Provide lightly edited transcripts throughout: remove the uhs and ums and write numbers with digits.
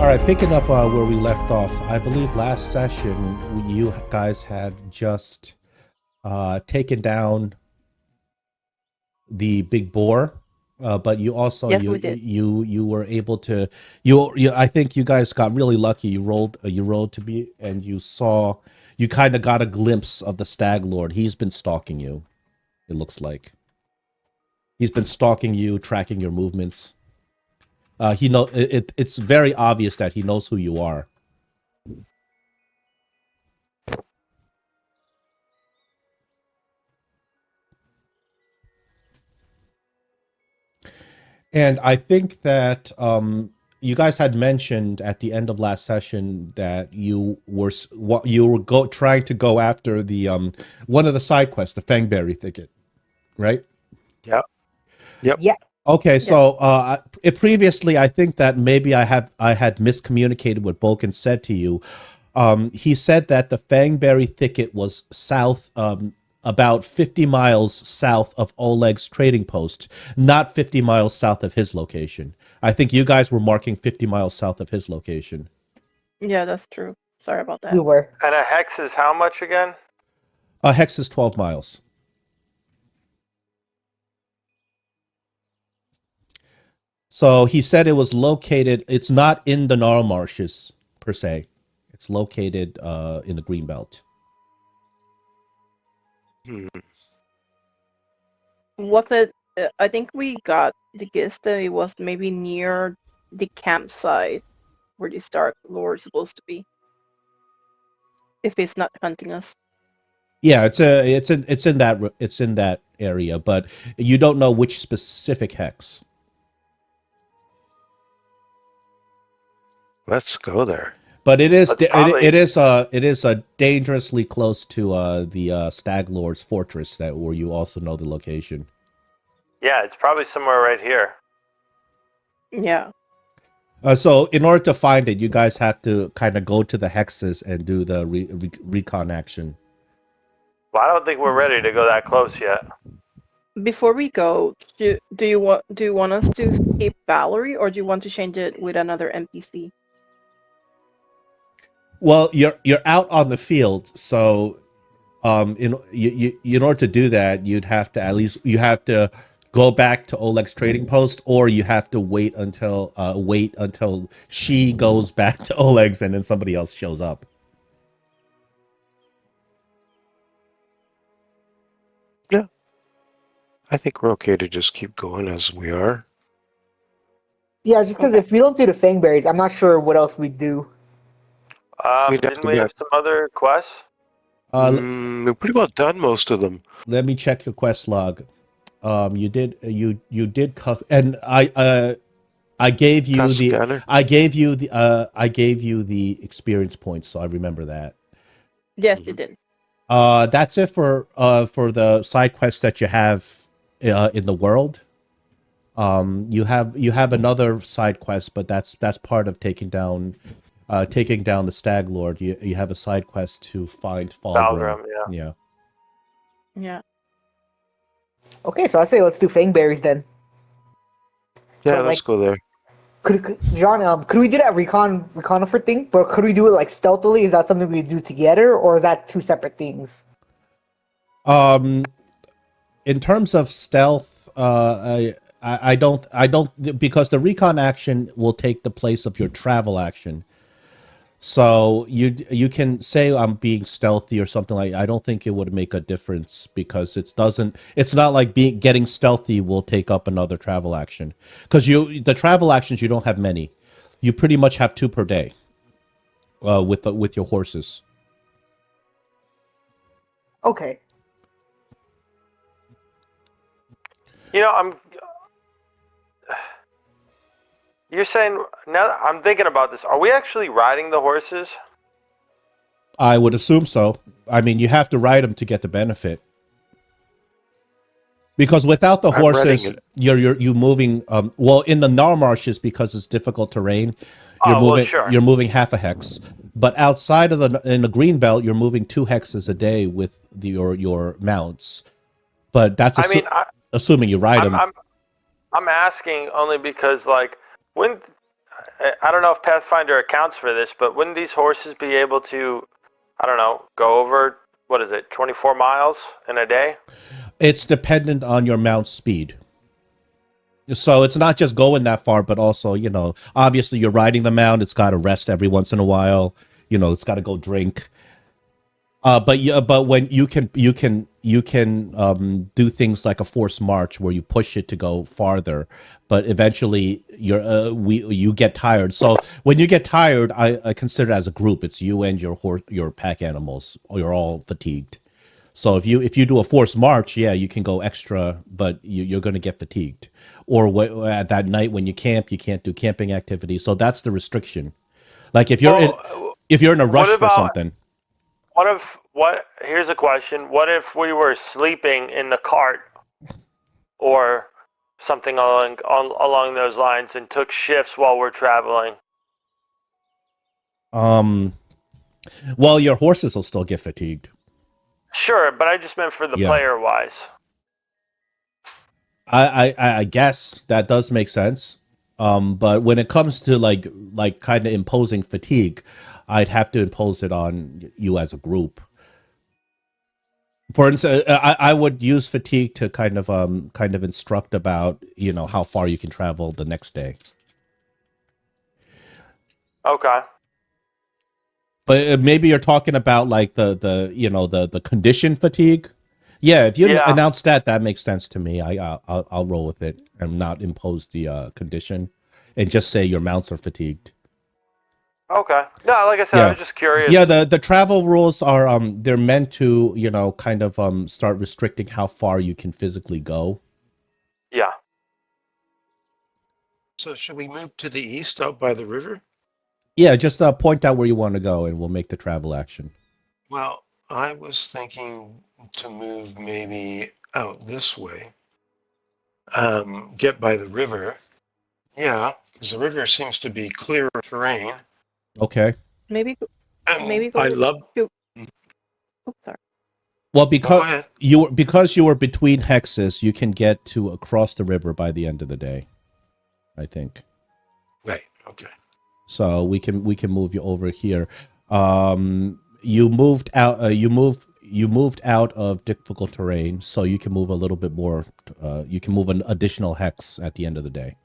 All right, picking up where we left off. I believe last session you guys had just taken down the big boar, but you also Yes, we did. you were able to you I think you guys got really lucky. You rolled to be, and you kind of got a glimpse of the Stag Lord. He's been stalking you. It looks like he's been stalking you, tracking your movements. It's very obvious that he knows who you are. And I think that you guys had mentioned at the end of last session that you were trying to go after the one of the side quests, the fangberry thicket, right? Yep. Yep. Yeah. Okay, so previously I think that maybe I had miscommunicated what Bulkin said to you. He said that the fangberry thicket was south, about 50 miles south of Oleg's trading post, not 50 miles south of his location. I think you guys were marking 50 miles south of his location. Yeah, that's true. Sorry about that. We were. And a hex is how much again? Hex is 12 miles. So he said it was located, it's not in the Gnarl Marshes per se. It's located in the Greenbelt. What the? I think we got the guess that it was maybe near the campsite where the Stag Lord is supposed to be. If it's not hunting us. Yeah, it's in that area, but you don't know which specific hex. Let's go there. But it is That's probably- it is dangerously close to the Stag Lord's fortress where you also know the location. Yeah, it's probably somewhere right here. Yeah. So in order to find it, you guys have to kind of go to the hexes and do the recon action. Well, I don't think we're ready to go that close yet. Before we go, do you want us to skip Valerie, or do you want to change it with another NPC? Well, you're out on the field, so in order to do that, you'd have to you have to go back to Oleg's trading post, or you have to wait until she goes back to Oleg's and then somebody else shows up. Yeah. I think we're okay to just keep going as we are. Yeah, just because if we don't do the fangberries, I'm not sure what else we do. Didn't we have some other quests? We've pretty well done most of them. Let me check your quest log. You did cut, and I gave you Cast the scanner? I gave you the experience points, so I remember that. Yes, you did. That's it for the side quests that you have in the world. You have another side quest, but that's part of taking down the Stag Lord. You have a side quest to find Falgrim. Yeah. Yeah. Okay, so I say let's do fangberries then. Yeah, But, let's go there. John, could we do that reconnoiter thing? But could we do it like stealthily? Is that something we do together, or is that two separate things? In terms of stealth, I don't because the recon action will take the place of your travel action. So you can say I'm being stealthy or something like. I don't think it would make a difference because it's not like getting stealthy will take up another travel action, because the travel actions you don't have many. You pretty much have 2 per day. With your horses. Okay. You're saying, now that I'm thinking about this, are we actually riding the horses? I would assume so. I mean, you have to ride them to get the benefit. Because without the horses, you're moving. Well, in the Gnarl Marshes, because it's difficult terrain, you're moving half a hex. But outside of in the Greenbelt, you're moving 2 hexes a day with your mounts. But that's assuming you ride them. I'm asking only because, like, when I don't know if Pathfinder accounts for this, but wouldn't these horses be able to, I don't know, go over, 24 miles in a day? It's dependent on your mount's speed. So it's not just going that far, but also, obviously you're riding the mount. It's got to rest every once in a while. It's got to go drink. But when you can do things like a forced march where you push it to go farther, but eventually you get tired. So when you get tired, I consider it as a group. It's you and your pack animals. You're all fatigued. So if you do a forced march, yeah, you can go extra, but you're going to get fatigued. Or at that night when you camp, you can't do camping activities. So that's the restriction. Like if you're in a rush for something. Here's a question. What if we were sleeping in the cart or something along those lines and took shifts while we're traveling? Well, your horses will still get fatigued. Sure, but I just meant for the player wise. I guess that does make sense. But when it comes to like kind of imposing fatigue, I'd have to impose it on you as a group. For instance, I would use fatigue to kind of instruct about how far you can travel the next day. Okay. But maybe you're talking about like the condition fatigue. Yeah, if you announce that makes sense to me. I'll roll with it and not impose the condition, and just say your mounts are fatigued. Okay. No, like I said, I was just curious. Yeah, the travel rules are they're meant to kind of start restricting how far you can physically go. Yeah. So should we move to the east out by the river? Yeah, just point out where you want to go, and we'll make the travel action. Well, I was thinking to move maybe out this way. Get by the river. Yeah, because the river seems to be clear terrain. Okay. Maybe go. I love. Oops, sorry. Well, because you were between hexes, you can get to across the river by the end of the day, I think. Right. Okay. So we can move you over here. You moved out. You moved out of difficult terrain, so you can move a little bit more. You can move an additional hex at the end of the day.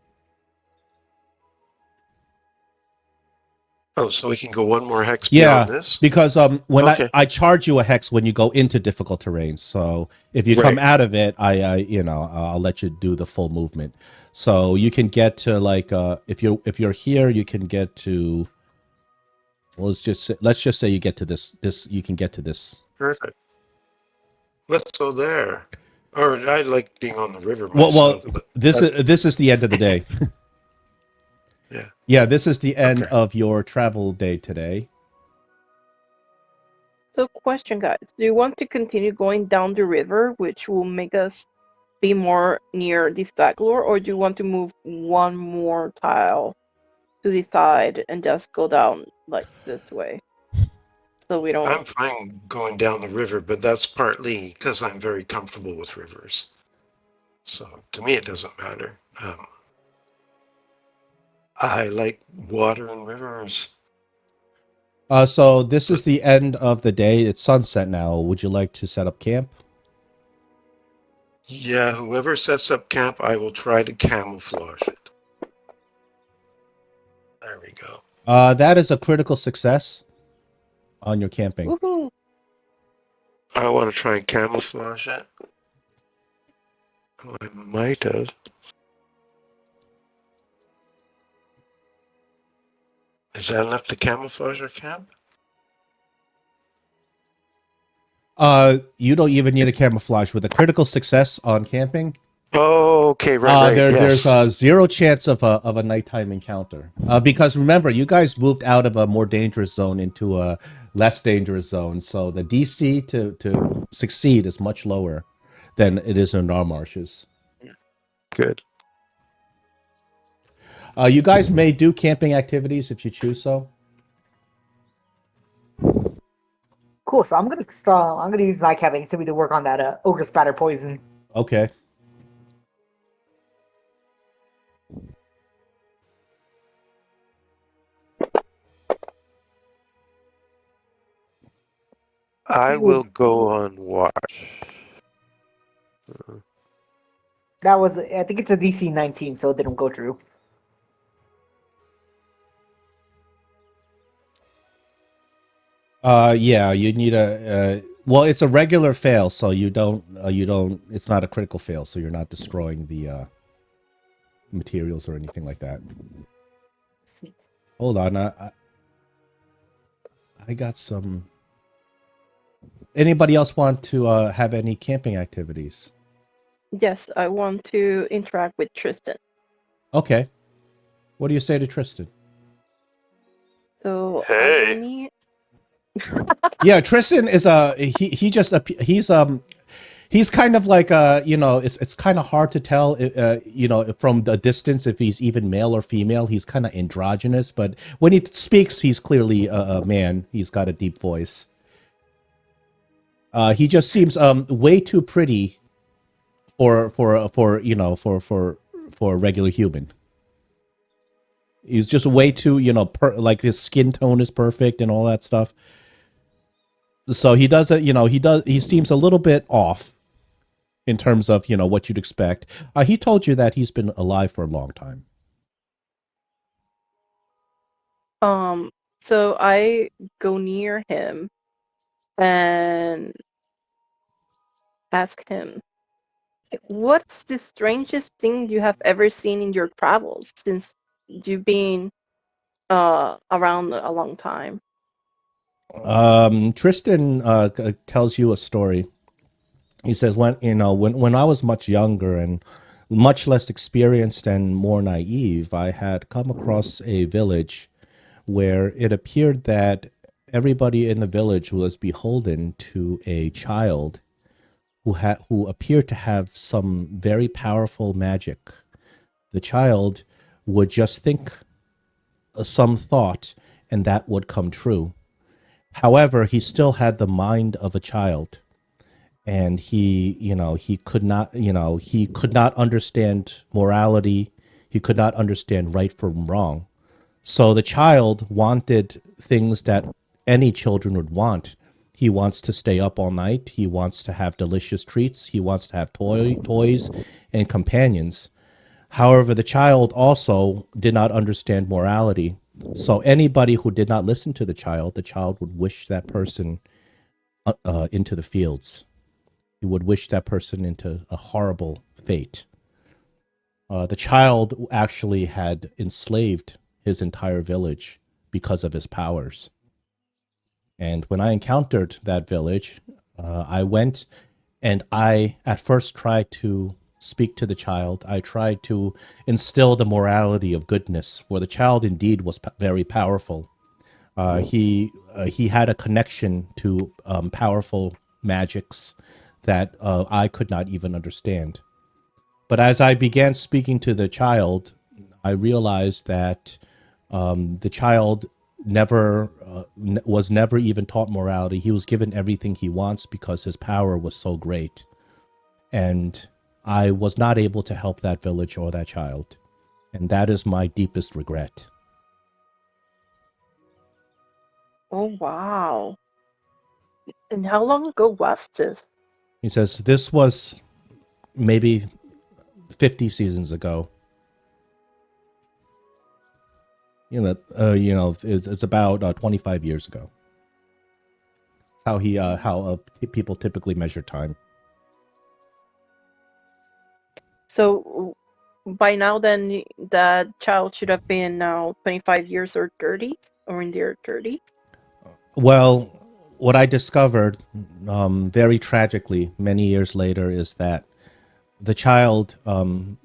Oh, so we can go one more hex beyond this? Because when I charge you a hex when you go into difficult terrain, so if you come out of it, I'll let you do the full movement. So you can get to like if you're here, you can get to. Well, let's just say you get to this. You can get to this. Perfect. Let's go there. Or I like being on the river myself. Well, this is the end of the day. Yeah, this is the end of your travel day today. So, question, guys: do you want to continue going down the river, which will make us be more near the Stag Lord, or do you want to move one more tile to the side and just go down like this way? So we don't. I'm fine going down the river, but that's partly because I'm very comfortable with rivers. So to me, it doesn't matter. I like water and rivers. So this is the end of the day. It's sunset now. Would you like to set up camp? Yeah, whoever sets up camp, I will try to camouflage it. There we go. That is a critical success on your camping. Woohoo! I want to try and camouflage it. I might have. Is that enough to camouflage our camp? You don't even need a camouflage with a critical success on camping. Oh, okay, right. There's a 0 chance of a nighttime encounter. Because remember, you guys moved out of a more dangerous zone into a less dangerous zone, so the DC to succeed is much lower than it is in our marshes. Good. You guys may do camping activities if you choose so. Cool. So I'm gonna use my camping activity to work on that ogre spatter poison. Okay. I will go on watch. That was, I think it's a DC 19, so it didn't go through. Yeah, you need a. Well, it's a regular fail, so you don't. It's not a critical fail, so you're not destroying the materials or anything like that. Sweet. Hold on, I got some. Anybody else want to have any camping activities? Yes, I want to interact with Tristan. Okay. What do you say to Tristan? So I Hey. will need. Yeah, Tristan is he's kind of like it's kind of hard to tell from the distance if he's even male or female. He's kind of androgynous, but when he speaks, he's clearly a man. He's got a deep voice. He just seems way too pretty for a regular human. He's just way too like his skin tone is perfect and all that stuff. So he doesn't, he seems a little bit off in terms of, what you'd expect. He told you that he's been alive for a long time. So I go near him and ask him, what's the strangest thing you have ever seen in your travels since you've been around a long time? Tristan tells you a story. He says when I was much younger and much less experienced and more naive, I had come across a village where it appeared that everybody in the village was beholden to a child who appeared to have some very powerful magic. The child would just think some thought and that would come true. However, he still had the mind of a child, and he could not, he could not understand morality. He could not understand right from wrong. So the child wanted things that any children would want. He wants to stay up all night. He wants to have delicious treats. He wants to have toys and companions. However, the child also did not understand morality. So anybody who did not listen to the child would wish that person into the fields. He would wish that person into a horrible fate. The child actually had enslaved his entire village because of his powers. And when I encountered that village, I went and I at first tried to speak to the child. I tried to instill the morality of goodness, for the child indeed was very powerful. He had a connection to powerful magics that I could not even understand. But as I began speaking to the child, I realized that the child was never even taught morality. He was given everything he wants because his power was so great. And I was not able to help that village or that child. And that is my deepest regret. Oh, wow. And how long ago was this? He says, this was maybe 50 seasons ago. It's about 25 years ago. That's how people typically measure time. So by now, then that child should have been now 25 years or 30 or in their 30s. Well, what I discovered very tragically many years later is that the child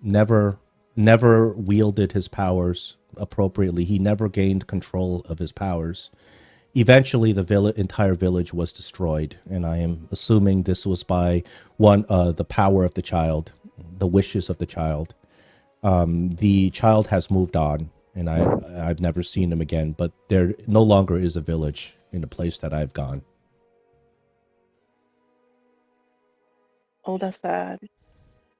never wielded his powers appropriately. He never gained control of his powers. Eventually, the entire village was destroyed, and I am assuming this was by the power of the child, the wishes of the child. The child has moved on, and I've never seen him again. But there no longer is a village in the place that I've gone. Oh, that's sad.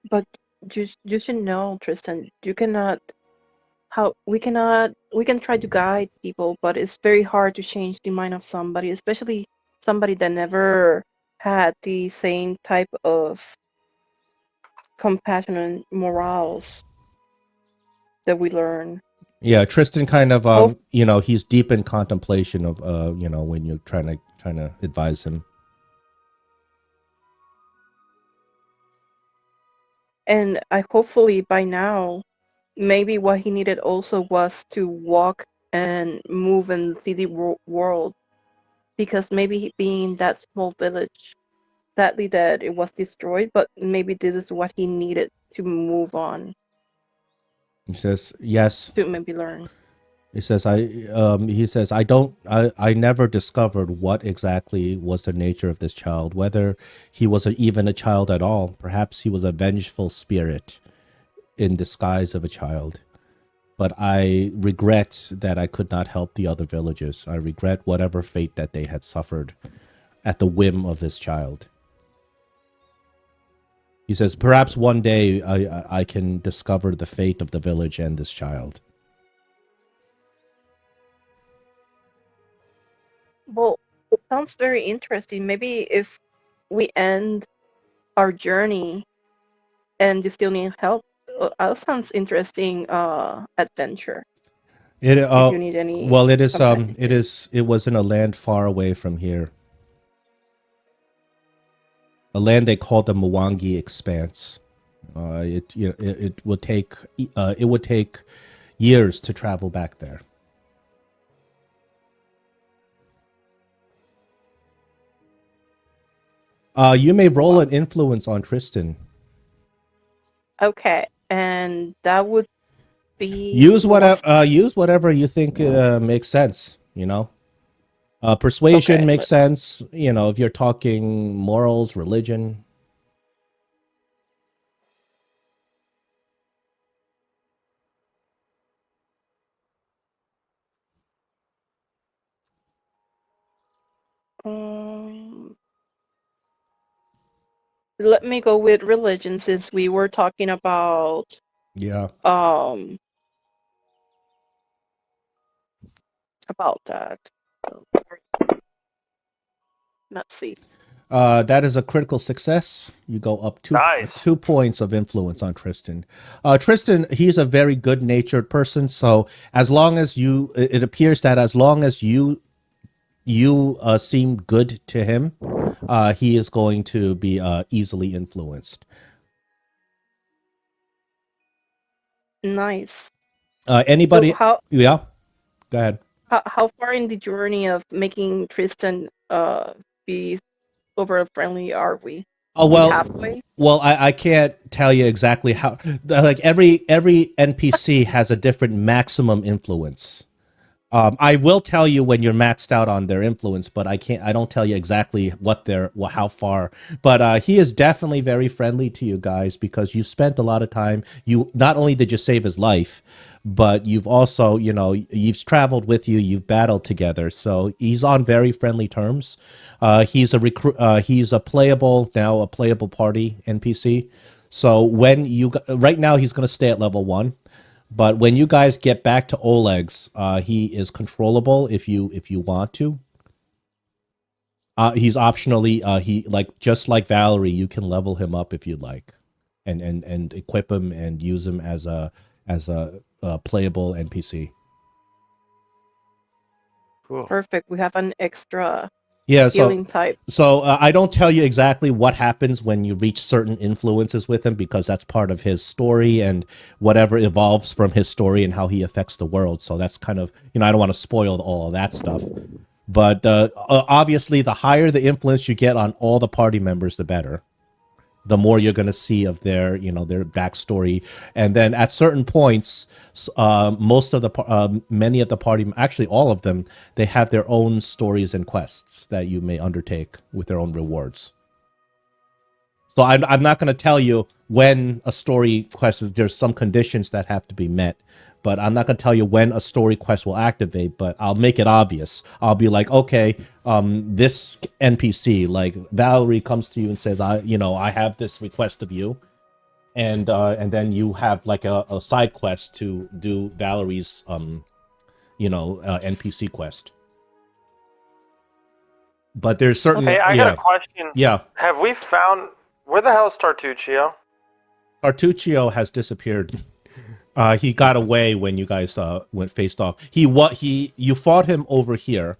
But you should know, Tristan, you cannot we can try to guide people, but it's very hard to change the mind of somebody, especially somebody that never had the same type of compassion and morals that we learn. Yeah, Tristan kind of Hope he's deep in contemplation of when you're trying to advise him. and I hopefully by now, maybe what he needed also was to walk and move and see the world, because maybe being that small village, sadly that it was destroyed, but maybe this is what he needed to move on, He says, "Yes." to maybe learn. He says, I never discovered what exactly was the nature of this child, whether he was even a child at all. Perhaps he was a vengeful spirit in disguise of a child. But I regret that I could not help the other villagers. I regret whatever fate that they had suffered at the whim of this child. He says, perhaps one day I can discover the fate of the village and this child. Well, it sounds very interesting. Maybe if we end our journey and you still need help, that sounds interesting. Adventure. It If you need any well, companionship. it was in a land far away from here. A land they call the Mwangi Expanse. It would take years to travel back there. You may roll an influence on Tristan. Okay, and that would be Use whatever you think makes sense. Persuasion Okay. makes sense. If you're talking morals, religion. Um, let me go with religion since we were talking about Yeah. that. Let's see. That is a critical success. You go up Nice. 2 points of influence on Tristan. Tristan, he's a very good-natured person. So as long as it appears that as long as you seem good to him, he is going to be easily influenced. Nice. Anybody? So how Yeah. Go ahead. how far in the journey of making Tristan be over friendly are we? Oh Like well, halfway? I can't tell you exactly how. Like every NPC has a different maximum influence. I will tell you when you're maxed out on their influence, but I can't. I don't tell you exactly how far. But he is definitely very friendly to you guys because you spent a lot of time. You not only did you save his life, but you've also, you've traveled with you. You've battled together, so he's on very friendly terms. He's a recruit. He's a playable party NPC. So right now he's going to stay at level 1. But when you guys get back to Oleg's, he is controllable if you want to. He's optionally he like just like Valerie, you can level him up if you'd like, and equip him and use him as a playable NPC. Cool. Perfect. We have an extra Yeah, healing type. so I don't tell you exactly what happens when you reach certain influences with him because that's part of his story and whatever evolves from his story and how he affects the world. So that's kind of, I don't want to spoil all of that stuff. But obviously, the higher the influence you get on all the party members, the better. The more you're going to see of their backstory, and then at certain points, many of the party, actually all of them, they have their own stories and quests that you may undertake with their own rewards. So I'm not going to tell you when a story quest is. There's some conditions that have to be met, but I'm not going to tell you when a story quest will activate. But I'll make it obvious. I'll be like, okay, this NPC, like Valerie, comes to you and says, I have this request of you, and then you have like a side quest to do Valerie's, NPC quest. But there's certain Hey, I got a question. yeah. Have we found where the hell is Tartuccio? Artuccio has disappeared. He got away when you guys went faced off. You fought him over here.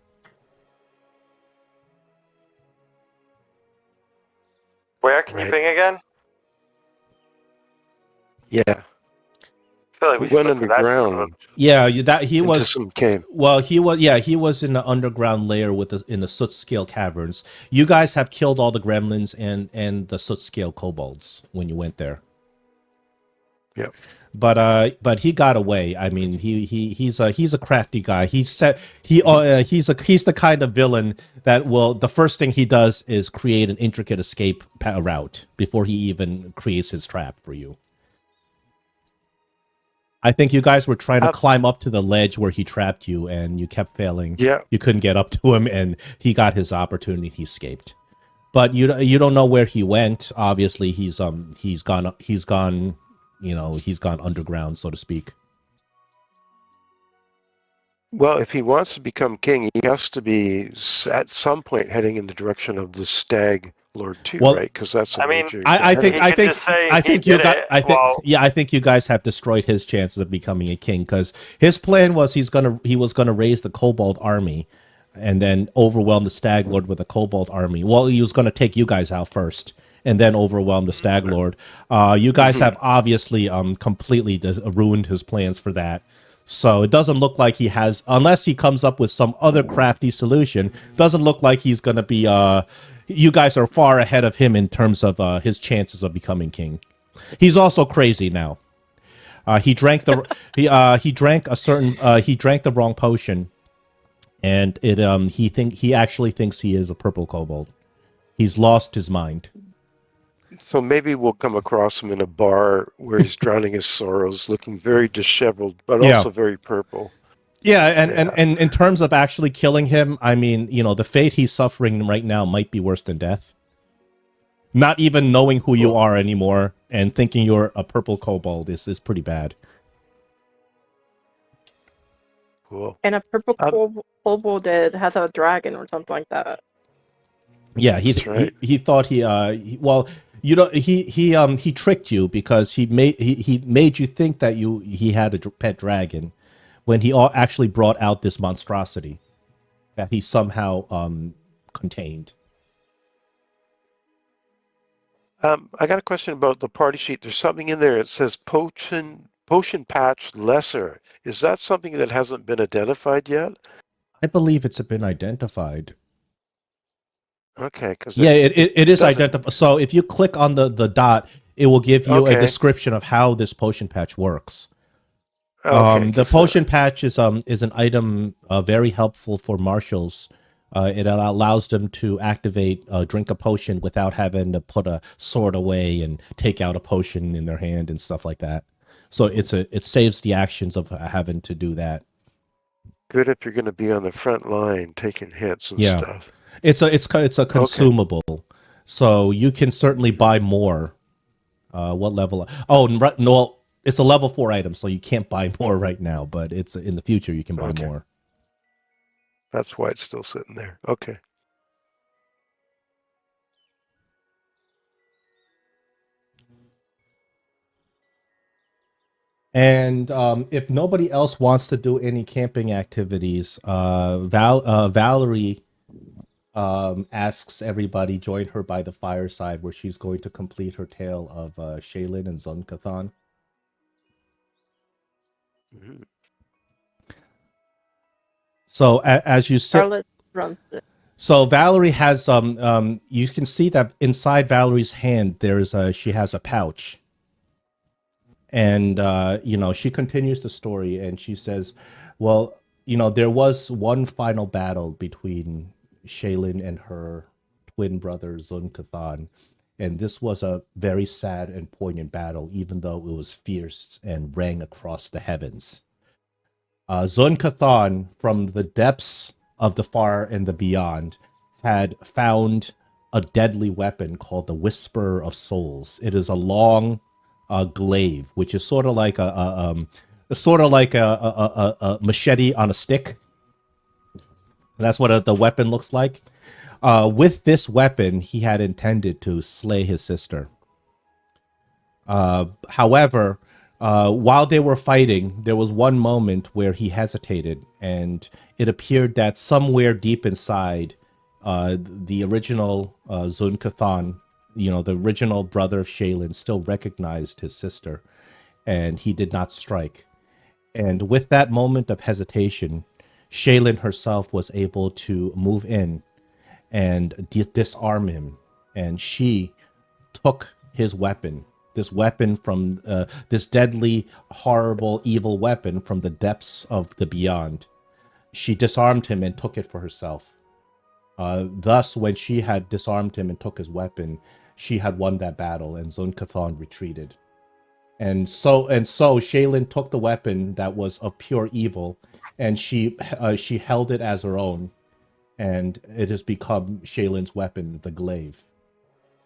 Where? Can you Right. ping again? Yeah. I feel like we We should went look for that son of a- underground Yeah, he into was. some cave. Well, he was in the underground layer in the soot scale caverns. You guys have killed all the gremlins and the soot scale kobolds when you went there. Yep. But he got away. I mean, he's a crafty guy. He's the kind of villain that the first thing he does is create an intricate escape route before he even creates his trap for you. I think you guys were trying to climb up to the ledge where he trapped you, and you kept failing. Yeah. You couldn't get up to him, and he got his opportunity. He escaped, but you don't know where he went. Obviously, he's gone. You know, he's gone underground, so to speak. Well, if he wants to become king, he has to be at some point heading in the direction of the Stag Lord too, Well, right? Because that's a I mean, major. I think He could just say I he think you did got it I think while- yeah I think you guys have destroyed his chances of becoming a king, because his plan was he was gonna raise the kobold army and then overwhelm the Stag Lord with a kobold army. Well, he was gonna take you guys out first and then overwhelm the Stag Lord. You guys have obviously completely ruined his plans for that. So it doesn't look like he has, unless he comes up with some other crafty solution, doesn't look like he's going to be, you guys are far ahead of him in terms of his chances of becoming king. He's also crazy now. He drank the, he drank the wrong potion, and he actually thinks he is a purple kobold. He's lost his mind. So maybe we'll come across him in a bar where he's drowning his sorrows, looking very disheveled, but Yeah. also very purple. Yeah, and in terms of actually killing him, I mean, you know, the fate he's suffering right now might be worse than death. Not even knowing who you are anymore and thinking you're a purple kobold is pretty bad. Cool. And a purple kobold that has a dragon or something like that. Yeah, That's right. he thought he tricked you because he made you think that he had a pet dragon when he actually brought out this monstrosity that he somehow contained. I got a question about the party sheet. There's something in there. It says potion patch lesser. Is that something that hasn't been identified yet? I believe it's been identified. Okay, because Yeah, it is doesn't- identified. So if you click on the dot, it will give you a Okay. description of how this potion patch works. okay, The 'cause, potion patch is an item very helpful for marshals. It allows them to activate drink a potion without having to put a sword away and take out a potion in their hand and stuff like that. So it saves the actions of having to do that. good if you're going to be on the front line taking hits and Yeah. stuff. It's a consumable, so you can certainly buy more. What level? Oh, no, it's a level 4 item, so you can't buy more right now. But it's in the future you can buy Okay. more. That's why it's still sitting there. Okay. And if nobody else wants to do any camping activities, Valerie asks everybody join her by the fireside, where she's going to complete her tale of Shaylin and Zun-Kathan. Mhm. So as you sit, Charlotte runs it. so Valerie has you can see that inside Valerie's hand she has a pouch. And she continues the story, and she says, well, there was one final battle between Shaylin and her twin brother Zun-Kathan, and this was a very sad and poignant battle, even though it was fierce and rang across the heavens. Zun-Kathan, from the depths of the far and the beyond, had found a deadly weapon called the Whisperer of Souls. It is a long glaive, which is sort of like a machete on a stick. That's what the weapon looks like. With this weapon, he had intended to slay his sister. However, while they were fighting, there was one moment where he hesitated, and it appeared that somewhere deep inside, the original Zun-Kathan, the original brother of Shaylin, still recognized his sister, and he did not strike. And with that moment of hesitation, Shaylin herself was able to move in and disarm him, and she took his weapon, this weapon from this deadly, horrible, evil weapon from the depths of the beyond. She disarmed him and took it for herself. Thus, when she had disarmed him and took his weapon, she had won that battle, and Zun-Kathan retreated. And so Shaylin took the weapon that was of pure evil, and she held it as her own, and it has become Shaylin's weapon, the glaive.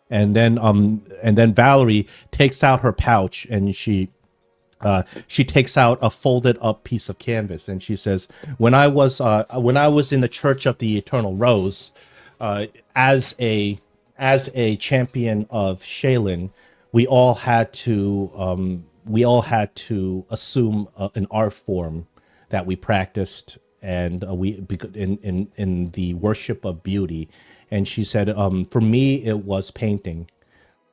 And then Valerie takes out her pouch, and she takes out a folded up piece of canvas, and she says, when I was in the Church of the Eternal Rose, as a champion of Shaylin, we all had to assume an art form that we practiced, and in the worship of beauty. And she said, for me, it was painting.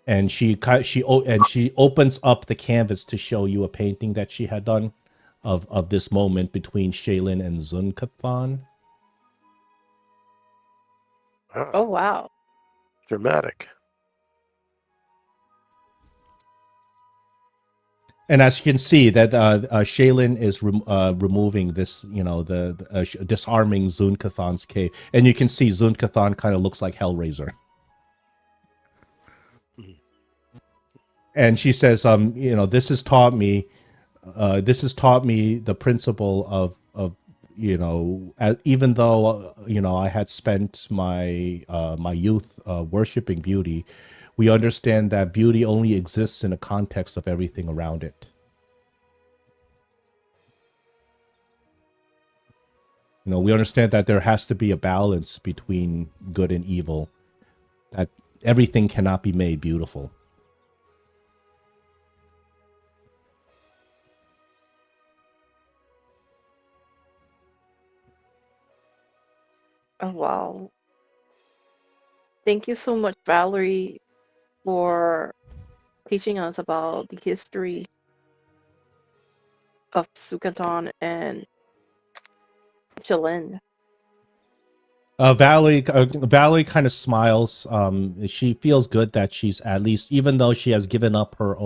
And she opens up the canvas to show you a painting that she had done of this moment between Shaylin and Zun-Kathan. Oh wow. Dramatic. And as you can see, that Shaylin is removing this, disarming Zun-Kathan's cave, and you can see Zun-Kathan kind of looks like Hellraiser. And she says, this has taught me the principle of even though I had spent my youth worshiping beauty, we understand that beauty only exists in the context of everything around it. We understand that there has to be a balance between good and evil, that everything cannot be made beautiful. Oh wow. Thank you so much, Valerie, for teaching us about the history of Sukatan and Jalen. Valerie kind of smiles. She feels good that she's, at least, even though she has given up her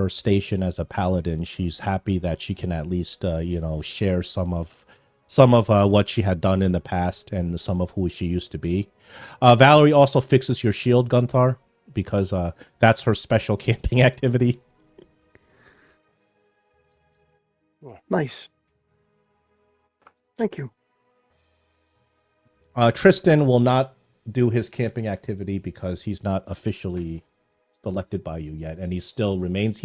station as a paladin, she's happy that she can at least share some of what she had done in the past and some of who she used to be. Valerie also fixes your shield, Gunthar, because that's her special camping activity. Nice. Thank you. Tristan will not do his camping activity because he's not officially selected by you yet, and he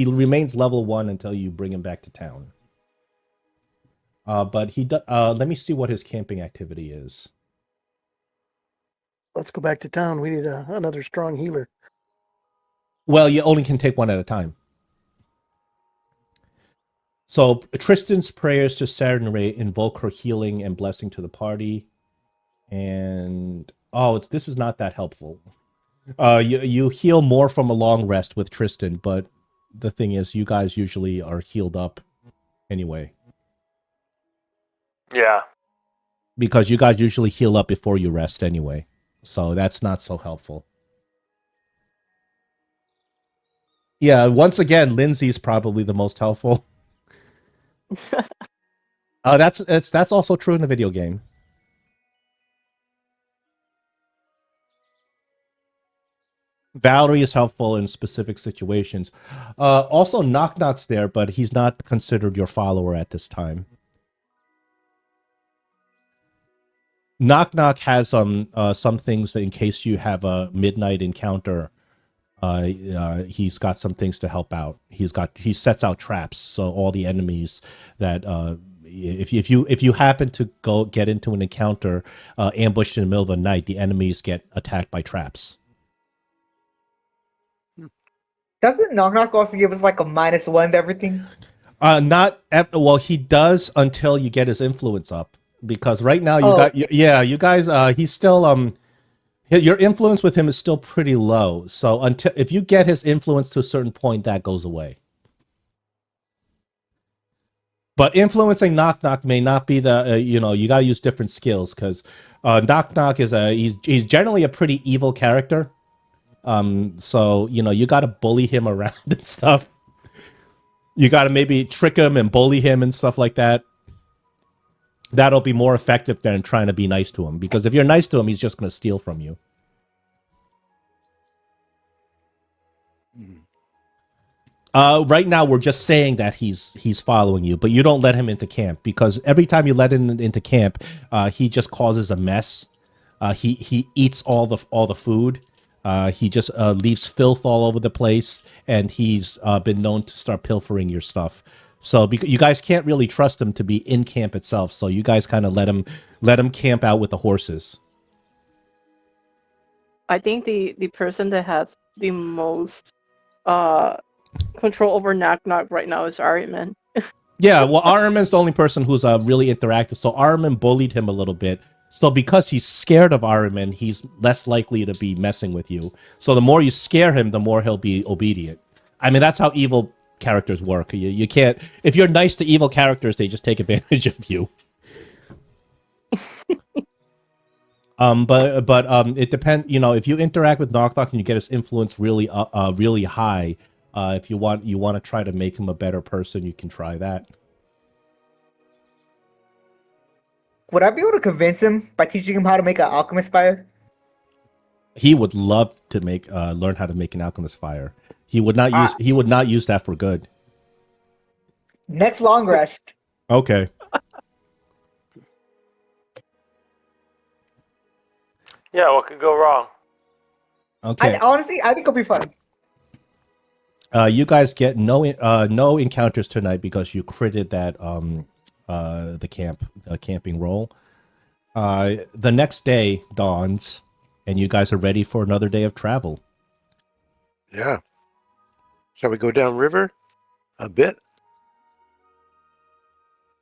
remains level 1 until you bring him back to town. But let me see what his camping activity is. Let's go back to town. We need another strong healer. Well, you only can take one at a time. So Tristan's prayers to Saturn invoke her healing and blessing to the party. And this is not that helpful. You heal more from a long rest with Tristan, but the thing is, you guys usually are healed up anyway. Yeah. Because you guys usually heal up before you rest anyway. So that's not so helpful. Yeah, once again, Lindsay's probably the most helpful. That's also true in the video game. Valerie is helpful in specific situations. Also, Knock Knock's there, but he's not considered your follower at this time. Knock Knock has some things that in case you have a midnight encounter, he's got some things to help out. He sets out traps, so all the enemies that if you happen to go get into an encounter ambushed in the middle of the night, the enemies get attacked by traps. Doesn't Knock Knock also give us like a -1 to everything? Well, he does until you get his influence up. Because right now you Oh, got you guys. He's still your influence with him is still pretty low. So until if you get his influence to a certain point, that goes away. But influencing Knock Knock may not be the you got to use different skills because Knock Knock is he's generally a pretty evil character. So you got to bully him around and stuff. You got to maybe trick him and bully him and stuff like that. That'll be more effective than trying to be nice to him, because if you're nice to him, he's just going to steal from you. Right now, we're just saying that he's following you, but you don't let him into camp, because every time you let him into camp, he just causes a mess. He eats all the food. He just leaves filth all over the place, and he's been known to start pilfering your stuff. So you guys can't really trust him to be in camp itself. So you guys kind of let him camp out with the horses. I think the person that has the most control over Knock Knock right now is Ariman. Yeah, well, Ariman's the only person who's really interactive. So Ariman bullied him a little bit. So because he's scared of Ariman, he's less likely to be messing with you. So the more you scare him, the more he'll be obedient. I mean, that's how evil characters work. You can't, if you're nice to evil characters, they just take advantage of you. But it depends. If you interact with Knock Knock and you get his influence really really high, if you want to try to make him a better person, you can try that. would I be able to convince him by teaching him how to make an alchemist fire? He would love to learn how to make an alchemist fire. He would not use that for good. Next long rest. Okay. Yeah, what could go wrong? Okay. Honestly, I think it'll be fun. You guys get no encounters tonight because you critted that the camping roll. The next day dawns, and you guys are ready for another day of travel. Yeah. Shall we go down river a bit?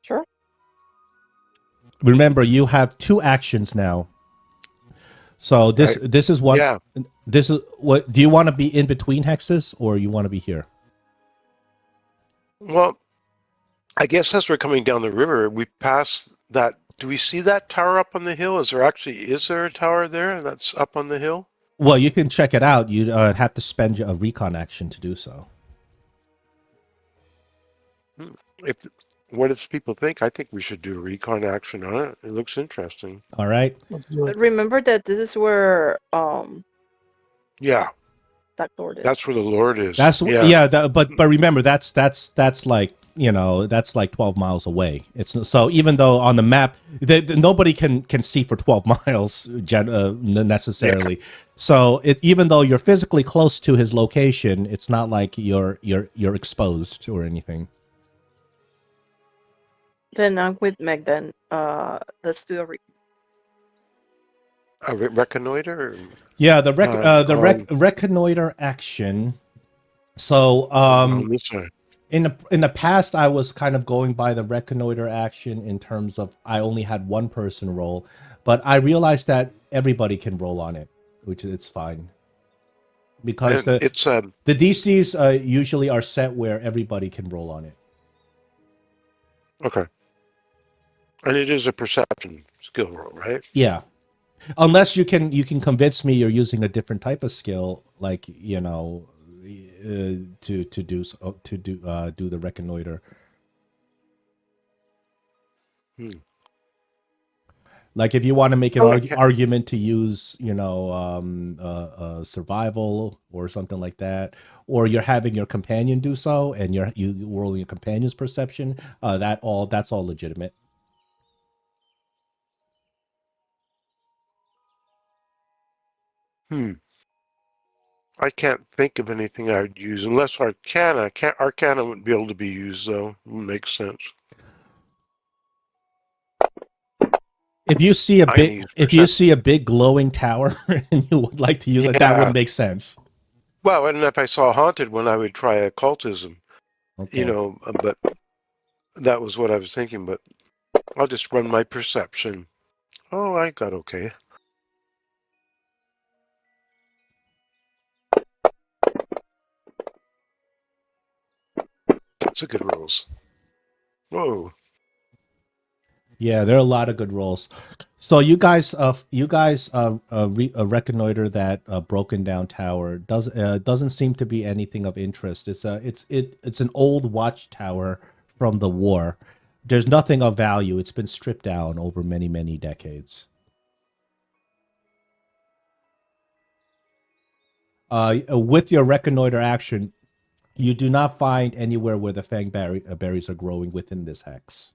Sure. Remember, you have 2 actions now. So this is one. Yeah. This is what. Do you want to be in between hexes, or you want to be here? Well, I guess as we're coming down the river, we pass that. Do we see that tower up on the hill? Is there a tower there that's up on the hill? Well, you can check it out. You'd have to spend a recon action to do so. What does people think? I think we should do a recon action on it. It looks interesting. All right. Let's do But it. remember that this is where Yeah, Stag Lord is. that's where the Lord is. But remember, that's like that's like 12 miles away. It's so even though on the map nobody can see for 12 miles necessarily. Yeah. So even though you're physically close to his location, it's not like you're exposed or anything. Then I'm with Meg. Then let's do a reconnoiter. Yeah, the reconnoiter action. So in the past, I was kind of going by the reconnoiter action in terms of I only had one person roll, but I realized that everybody can roll on it, which it's fine because the DCs usually are set where everybody can roll on it. Okay. And it is a perception skill roll, right? Yeah. Unless you can convince me you're using a different type of skill, like to do the reconnoiter. Like if you want to make an argument to use, survival or something like that, or you're having your companion do so, and you rolling your companion's perception, that's all legitimate. I can't think of anything I'd use unless Arcana. Arcana wouldn't be able to be used though. Makes sense. If you see a I'm gonna big, use if you perception. see a big glowing tower and you would like to use it, that would Yeah. make sense. Well, and if I saw a haunted one, I would try occultism. Okay. But that was what I was thinking. But I'll just run my perception. Oh, I got okay. That's a good rolls. Whoa. Yeah, there are a lot of good rolls. So you guys reconnoiter that broken down tower. Doesn't seem to be anything of interest. It's an old watchtower from the war. There's nothing of value. It's been stripped down over many decades. With your reconnoiter action, you do not find anywhere where the berries are growing within this hex.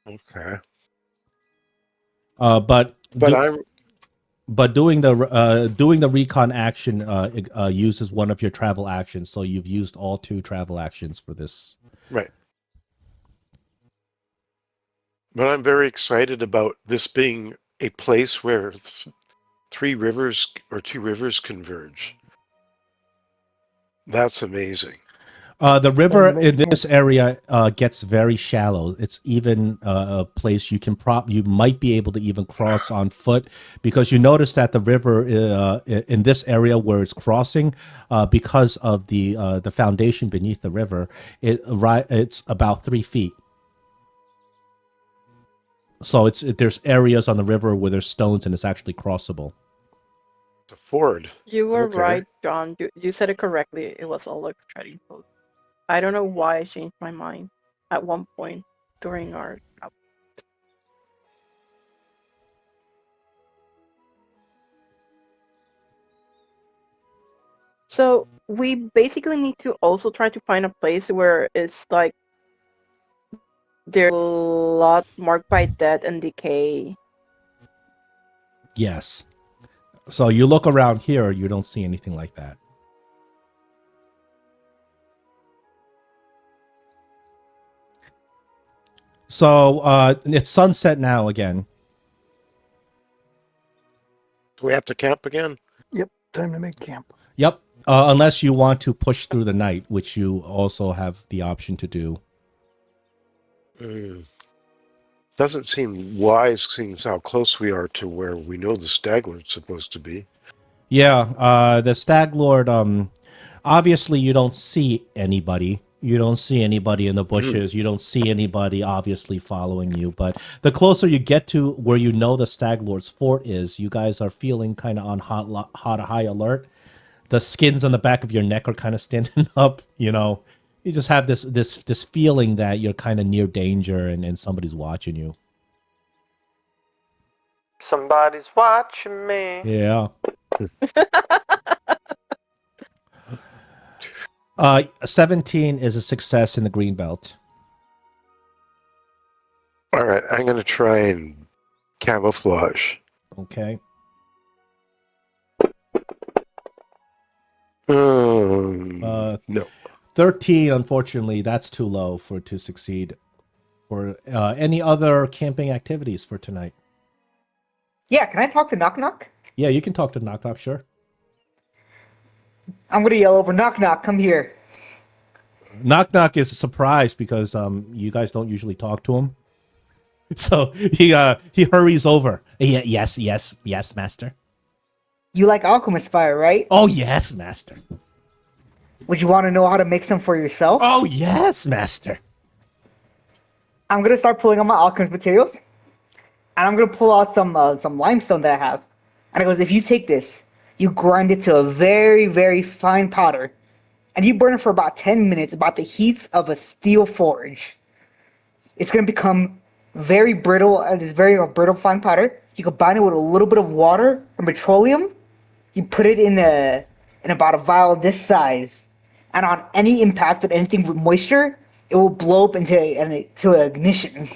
Okay. But But I'm doing the recon action uses one of your travel actions, so you've used all 2 travel actions for this. right. But I'm very excited about this being a place where 3 rivers or 2 rivers converge. That's amazing. The river makes in sense. this area gets very shallow. It's even a place you might be able to even cross on foot, because you notice that the river in this area where it's crossing, because of the foundation beneath the river, it's about 3 feet. So there's areas on the river where there's stones and it's actually crossable. It's a ford. You were Okay. right, John. You said it correctly. It was all a trading post. I don't know why I changed my mind at one point during our travel. So we basically need to also try to find a place where it's like there's a lot marked by death and decay. Yes. So you look around here, you don't see anything like that. So it's sunset now again. Do we have to camp again? Yep, time to make camp. Yep. Unless you want to push through the night, which you also have the option to do. Doesn't seem wise, seems how close we are to where we know the Stag Lord's supposed to be. Yeah. The Stag Lord. Obviously, you don't see anybody. You don't see anybody in the bushes. You don't see anybody obviously following you. But the closer you get to where you know the Stag Lord's fort is, you guys are feeling kind of on high alert. The skins on the back of your neck are kind of standing up. You just have this feeling that you're kind of near danger and somebody's watching you. Somebody's watching me. Yeah. 17 is a success in the green belt. All right, I'm going to try and camouflage. Okay. No. 13, unfortunately, that's too low to succeed. For any other camping activities for tonight? Yeah, can I talk to Knock Knock? Yeah, you can talk to Knock Knock, sure. I'm gonna yell over, Knock Knock, come here. Knock Knock is surprised because you guys don't usually talk to him. So he hurries over. Yeah, yes, master. You like alchemist fire, right? Oh, yes, master. Would you want to know how to make some for yourself? Oh, yes, master. I'm gonna start pulling out my alchemist materials, and I'm gonna pull out some limestone that I have. And it goes, if you take this, you grind it to a very, very fine powder, and you burn it for about 10 minutes, about the heats of a steel forge. It's gonna become very brittle, and it's very brittle fine powder. You combine it with a little bit of water and petroleum. You put it in about a vial this size, and on any impact with anything with moisture, it will blow up into ignition.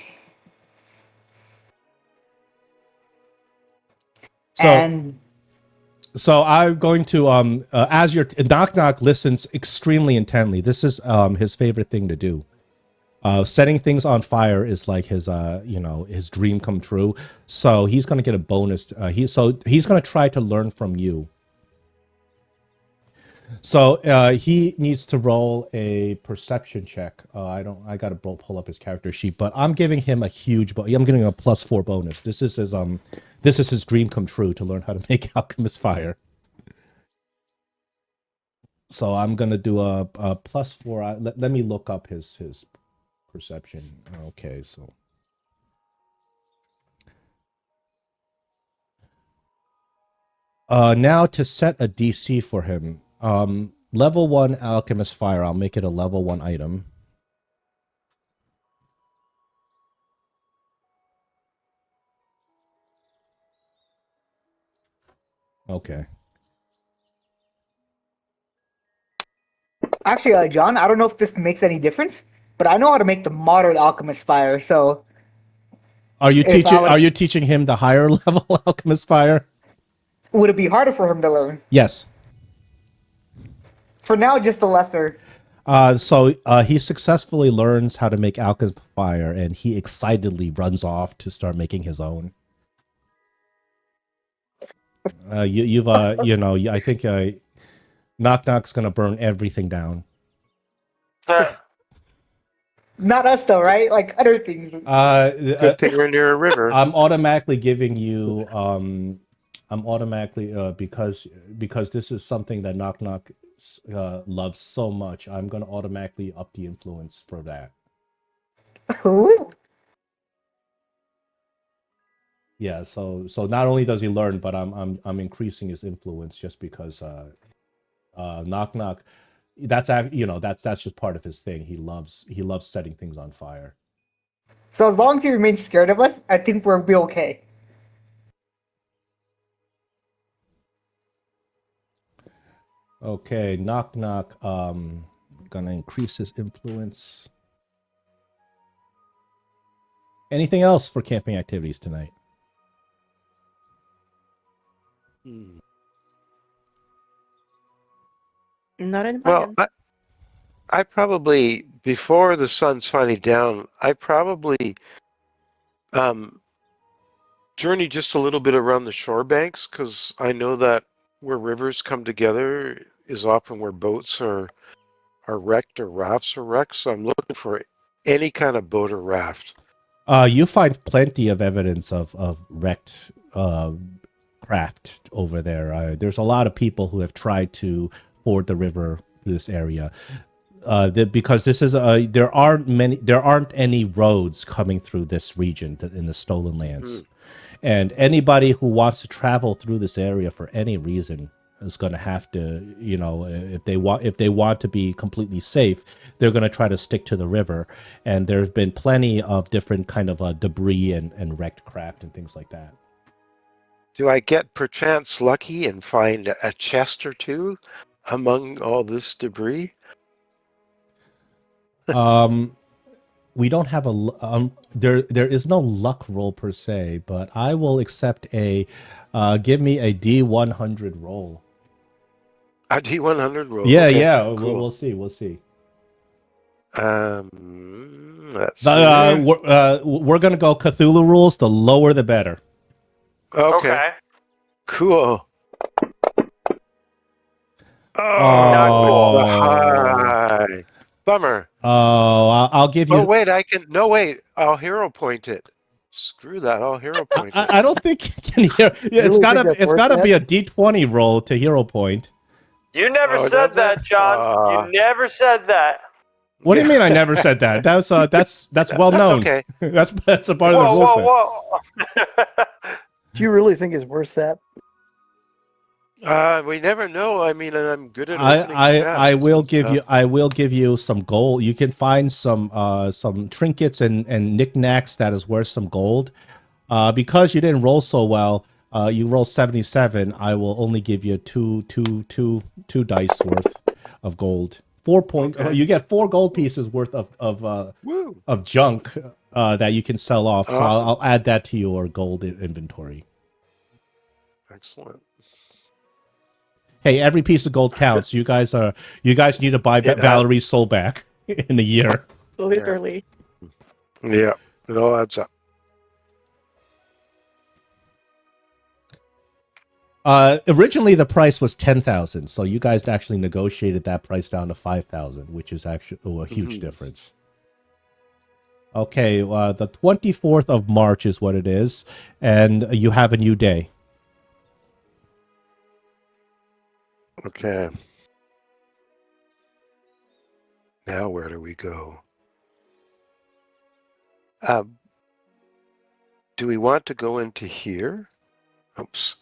So I'm going to as your Knock Knock listens extremely intently. This is his favorite thing to do. Setting things on fire is like his his dream come true. So he's gonna get a bonus. He's gonna try to learn from you. So he needs to roll a perception check. I gotta pull up his character sheet, but I'm giving him a huge. I'm giving him a +4 bonus. This is his dream come true to learn how to make alchemist fire. So I'm gonna do a +4. Let me look up his perception. Okay, so. Now to set a DC for him. Level 1 alchemist fire. I'll make it a level 1 item. Okay. Actually, John, I don't know if this makes any difference, but I know how to make the moderate alchemist fire. So, Are you If I would- Are you teaching him the higher level alchemist fire? would it be harder for him to learn? Yes. For now, just the lesser. So he successfully learns how to make alchemist fire, and he excitedly runs off to start making his own. I think Knock Knock's gonna burn everything down. Not us though, right? Like other things. Good thing we're near a river. I'm automatically giving you because this is something that Knock Knock loves so much. I'm gonna automatically up the influence for that. Ooh. Yeah, so not only does he learn, but I'm increasing his influence just because Knock Knock, that's just part of his thing. He loves setting things on fire. So as long as he remains scared of us, I think we'll be okay. Okay, Knock Knock, gonna increase his influence. Anything else for camping activities tonight? Not in Well, my I probably, before the sun's finally down, I probably journey just a little bit around the shore banks, because I know that where rivers come together is often where boats are wrecked or rafts are wrecked. So I'm looking for any kind of boat or raft. You find plenty of evidence of wrecked craft over there. There's a lot of people who have tried to ford the river through this area. Because this is there aren't any roads coming through this region in the Stolen Lands, and anybody who wants to travel through this area for any reason is going to have to, if they want to be completely safe, they're going to try to stick to the river. And there's been plenty of different kind of debris and wrecked craft and things like that. Do I get perchance lucky and find a chest or two among all this debris? We don't have there is no luck roll per se, but I will accept a give me a D100 roll. A D100 roll. Yeah, okay, yeah. Cool. We'll see. Let's see. We're gonna go Cthulhu rules. The lower, the better. Okay. Cool. Oh. High. Bummer. Oh, I'll give you. Oh wait, I can. No wait, I'll hero point it. Screw that. I'll hero point it. I don't think you can hear. Yeah, it's gotta be a D20 roll to hero point. You never said that, John. You never said that. What do you mean? I never said that. That's well known. Okay. that's a part of the rule set. Whoa. Do you really think it's worth that? We never know. I mean, and I'm good at. I will give you some gold. You can find some trinkets and knickknacks that is worth some gold. Because you didn't roll so well, you rolled 77. I will only give you two dice worth of gold. 4 point. Okay. You get 4 gold pieces worth of junk that you can sell off. So I'll add that to your gold inventory. Excellent. Hey, every piece of gold counts. You guys need to buy Valerie's soul back in a year. Literally. Yeah, it all adds up. Originally the price was 10,000, so you guys actually negotiated that price down to 5,000, which is actually a huge difference. Okay, the 24th of March is what it is, and you have a new day. Okay. Now where do we go? Do we want to go into here? Oops.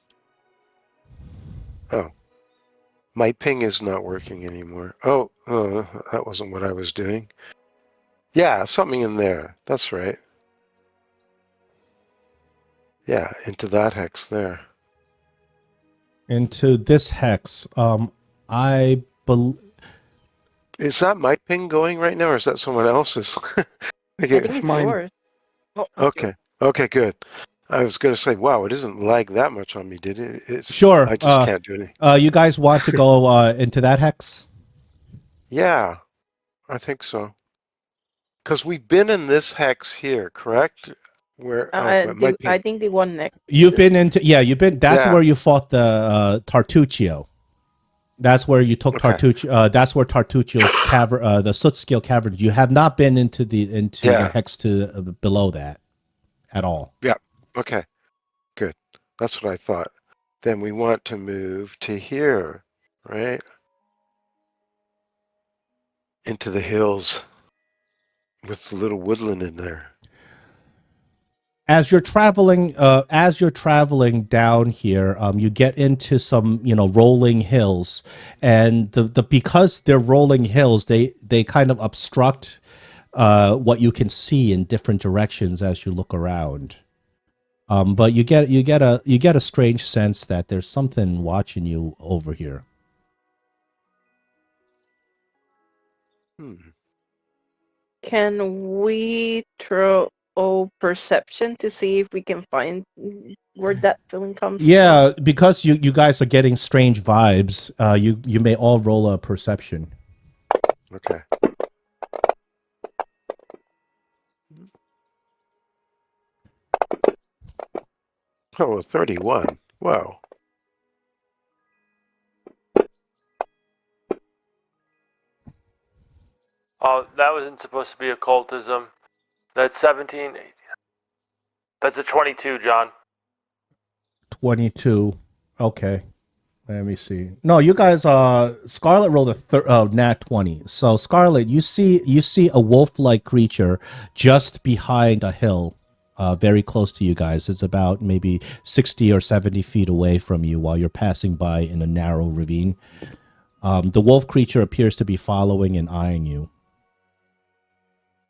Oh. My ping is not working anymore. Oh, that wasn't what I was doing. Yeah, something in there. That's right. Yeah, into that hex there. Into this hex, I believe... Is that my ping going right now, or is that someone else's? I think it's mine. yours. Oh, it's Okay. Okay, good. I was going to say, wow, it isn't lag that much on me, did it? Sure. I just can't do anything. You guys want to go into that hex? Yeah, I think so. Because we've been in this hex here, correct? Where my I ping. think the one next. You've been into... Yeah, you've been... That's Yeah. where you fought the Tartuccio. That's where you took Okay. Tartuccio. That's where Tartuccio's cavern, the soot scale cavern. You have not been into the Yeah. hex to below that at all. Yeah. Okay. Good. That's what I thought. Then we want to move to here, right? Into the hills with the little woodland in there. As you're traveling down here, you get into some rolling hills, and the because they're rolling hills, they kind of obstruct what you can see in different directions as you look around. But you get a strange sense that there's something watching you over here. Can we throw perception to see if we can find where that feeling comes Yeah, because you guys are getting strange vibes. You may all roll a perception. Okay. Oh, 31. Wow. Oh, that wasn't supposed to be occultism. That's 17. That's a 22, John. 22. Okay. Let me see. No, you guys. Scarlet rolled a nat 20. So Scarlet, you see a wolf-like creature just behind a hill, very close to you guys. It's about maybe 60 or 70 feet away from you while you're passing by in a narrow ravine. The wolf creature appears to be following and eyeing you.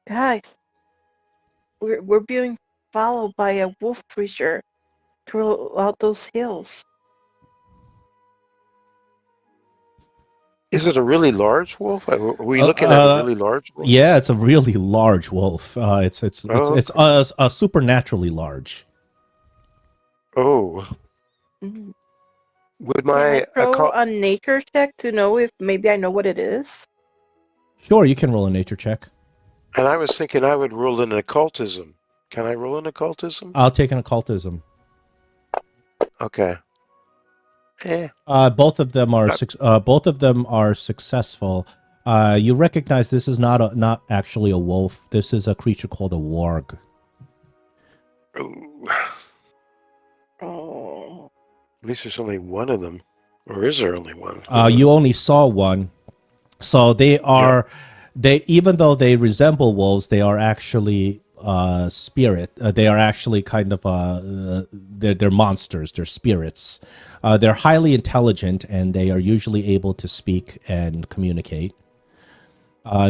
Guys, we're being followed by a wolf creature throughout those hills. Is it a really large wolf? Are we looking at a really large wolf? Yeah, it's a really large wolf. It's supernaturally large. Oh. Mm. Would Can I my throw a nature check to know if maybe I know what it is? Sure, you can roll a nature check. And I was thinking I would roll an occultism. Can I roll an occultism? I'll take an occultism. Okay. Both of them are successful. You recognize this is not actually a wolf. This is a creature called a warg. Ooh. Oh. At least there's only one of them. Or is there only one? You only saw one. So they are even though they resemble wolves, they are actually spirit. They are actually kind of they're monsters. They're spirits. They're highly intelligent, and they are usually able to speak and communicate.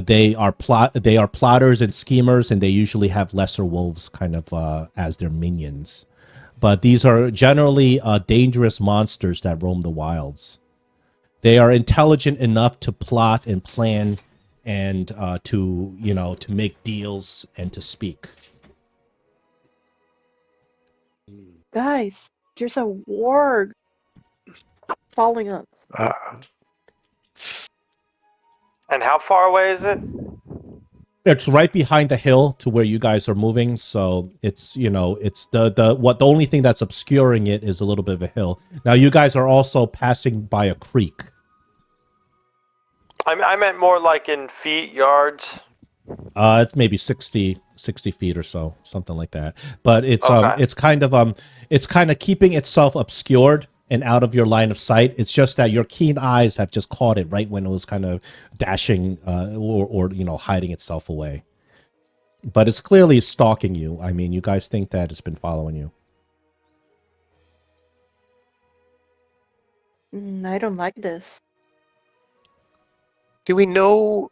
They are plotters and schemers, and they usually have lesser wolves kind of as their minions. But these are generally dangerous monsters that roam the wilds. They are intelligent enough to plot and plan and to make deals and to speak. Guys, there's a warg following us. And how far away is it? It's right behind the hill to where you guys are moving, so it's it's the only thing that's obscuring it is a little bit of a hill. Now you guys are also passing by a creek. I meant more like in feet, yards. It's maybe 60 feet or so, something like that. But Okay. it's kind of keeping itself obscured and out of your line of sight. It's just that your keen eyes have just caught it right when it was kind of dashing or hiding itself away. But it's clearly stalking you. I mean, you guys think that it's been following you. I don't like this. Do we know?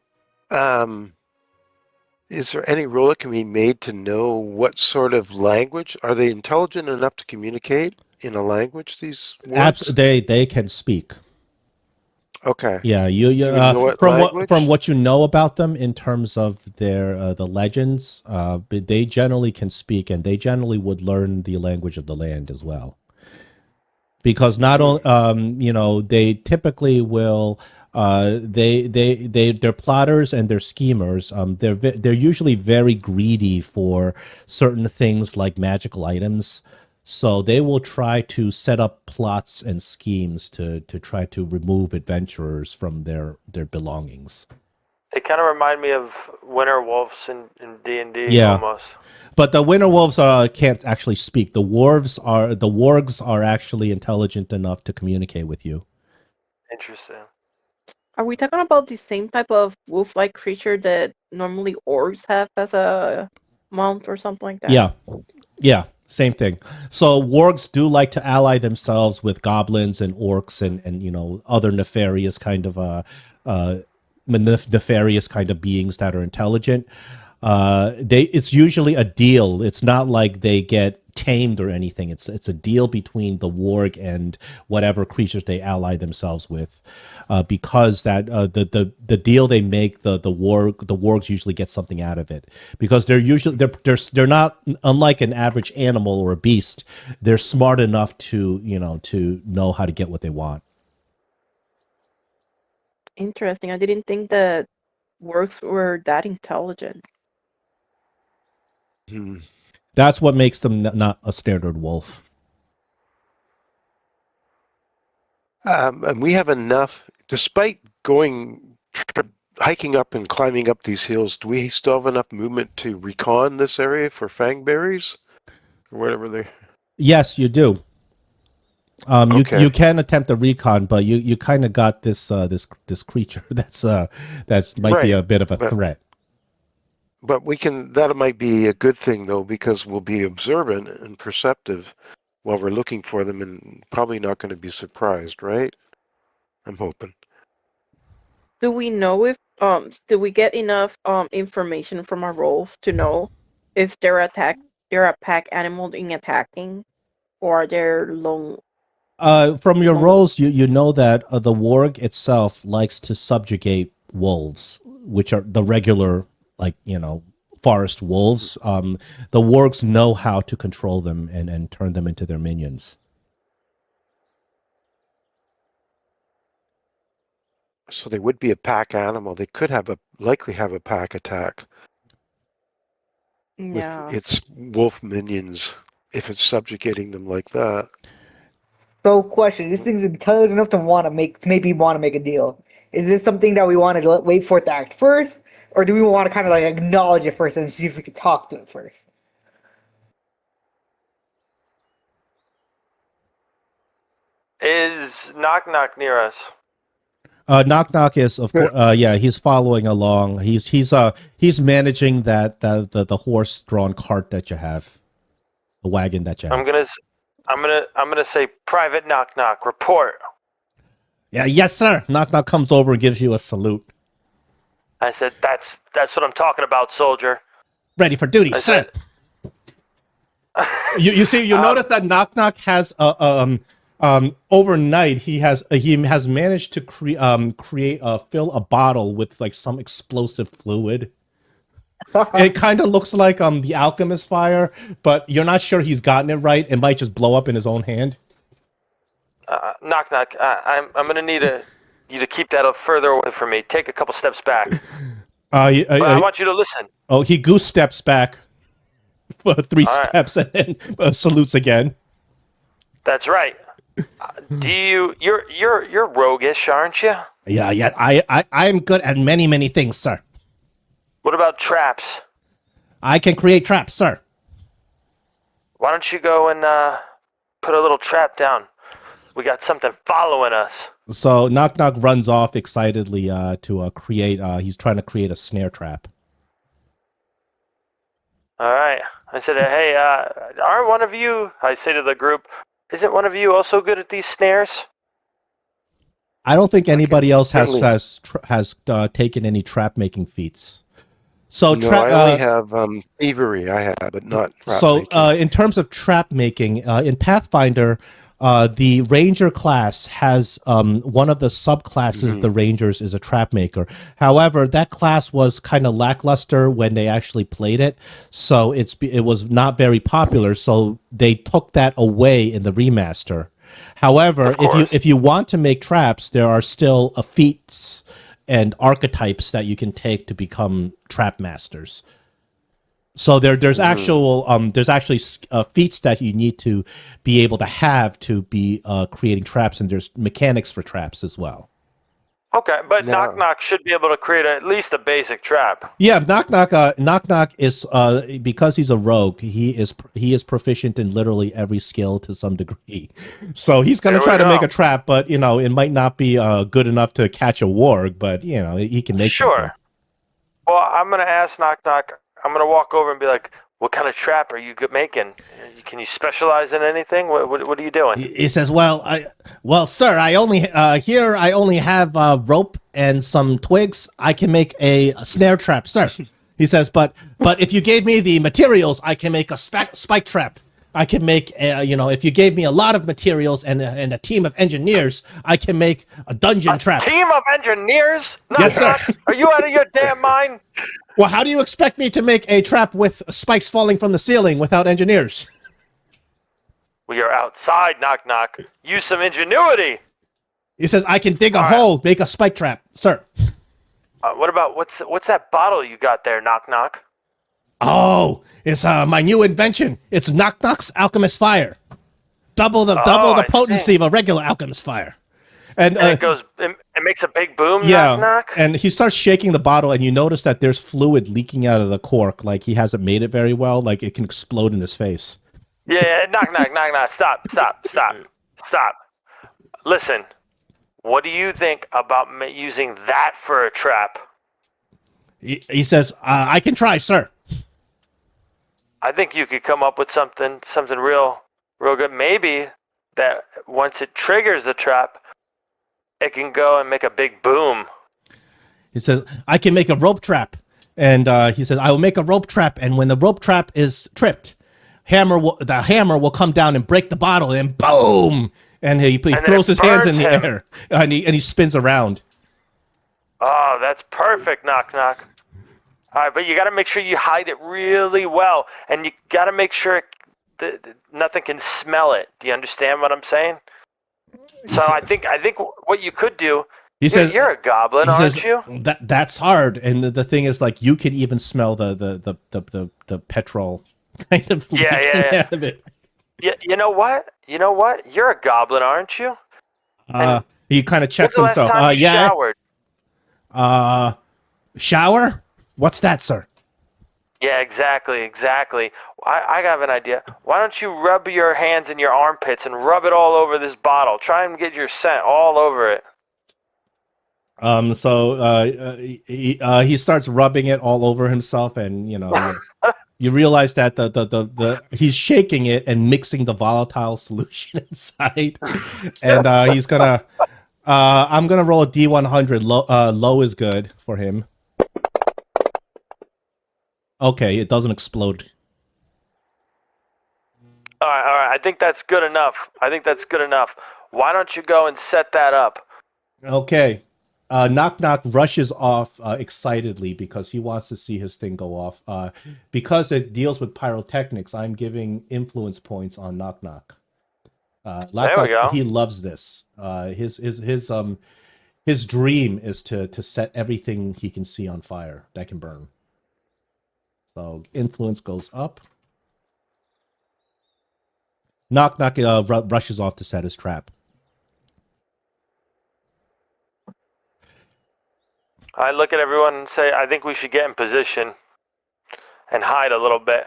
Is there any rule that can be made to know what sort of language? Are they intelligent enough to communicate in a language? These wargs? They can speak. Okay. Yeah, you Do we know what from language? what you know about them in terms of their the legends, they generally can speak, and they generally would learn the language of the land as well. Because not only they typically will they're plotters and they're schemers. They're usually very greedy for certain things like magical items. So they will try to set up plots and schemes to try to remove adventurers from their belongings. They kind of remind me of winter wolves in D&D Yeah. almost. But the winter wolves can't actually speak. The wargs are actually intelligent enough to communicate with you. Interesting. Are we talking about the same type of wolf-like creature that normally orcs have as a mount or something like that? Yeah, same thing. So wargs do like to ally themselves with goblins and orcs and other nefarious kind of nefarious kind of beings that are intelligent. It's usually a deal. It's not like they get tamed or anything. It's a deal between the warg and whatever creatures they ally themselves with, because that the deal they make, the wargs usually get something out of it, because they're not unlike an average animal or a beast. They're smart enough to know how to get what they want. Interesting. I didn't think that orcs were that intelligent. Hmm. That's what makes them not a standard wolf. And we have enough, despite hiking up and climbing up these hills, do we still have enough movement to recon this area for fangberries? Or whatever they. Yes, you do. You Okay. can attempt a recon, but you kind of got this creature that's might be Right. a bit of a But threat. that might be a good thing though, because we'll be observant and perceptive while we're looking for them and probably not going to be surprised, right? I'm hoping. Do we know if do we get enough information from our roles to know if they're a pack animal in attacking, or they're lone? From your lone roles, you know that the warg itself likes to subjugate wolves, which are the regular forest wolves. The wargs know how to control them and turn them into their minions. So they would be a pack animal. They could likely have a pack attack with Yeah. its wolf minions if it's subjugating them like that. So, question: this thing's intelligent enough to maybe want to make a deal. Is this something that we want to wait for it to act first, or do we want to kind of like acknowledge it first and see if we can talk to it first? Is Knock Knock near us? Knock Knock is of course he's following along. He's managing the horse drawn cart that you have, the wagon that you I'm have. gonna say Private Knock Knock report. Yeah, yes sir. Knock Knock comes over and gives you a salute. I said that's what I'm talking about, soldier. Ready for duty, I sir. said. You see, you notice that Knock Knock has overnight he has managed to create fill a bottle with like some explosive fluid. It kind of looks like the alchemist fire, but you're not sure he's gotten it right. It might just blow up in his own hand. Knock Knock. I'm gonna need you to keep that up further away from me. Take a couple steps back. But I want you to listen. Oh, he goose steps back 3 All right. steps and then salutes again. That's right. You're roguish, aren't you? Yeah. I'm good at many things, sir. What about traps? I can create traps, sir. Why don't you go and put a little trap down? We got something following us. So Knock Knock runs off excitedly to create. He's trying to create a snare trap. All right. I said, hey, aren't one of you? I say to the group, isn't one of you also good at these snares? I don't think anybody else certainly- has taken any trap making feats. So No, I only have thievery. I have, but not trap making. In terms of trap making, in Pathfinder, the Ranger class has one of the subclasses of the Rangers is a trap maker. However, that class was kind of lackluster when they actually played it, so it was not very popular. So they took that away in the remaster. However, if you want to make traps, there are still feats and archetypes that you can take to become trap masters. So there's actually feats that you need to be able to have to be creating traps, and there's mechanics for traps as well. Okay, but No. Knock Knock should be able to create at least a basic trap. Yeah, Knock Knock is because he's a rogue. He is proficient in literally every skill to some degree. So he's gonna There we try to go. make a trap, but it might not be good enough to catch a warg. But he can make Sure. something. Well, I'm gonna ask Knock Knock. I'm gonna walk over and be like, "What kind of trap are you making? Can you specialize in anything? What are you doing?" He says, "Well, sir, I only have rope and some twigs. I can make a snare trap, sir." He says, "But if you gave me the materials, I can make a spike trap. I can make if you gave me a lot of materials and a team of engineers, I can make a dungeon trap." Team of engineers? Knock Yes, sir. Knock, are you out of your damn mind? Well, how do you expect me to make a trap with spikes falling from the ceiling without engineers? We are outside, Knock Knock. Use some ingenuity. He says, "I can dig a All right. hole, make a spike trap, sir." What about what's that bottle you got there, Knock Knock? Oh, it's my new invention. It's Knock Knock's Alchemist Fire. Double the I potency see. of a regular Alchemist Fire. And And it makes a big boom, yeah, Knock Knock? and he starts shaking the bottle, and you notice that there's fluid leaking out of the cork. Like he hasn't made it very well. Like it can explode in his face. Yeah, Knock Knock, Knock Knock, stop. Listen, what do you think about using that for a trap? He says, "I can try, sir." I think you could come up with something real good. Maybe that once it triggers the trap, it can go and make a big boom. He says, "I can make a rope trap." And he says, "I will make a rope trap, and when the rope trap is tripped, the hammer will come down and break the bottle, and boom!" And he throws his hands in the burns him. air, and he spins around. Oh, that's perfect, Knock Knock. All right, but you got to make sure you hide it really well, and you got to make sure that nothing can smell it. Do you understand what I'm saying? So I think what you could do. He says, You're a goblin, he aren't says, you? That's hard. And the thing is, like, you can even smell the petrol kind of leaking Yeah. out of it. You know what? You're a goblin, aren't you? He kind of When's checks the last himself. time you Yeah. showered? Shower? What's that, sir? Yeah, exactly. I have an idea. Why don't you rub your hands in your armpits and rub it all over this bottle? Try and get your scent all over it. He starts rubbing it all over himself, and you realize that the he's shaking it and mixing the volatile solution inside, and he's gonna. I'm gonna roll a D100. Low is good for him. Okay, it doesn't explode. All right. I think that's good enough. Why don't you go and set that up? Okay. Knock Knock rushes off excitedly because he wants to see his thing go off. Because it deals with pyrotechnics, I'm giving influence points on Knock Knock. There we go. He loves this. His dream is to set everything he can see on fire that can burn. So influence goes up. Knock knock rushes off to set his trap. I look at everyone and say, I think we should get in position and hide a little bit.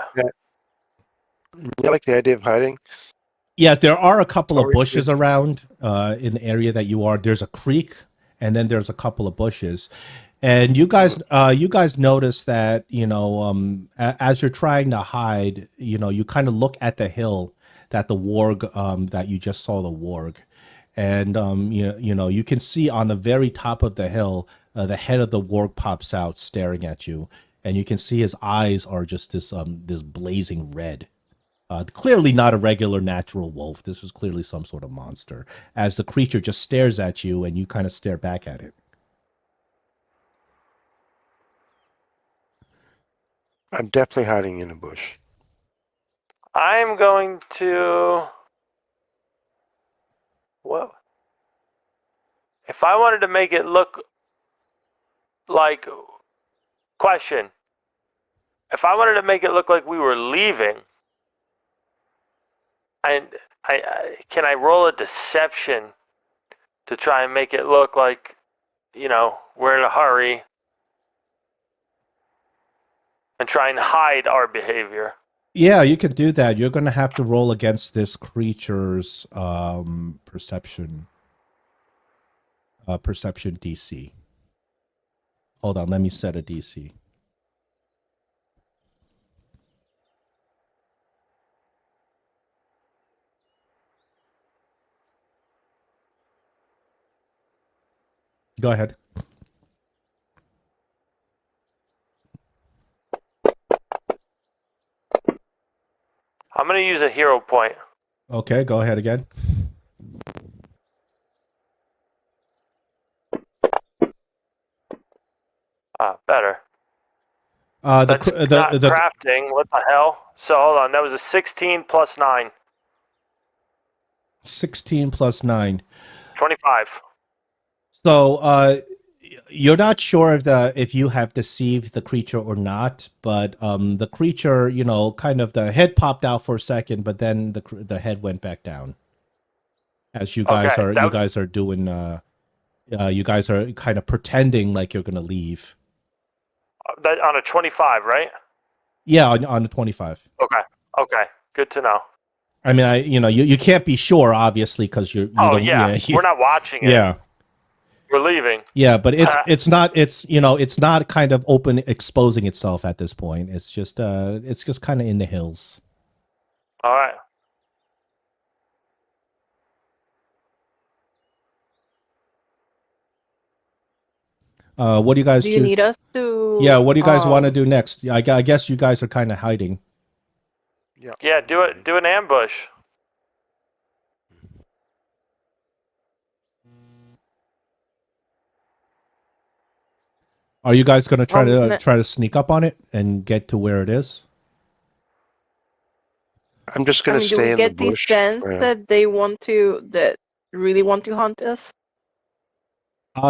You like the idea of hiding? Yeah, there are a couple of Always bushes good. around in the area that you are. There's a creek, and then there's a couple of bushes. And you guys notice that as you're trying to hide, you kind of look at the hill that the warg that you just saw the warg, and you can see on the very top of the hill the head of the warg pops out staring at you, and you can see his eyes are just this blazing red. Clearly not a regular natural wolf. This is clearly some sort of monster. As the creature just stares at you, and you kind of stare back at it. I'm definitely hiding in a bush. I'm going to. Well, if I wanted to make it look like. Question. If I wanted to make it look like we were leaving, and can I roll a deception to try and make it look like, we're in a hurry and try and hide our behavior? Yeah, you can do that. You're going to have to roll against this creature's perception DC. Hold on, let me set a DC. Go ahead. I'm going to use a hero point. Okay, go ahead again. Better. The That's not crafting. What the hell? So hold on. That was a 16 plus 9. 16 plus 9. 25. So you're not sure if you have deceived the creature or not, but the creature, kind of the head popped out for a second, but then the head went back down. As you guys are doing, you guys are kind of pretending like you're gonna leave. That on a 25, right? Yeah, on the 25. Okay. Good to know. I mean, you can't be sure, obviously, because you don't. Yeah. We're not watching it. Yeah. We're leaving. Yeah, but it's not kind of open exposing itself at this point. It's just kind of in the hills. All right. What do you guys do? You need us to? Yeah, what do you guys want to do next? I guess you guys are kind of hiding. Yeah, do it. Do an ambush. Are you guys going to try to sneak up on it and get to where it is? I'm just going to stay in the bush. Do we get the sense that they really want to hunt us?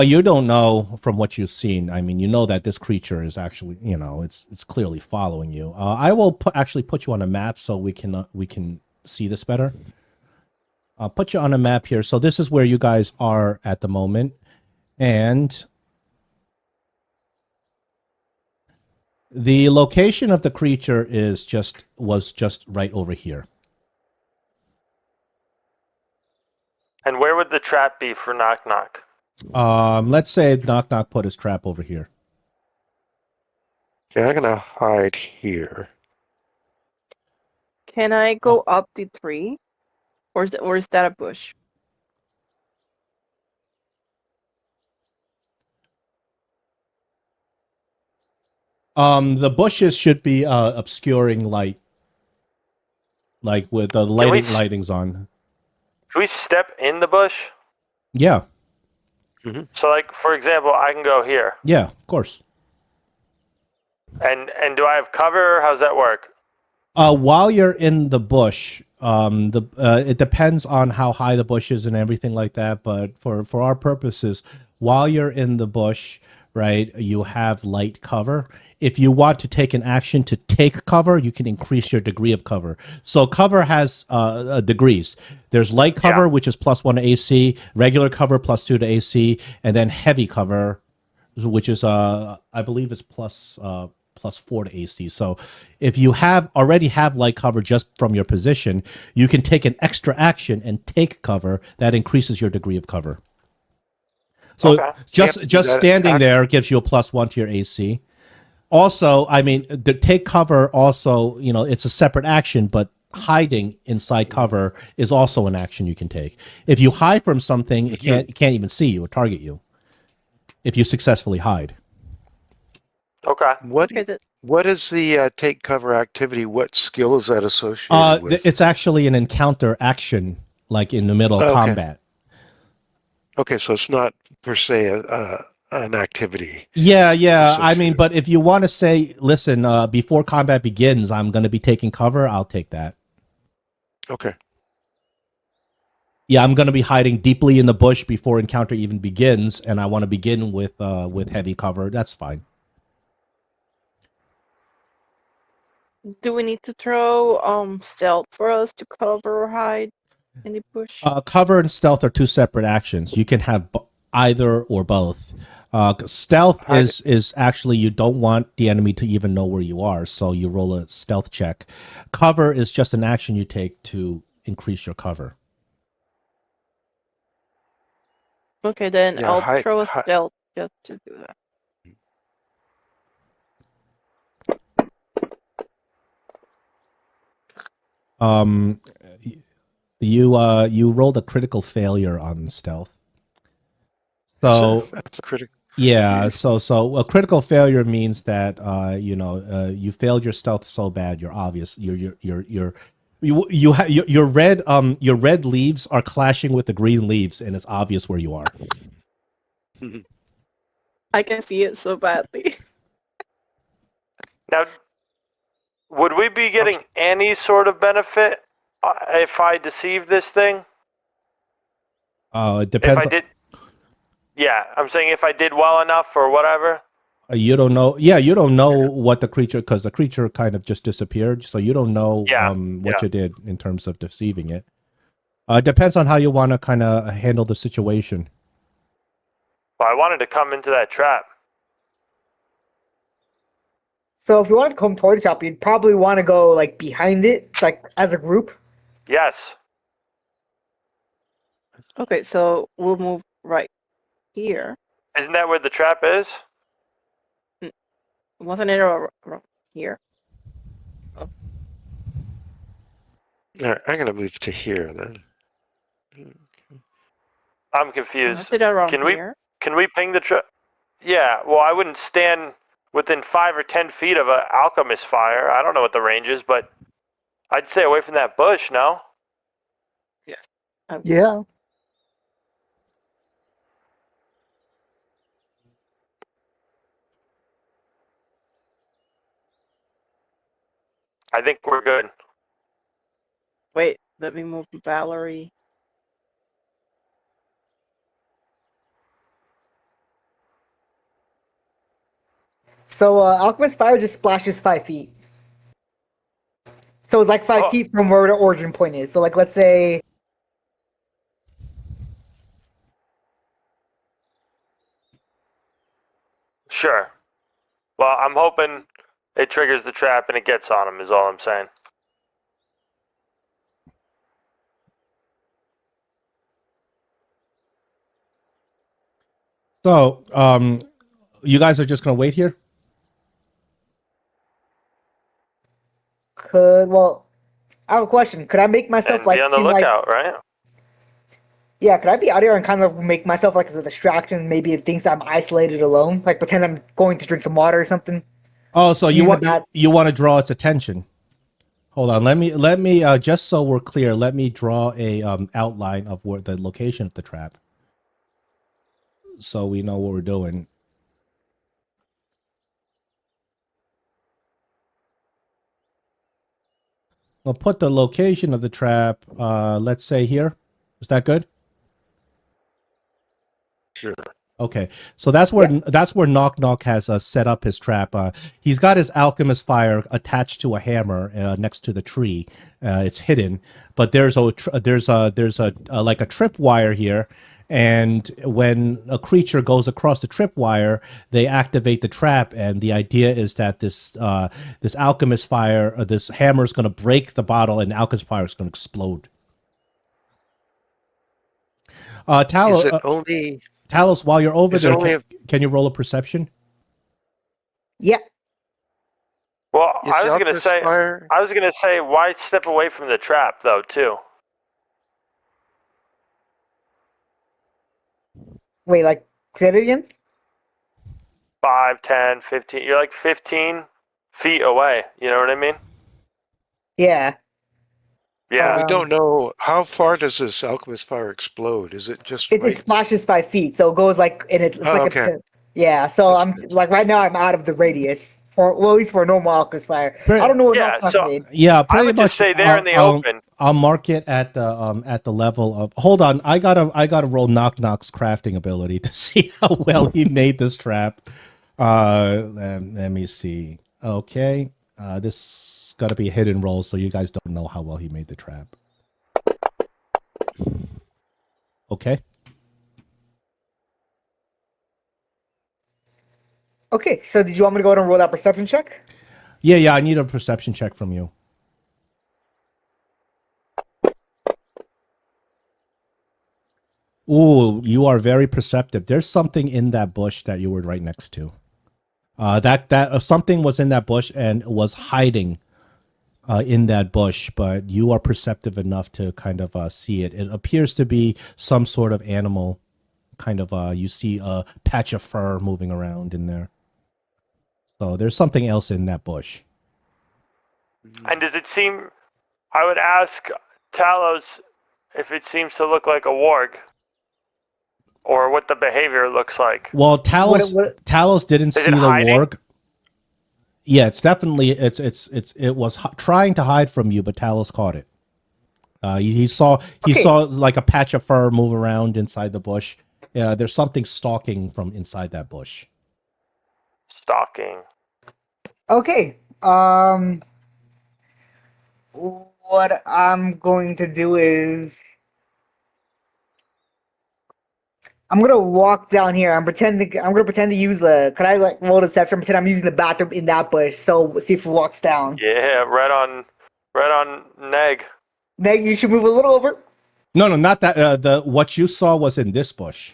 You don't know from what you've seen. I mean, you know that this creature is actually, it's clearly following you. I will actually put you on a map so we can see this better. I'll put you on a map here. So this is where you guys are at the moment, and the location of the creature was just right over here. And where would the trap be for Knock Knock? Let's say Knock Knock put his trap over here. Okay, I'm gonna hide here. Can I go up the tree, or is that a bush? The bushes should be obscuring light, like with the lightings on. Can we step in the bush? Yeah. Mm-hmm. So, like, for example, I can go here. Yeah, of course. And do I have cover? How's that work? While you're in the bush, it depends on how high the bush is and everything like that. But for our purposes, while you're in the bush, right, you have light cover. If you want to take an action to take cover, you can increase your degree of cover. So cover has degrees. There's light cover, which is +1 to AC, regular cover +2 to AC, and then heavy cover, which is I believe it's +4 to AC. So if you already have light cover just from your position, you can take an extra action and take cover that increases your degree of cover. So Okay. just standing there gives you a +1 to your AC. Also, I mean, the take cover also, it's a separate action, but hiding inside cover is also an action you can take. If you hide from something, it can't even see you or target you. If you successfully hide. Okay. What is the take cover activity? What skill is that associated with? It's actually an encounter action, like in the middle of combat. Okay, so it's not per se an activity. Yeah. I mean, but if you want to say, listen, before combat begins, I'm going to be taking cover, I'll take that. Okay. Yeah, I'm going to be hiding deeply in the bush before encounter even begins, and I want to begin with heavy cover. That's fine. Do we need to throw stealth for us to cover or hide in the bush? Cover and stealth are two separate actions. You can have either or both. Stealth is actually you don't want the enemy to even know where you are, so you roll a stealth check. Cover is just an action you take to increase your cover. Okay, then I'll throw a stealth just to do that. You rolled a critical failure on stealth. So that's a critical. Yeah, so a critical failure means that you failed your stealth so bad you're obvious your red leaves are clashing with the green leaves and it's obvious where you are. I can see it so badly. Now, would we be getting any sort of benefit if I deceive this thing? It depends. If I did, yeah, I'm saying if I did well enough or whatever. You don't know. Yeah, you don't know what the creature, because the creature kind of just disappeared, so you don't know what you did in terms of deceiving it. It depends on how you want to kind of handle the situation. Well, I wanted to come into that trap. So if you want to come toward the shop, you'd probably want to go like behind it, like as a group. Yes. Okay, so we'll move right here. Isn't that where the trap is? Wasn't it around here? All right, I'm gonna move to here then. I'm confused. Was it around here? Can we ping the trap? Yeah. Well, I wouldn't stand within 5 or 10 feet of an alchemist fire. I don't know what the range is, but I'd stay away from that bush. No. Yeah. Yeah. I think we're good. Wait, let me move Valerie. So alchemist fire just splashes 5 feet. So it's like 5 feet from where the origin point is. So like let's say. Sure. Well, I'm hoping it triggers the trap and it gets on him, is all I'm saying. So, you guys are just going to wait here? Well, I have a question. Could I make myself and be on the lookout, right? Yeah, could I be out here and kind of make myself like as a distraction? Maybe it thinks I'm isolated alone, like pretend I'm going to drink some water or something. Oh, so you want to draw its attention. Hold on, let me just so we're clear, let me draw a outline of where the location of the trap, so we know what we're doing. We'll put the location of the trap, let's say here. Is that good? Sure. Okay, so that's where Knock Knock has set up his trap. He's got his alchemist fire attached to a hammer next to the tree. It's hidden, but there's a like a trip wire here, and when a creature goes across the trip wire, they activate the trap. And the idea is that this alchemist fire, this hammer is going to break the bottle, and the alchemist fire is going to explode. Is it only? Talos, while you're over Is it there, only? can you roll a perception? Yeah. Well, Is I the was gonna alchemist say, fire? why step away from the trap though, too? Wait, like, say it again? 5, 10, 15. You're like 15 feet away. You know what I mean? Yeah. Yeah. We don't know how far does this alchemist fire explode. Is it just It right? splashes 5 feet, so it goes like, and it's Oh, like okay. yeah. So That's I'm good. like right now I'm out of the radius for at least for a normal alchemist fire. I don't know what Yeah, Knock Knock so made. Yeah, I pretty would much. just stay there in the open. I'll mark it at the level of. Hold on, I gotta roll Knock Knock's crafting ability to see how well he made this trap. Let me see. Okay, this got to be a hidden roll, so you guys don't know how well he made the trap. Okay. Okay, so did you want me to go ahead and roll that perception check? Yeah, I need a perception check from you. Ooh, you are very perceptive. There's something in that bush that you were right next to. That something was in that bush and was hiding in that bush, but you are perceptive enough to kind of see it. It appears to be some sort of animal. Kind of, you see a patch of fur moving around in there. So there's something else in that bush. And does it seem? I would ask Talos if it seems to look like a warg, or what the behavior looks like. Well, Talos didn't Is see it the hiding? warg. Yeah, it's definitely it was trying to hide from you, but Talos caught it. He saw like a patch of fur move around inside the bush. Yeah, there's something stalking from inside that bush. Stalking. Okay. What I'm going to do is I'm gonna walk down here. I'm gonna pretend to use the. Could I like roll deception? Pretend I'm using the bathroom in that bush. So see if it walks down. Yeah, right on Neg. Meg, you should move a little over. No, not that. The what you saw was in this bush.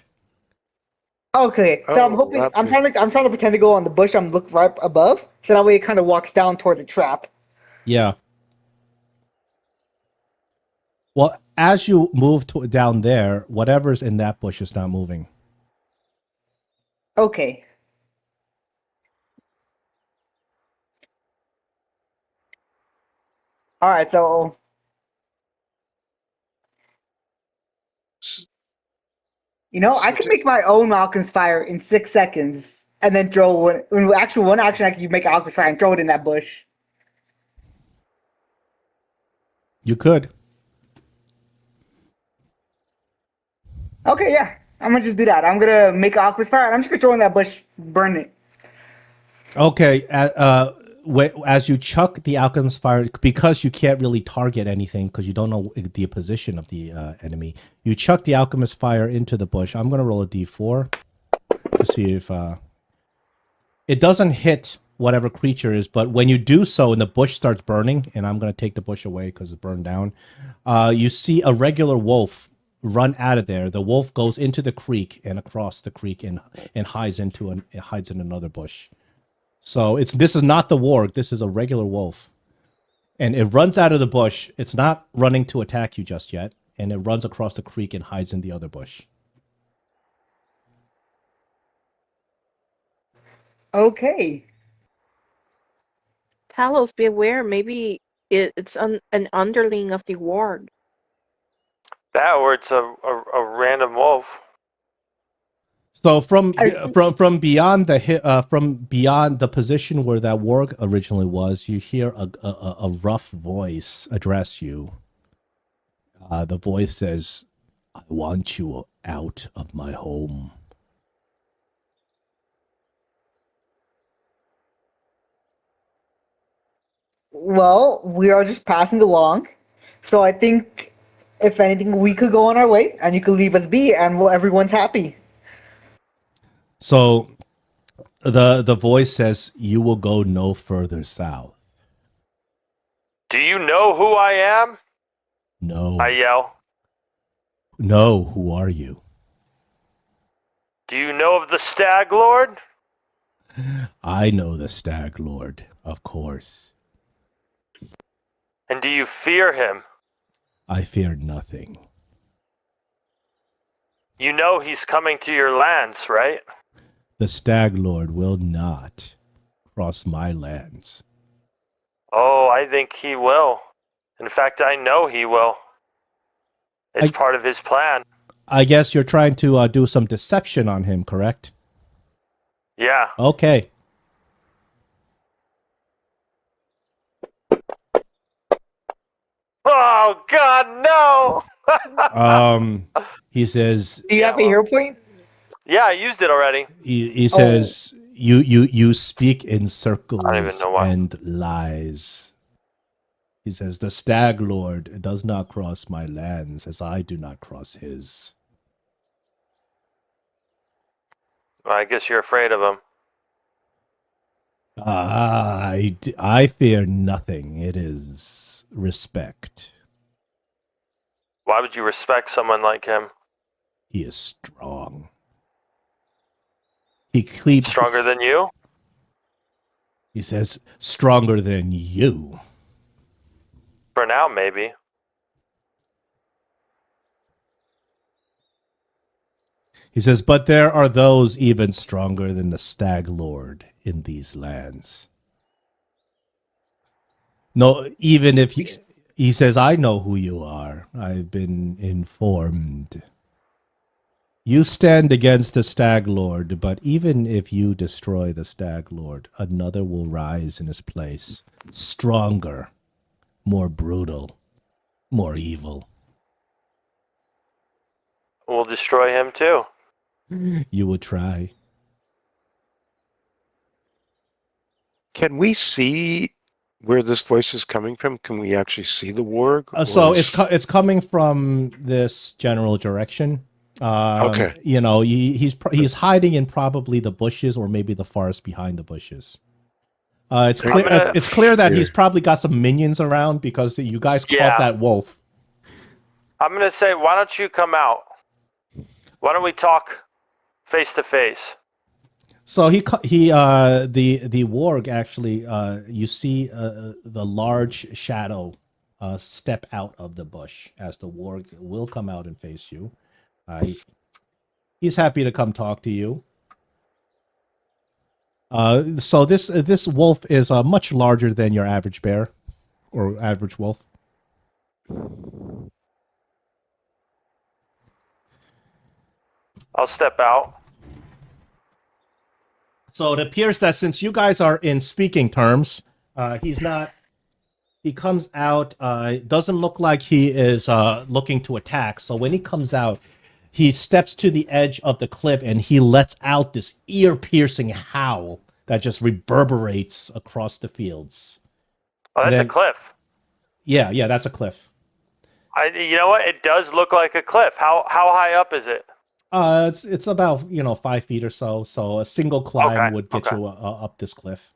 Okay, so I'm hoping that I'm trying to pretend to go on the bush. I'm look right above, so that way it kind of walks down toward the trap. Yeah. Well, as you move down there, whatever's in that bush is not moving. Okay. All right, so I could make my own alchemist fire in 6 seconds, and then throw one action I could make an alchemist fire and throw it in that bush. You could. Okay, yeah, I'm gonna just do that. I'm gonna make an alchemist fire, and I'm just gonna throw it in that bush, burn it. Okay. As you chuck the alchemist fire, because you can't really target anything because you don't know the position of the enemy, you chuck the alchemist fire into the bush. I'm going to roll a d4 to see if it doesn't hit whatever creature is, but when you do so and the bush starts burning, and I'm going to take the bush away because it's burned down, you see a regular wolf run out of there. The wolf goes into the creek and across the creek and hides in another bush. So this is not the warg. This is a regular wolf, and it runs out of the bush. It's not running to attack you just yet, and it runs across the creek and hides in the other bush. Okay. Talos, beware. Maybe it's an underling of the warg. That or it's a random wolf. So from beyond the position where that warg originally was, you hear a rough voice address you. The voice says, "I want you out of my home." Well, we are just passing along, so I think if anything, we could go on our way, and you could leave us be, and everyone's happy. So the voice says, "You will go no further south." Do you know who I am? No. I yell. No, who are you? Do you know of the Stag Lord? I know the Stag Lord, of course. And do you fear him? I fear nothing. You know he's coming to your lands, right? The Stag Lord will not cross my lands. Oh, I think he will. In fact, I know he will. It's part of his plan. I guess you're trying to do some deception on him, correct? Yeah. Okay. Oh, God, no! He says. Do you have a hero point? Yeah, I used it already. He says you speak in I don't even circles know why. and lies. He says the Stag Lord does not cross my lands as I do not cross his. Well, I guess you're afraid of him. I fear nothing. It is respect. Why would you respect someone like him? He is strong. Stronger than you? He says stronger than you. For now, maybe. He says, but there are those even stronger than the Stag Lord in these lands. No, even if he says, I know who you are. I've been informed. You stand against the Stag Lord, but even if you destroy the Stag Lord, another will rise in his place. Stronger, more brutal, more evil. We'll destroy him too. You will try. Can we see where this voice is coming from? Can we actually see the warg? So it's coming from this general direction. Okay. You know, he's hiding in probably the bushes or maybe the forest behind the bushes. It's clear. It's clear that he's probably got some minions around because you guys caught that wolf. I'm gonna say, why don't you come out? Why don't we talk face to face? So the warg actually you see the large shadow step out of the bush as the warg will come out and face you. He's happy to come talk to you. So this wolf is much larger than your average bear or average wolf. I'll step out. So it appears that since you guys are in speaking terms, he's not. He comes out. Doesn't look like he is looking to attack. So when he comes out, he steps to the edge of the cliff and he lets out this ear-piercing howl that just reverberates across the fields. Oh, that's a cliff. Yeah, that's a cliff. You know what? It does look like a cliff. How high up is it? It's about 5 feet or so. So a single climb would get you up this cliff.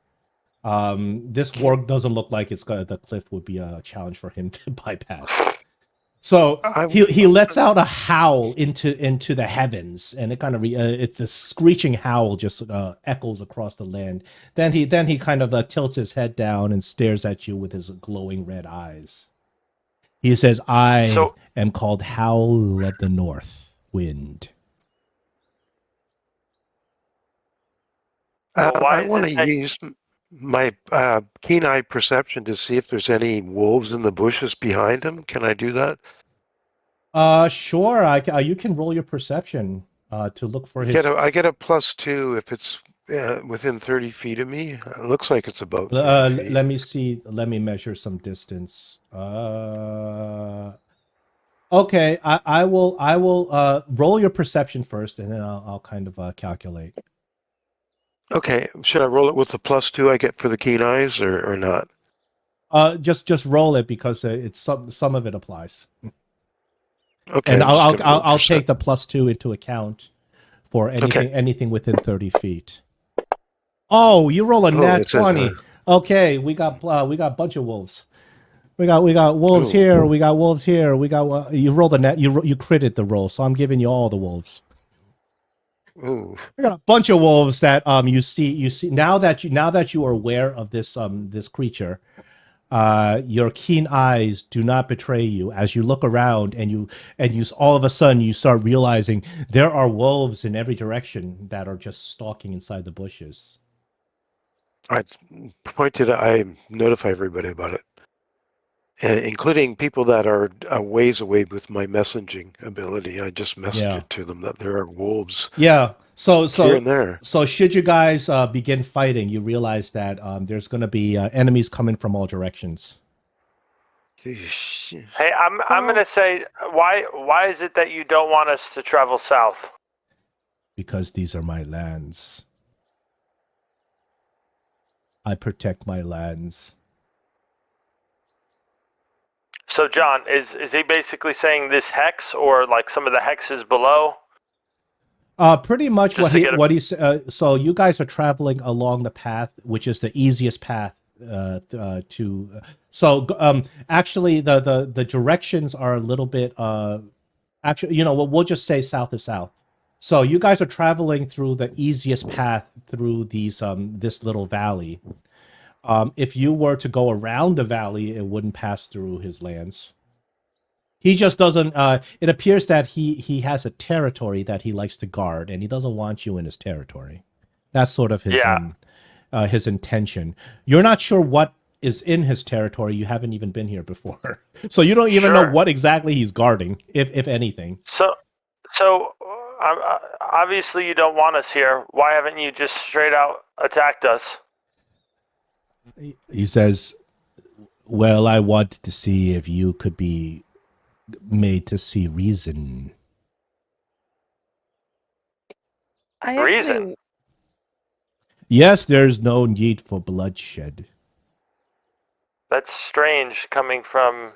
This warg doesn't look like the cliff would be a challenge for him to bypass. So he lets out a howl into the heavens, and it kind of it's a screeching howl just echoes across the land. Then he kind of tilts his head down and stares at you with his glowing red eyes. He says, "I am called Howl of the North Wind." I want to use my keen eye perception to see if there's any wolves in the bushes behind him. Can I do that? Sure. You can roll your perception to look for his. I get a +2 if it's within 30 feet of me. It looks like it's about 30 feet. Let me see. Let me measure some distance. Okay, I will roll your perception first, and then I'll kind of calculate. Okay, should I roll it with the +2 I get for the keen eyes or not? Just roll it because it's some of it applies, Okay, and I'm just gonna roll I'll percent. take the +2 into account for anything within 30 feet. Oh, you roll a Oh, nat it's a 20. Okay, we got a bunch of wolves. We got wolves ooh, here. We got wolves here. We got you rolled the net. You critted the roll, so I'm giving you all the wolves. ooh. We got a bunch of wolves that you see now that you are aware of this creature. Your keen eyes do not betray you as you look around and you all of a sudden you start realizing there are wolves in every direction that are just stalking inside the bushes. I I notify everybody about it, including people that are a ways away with my messaging ability. I just message Yeah. it to them that there are wolves Yeah. So here so and there. so should you guys begin fighting, you realize that there's going to be enemies coming from all directions Eesh. Hey, I'm gonna say, why is it that you don't want us to travel south? because these are my lands. I protect my lands. So John, is he basically saying this hex or like some of the hexes below? Pretty much Just to get a so you guys are traveling along the path, which is the easiest path to. Actually, the directions are a little bit. Actually, we'll just say south is south. So you guys are traveling through the easiest path through this little valley. If you were to go around the valley, it wouldn't pass through his lands. He just doesn't. It appears that he has a territory that he likes to guard, and he doesn't want you in his territory. That's sort of yeah. his intention. You're not sure what is in his territory. You haven't even been here before, so you don't even know Sure. what exactly he's guarding, if anything. So obviously you don't want us here. Why haven't you just straight out attacked us? He says, "Well, I wanted to see if you could be made to see reason." I Reason? actually, Yes, there's no need for bloodshed. That's strange coming from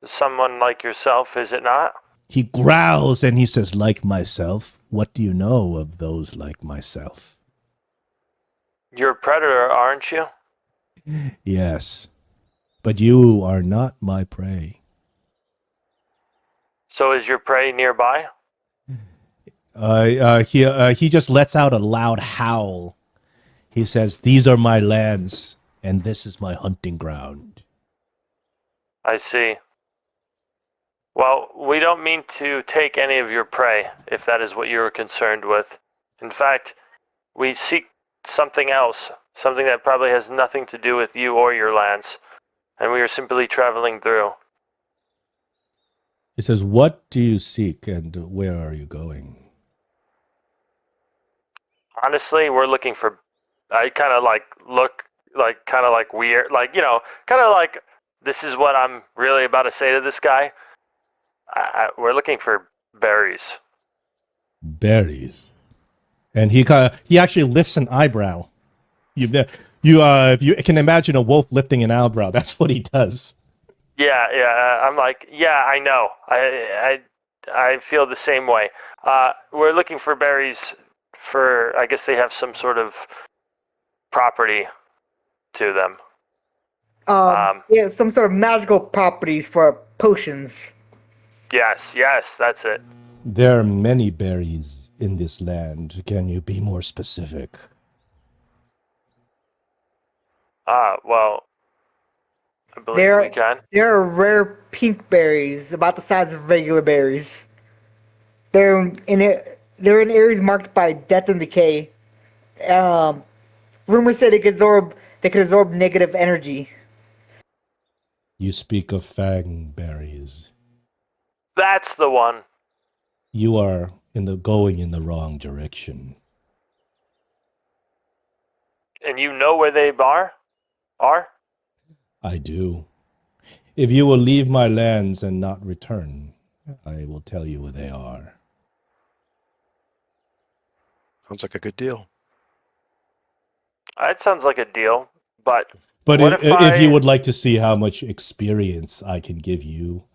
someone like yourself, is it not? He growls and he says, "Like myself? What do you know of those like myself?" You're a predator, aren't you? Yes, but you are not my prey. So is your prey nearby? He just lets out a loud howl. He says, "These are my lands, and this is my hunting ground." I see. Well, we don't mean to take any of your prey, if that is what you were concerned with. In fact, we seek something else, something that probably has nothing to do with you or your lands, and we are simply traveling through. He says, "What do you seek, and where are you going?" Honestly, we're looking for. I kind of like look like kind of like weird, like kind of like this is what I'm really about to say to this guy. We're looking for berries. Berries. And he actually lifts an eyebrow. If you can imagine a wolf lifting an eyebrow, that's what he does. Yeah. I'm like, yeah, I know. I feel the same way. We're looking for berries for. I guess they have some sort of property to them. Yeah, some sort of magical properties for potions. Yes, that's it. There are many berries in this land. Can you be more specific? Well, I believe we There, can. there are rare pink berries about the size of regular berries. They're in areas marked by death and decay. Um, rumors say they could absorb negative energy. You speak of fangberries. That's the one. You are going in the wrong direction. And you know where they are? I do. If you will leave my lands and not return, I will tell you where they are. Sounds like a good deal. That sounds like a deal, but But What if you I would like to see how much experience I can give you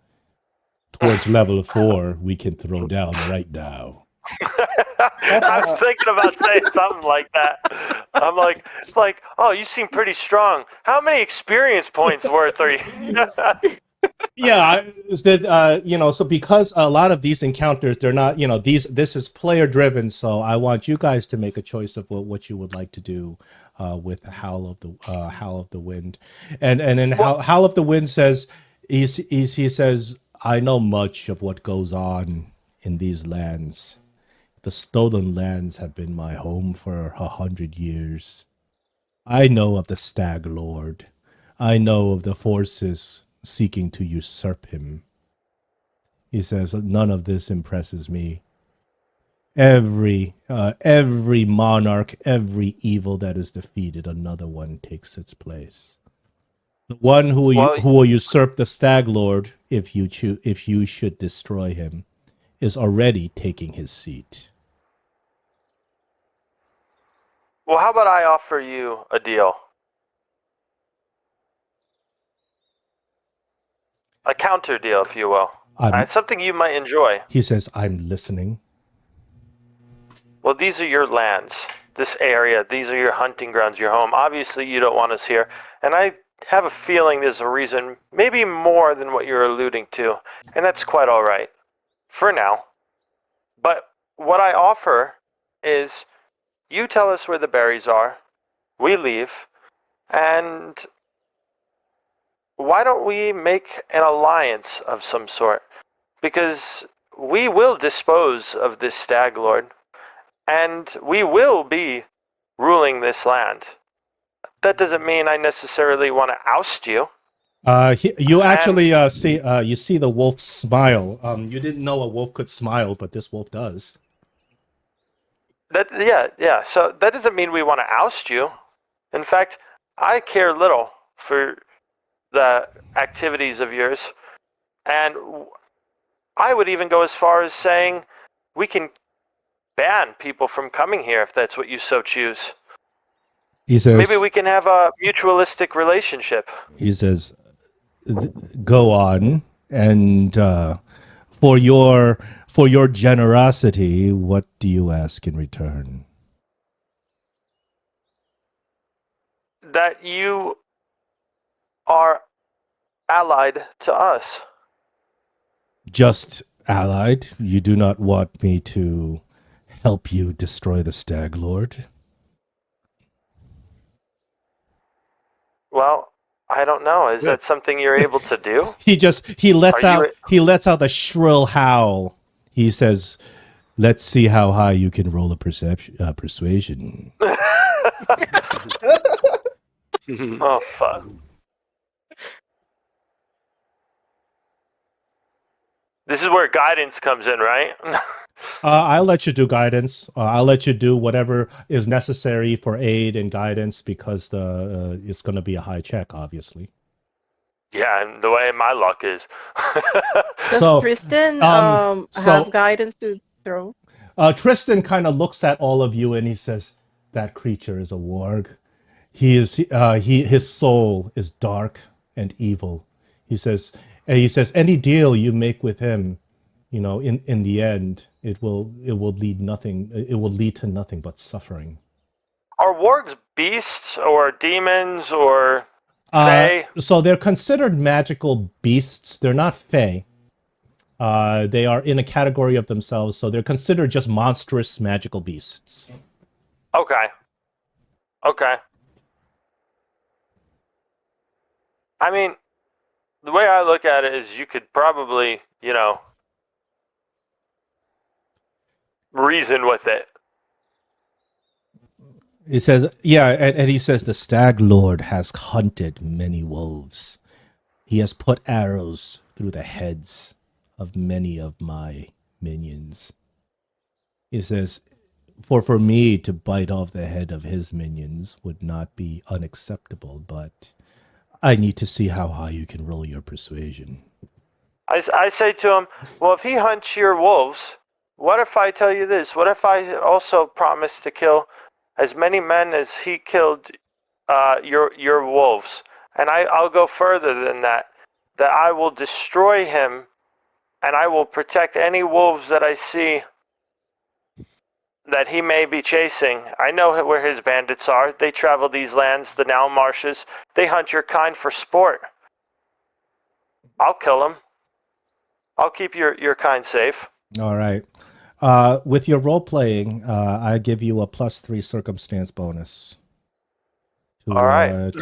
towards level 4, we can throw down right now. I was thinking about saying something like that. I'm like, oh, you seem pretty strong. How many experience points worth are you? Yeah, so because a lot of these encounters, they're not, this is player driven, so I want you guys to make a choice of what you would like to do with the Howl of the Wind. And then Howl of the Wind says, he says, I know much of what goes on in these lands. The stolen lands have been my home for 100 years. I know of the Stag Lord. I know of the forces seeking to usurp him. He says, none of this impresses me. Every monarch, every evil that is defeated, another one takes its place. The one who Well, will usurp the Stag Lord, if you should destroy him, is already taking his seat. well, how about I offer you a deal? A counter deal, if you will. It's something you might enjoy. He says, I'm listening. Well, these are your lands, this area. These are your hunting grounds, your home. Obviously, you don't want us here. And I have a feeling there's a reason, maybe more than what you're alluding to. And that's quite all right. For now. But what I offer is you tell us where the berries are, we leave, and why don't we make an alliance of some sort? Because we will dispose of this Stag Lord, and we will be ruling this land. That doesn't mean I necessarily want to oust you. You actually see the wolf smile. You didn't know a wolf could smile, but this wolf does. Yeah. So that doesn't mean we want to oust you. In fact, I care little for the activities of yours, and I would even go as far as saying we can ban people from coming here if that's what you so choose. He says, maybe we can have a mutualistic relationship. He says, "Go on, and for your generosity, what do you ask in return?" That you are allied to us. Just allied. You do not want me to help you destroy the Stag Lord. Well, I don't know. Is that something you're able to do? He lets out a shrill howl. He says, "Let's see how high you can roll a persuasion." Oh, fuck. This is where guidance comes in, right? I'll let you do guidance. I'll let you do whatever is necessary for aid and guidance because it's going to be a high check, obviously. Yeah, and the way my luck is. Does Tristan have guidance to throw? Tristan kind of looks at all of you and he says, "That creature is a warg. His soul is dark and evil." He says, any deal you make with him, in the end, it will lead to nothing but suffering. Are wargs beasts or demons or fae? So they're considered magical beasts. They're not fae. They are in a category of themselves, so they're considered just monstrous magical beasts. Okay. I mean, the way I look at it is you could probably, reason with it. He says, yeah, and he says the Stag Lord has hunted many wolves. He has put arrows through the heads of many of my minions. He says, for me to bite off the head of his minions would not be unacceptable, but I need to see how high you can roll your persuasion. I say to him, well, if he hunts your wolves, what if I tell you this? What if I also promise to kill as many men as he killed your wolves, and I'll go further than that. That I will destroy him, and I will protect any wolves that I see that he may be chasing. I know where his bandits are. They travel these lands, the now marshes. They hunt your kind for sport. I'll kill him. I'll keep your kind safe. All right. With your role playing, I give you a +3 circumstance bonus. All right.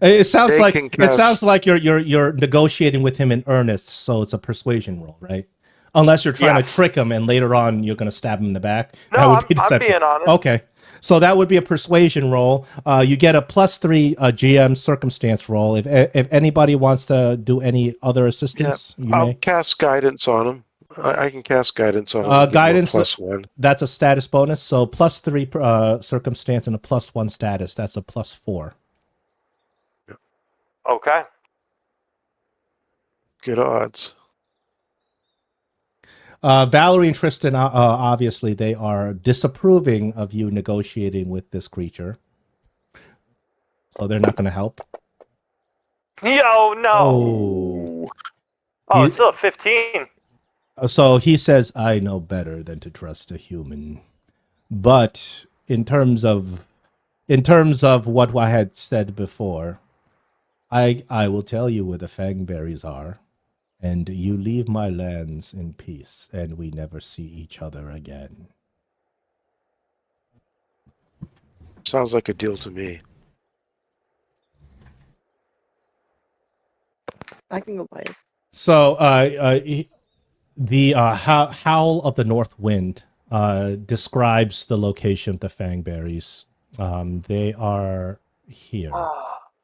It sounds They like can cast- you're negotiating with him in earnest, so it's a persuasion roll, right? Unless you're trying to Yes. trick him and later on you're going to stab him in the back. No, That would be I'm deception. being honest. Okay. So that would be a persuasion roll. You get a +3 GM circumstance roll. If anybody wants to do any other assistance, you I'll may. cast guidance on him. I can cast guidance on him. And give him a Guidance. +1. That's a status bonus. So +3 circumstance and a +1 status. That's a +4. Okay. Good odds. Valerie and Tristan, obviously, they are disapproving of you negotiating with this creature. So they're not going to help. Yo, no. Oh. Oh, it's still a 15. So he says, I know better than to trust a human. But in terms of what I had said before, I will tell you where the fangberries are, and you leave my lands in peace, and we never see each other again. Sounds like a deal to me. I can go buy it. So the howl of the north wind describes the location of the fangberries. They are here.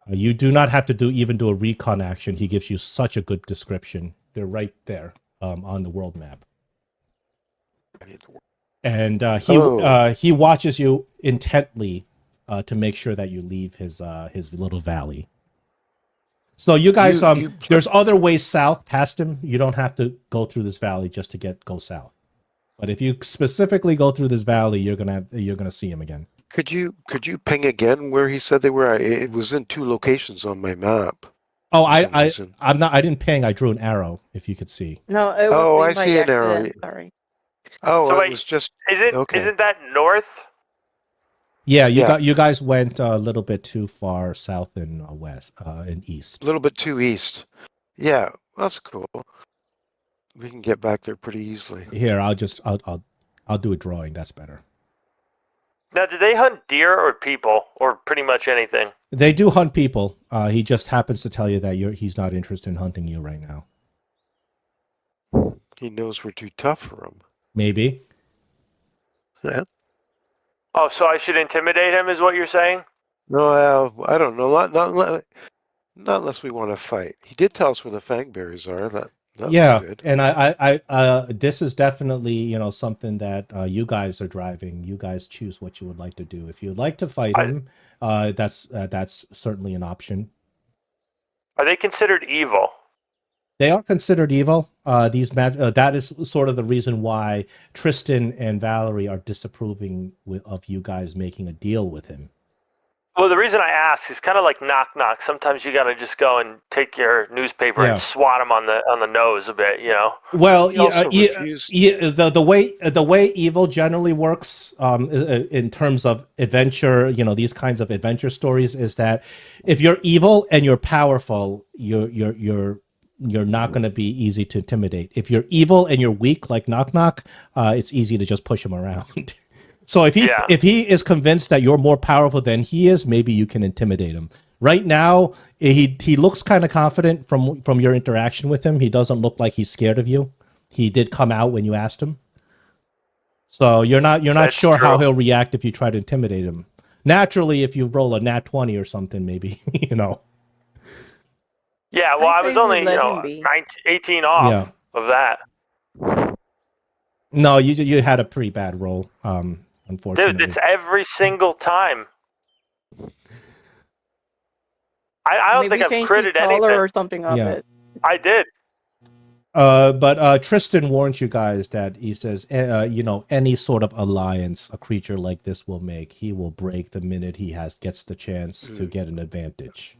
You do not have to do a recon action. He gives you such a good description. They're right there on the world map. And he watches you intently to make sure that you leave his little valley. So you guys, there's other ways south past him. You don't have to go through this valley just to go south. But if you specifically go through this valley, you're gonna see him again. Could you ping again where he said they were? It was in 2 locations on my map. Oh, I didn't ping. I drew an arrow. If you could see. No, it was I by see an arrow. accident. Sorry. Oh, So it wait, was just Isn't that north? Yeah, Yeah. you guys went a little bit too far south and west and east. a little bit too east. Yeah, that's cool. We can get back there pretty easily. Here, I'll do a drawing. That's better. Now, do they hunt deer or people or pretty much anything? They do hunt people. He just happens to tell you that he's not interested in hunting you right now. He knows we're too tough for him. Maybe. Yeah. Oh, so I should intimidate him, is what you're saying? No, I don't know. Not unless we want to fight. He did tell us where the fangberries are. That Yeah, was good. and I this is definitely something that you guys are driving. You guys choose what you would like to do. If you'd like to fight him, that's certainly an option. Are they considered evil? They are considered evil. That is sort of the reason why Tristan and Valerie are disapproving of you guys making a deal with him. Well, the reason I ask is kind of like knock knock. Sometimes you got to just go and take your newspaper and swat him on the nose a bit, Well, refused. the way evil generally works in terms of adventure, these kinds of adventure stories, is that if you're evil and you're powerful, you're not going to be easy to intimidate. If you're evil and you're weak, like knock knock, it's easy to just push him around. So if he is convinced that you're more powerful than he is, maybe you can intimidate him. Right now, he looks kind of confident from your interaction with him. He doesn't look like he's scared of you. He did come out when you asked him. So you're not That's sure true. how he'll react if you try to intimidate him. Naturally, if you roll a nat 20 or something, maybe Yeah, well, I was say we only, let him be. 18 off of that. No, you had a pretty bad roll. Unfortunately, Dude, it's every single time. I don't Maybe think I've change critted the color anything. or something of Yeah. it. I did. But Tristan warns you guys that he says, any sort of alliance a creature like this will make, he will break the minute he gets the chance to get an advantage.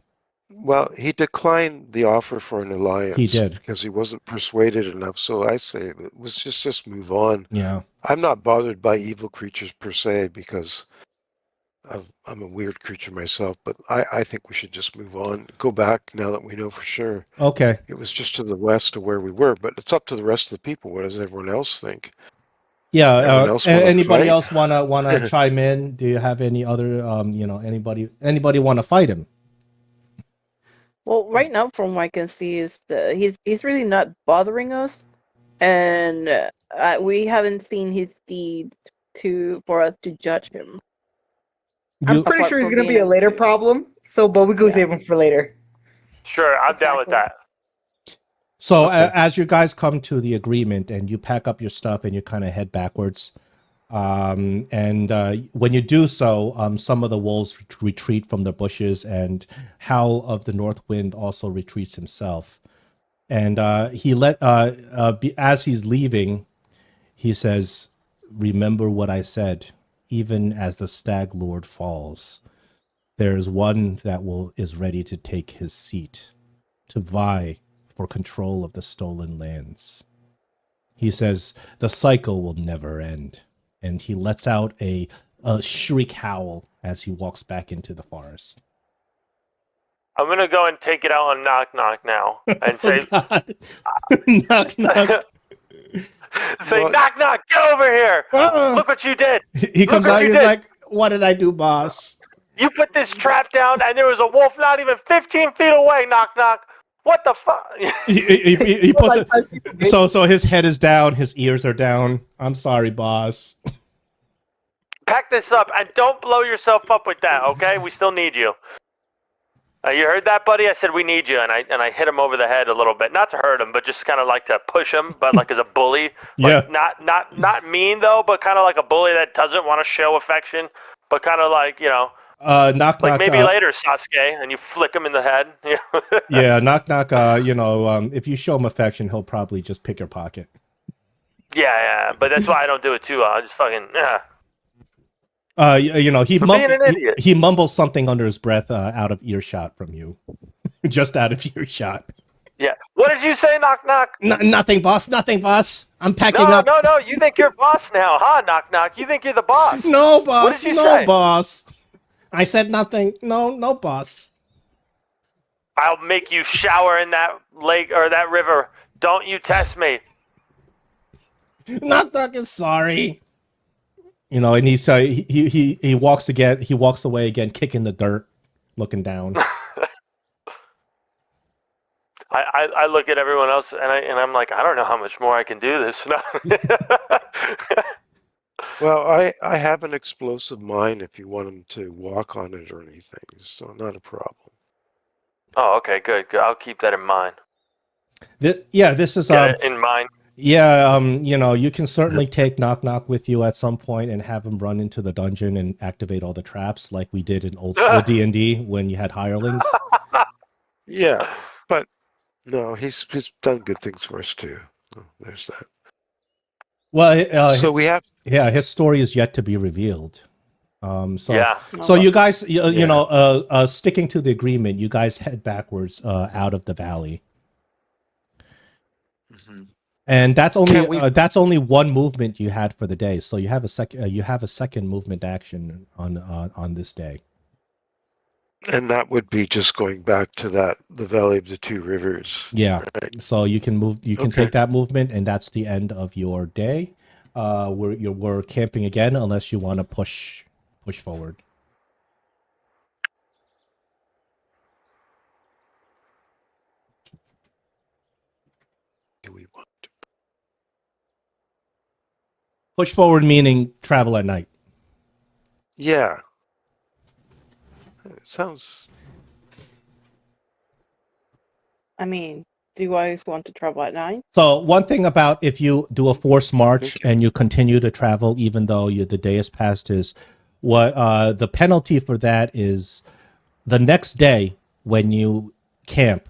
Well, he declined the offer for an alliance. He did. Because he wasn't persuaded enough. So I say, let's just move on. Yeah. I'm not bothered by evil creatures per se because I'm a weird creature myself. But I think we should just move on. Go back now that we know for sure. Okay. It was just to the west of where we were. But it's up to the rest of the people. What does everyone else think? Yeah. Everyone else wanna Anybody fight? else wanna chime in? Do you have any other anybody want to fight him? Well, right now, from what I can see, is he's really not bothering us, and we haven't seen his deed for us to judge him. I'm You, pretty Apart sure he's from gonna be being a later astute. problem. So, but we go Yeah. save him for later. Sure, I'm down with Exactly. that. so Okay. as you guys come to the agreement and you pack up your stuff and you kind of head backwards, and when you do so, some of the wolves retreat from the bushes, and Howl of the North Wind also retreats himself. And as he's leaving, he says, "Remember what I said. Even as the Stag Lord falls, there is one that is ready to take his seat, to vie for control of the stolen lands." He says, "The cycle will never end." And he lets out a shriek howl as he walks back into the forest. I'm gonna go and take it out on Knock Knock now and say, Oh, God. Knock, knock. say, Well- Knock Knock, get over here! Uh-uh. Look what you did! He Look comes what out, you he's did. like, "What did I do, boss?" You put this trap down, and there was a wolf not even 15 feet away. Knock Knock. What the fuck? He puts Like it. 5 people, dude. So his head is down, his ears are down. "I'm sorry, boss." Pack this up and don't blow yourself up with that, okay? We still need you. You heard that, buddy? I said we need you, and I hit him over the head a little bit, not to hurt him, but just kind of like to push him, but like as a bully. Like, Yeah. not mean though, but kind of like a bully that doesn't want to show affection, but kind of like Knock, like knock. maybe later, Sasuke, and you flick him in the head. Yeah, knock, knock. If you show him affection, he'll probably just pick your pocket. Yeah, but that's why I don't do it too. I just fucking He being an idiot. he mumbles something under his breath, out of earshot from you, just out of earshot. Yeah. What did you say, Knock Knock? Nothing, boss. Nothing, boss. I'm packing No, up. no. You think you're boss now, huh? Knock Knock. You think you're the boss? No, boss. did you No, say? boss. I said nothing. No, boss. I'll make you shower in that lake or that river. Don't you test me. Knock, knock is sorry. And he walks again. He walks away again, kicking the dirt, looking down. I look at everyone else and I'm like, I don't know how much more I can do this. Well, I have an explosive mine if you want him to walk on it or anything, so not a problem. Oh, okay, good. I'll keep that in mind. This is Get it in mind. Yeah, you can certainly take Knock Knock with you at some point and have him run into the dungeon and activate all the traps like we did in old school D&D when you had hirelings. Yeah, but no, he's done good things for us too. Oh, there's that. Well, So we have his story is yet to be revealed. Yeah. So you guys, sticking to the agreement, you guys head backwards out of the valley. Mhm. And that's Can we- only only one movement you had for the day. So you have a second movement action on this day. And that would be just going back to the Valley of the Two Rivers. Yeah. Right. So you can move. You can Okay. take that movement, and that's the end of your day. We're camping again, unless you want to push forward. Do we want to? Push forward meaning travel at night. Yeah. It sounds. I mean, do you guys want to travel at night? So one thing about if you do a forced march Okay. and you continue to travel, even though the day has passed, is what the penalty for that is the next day when you camp,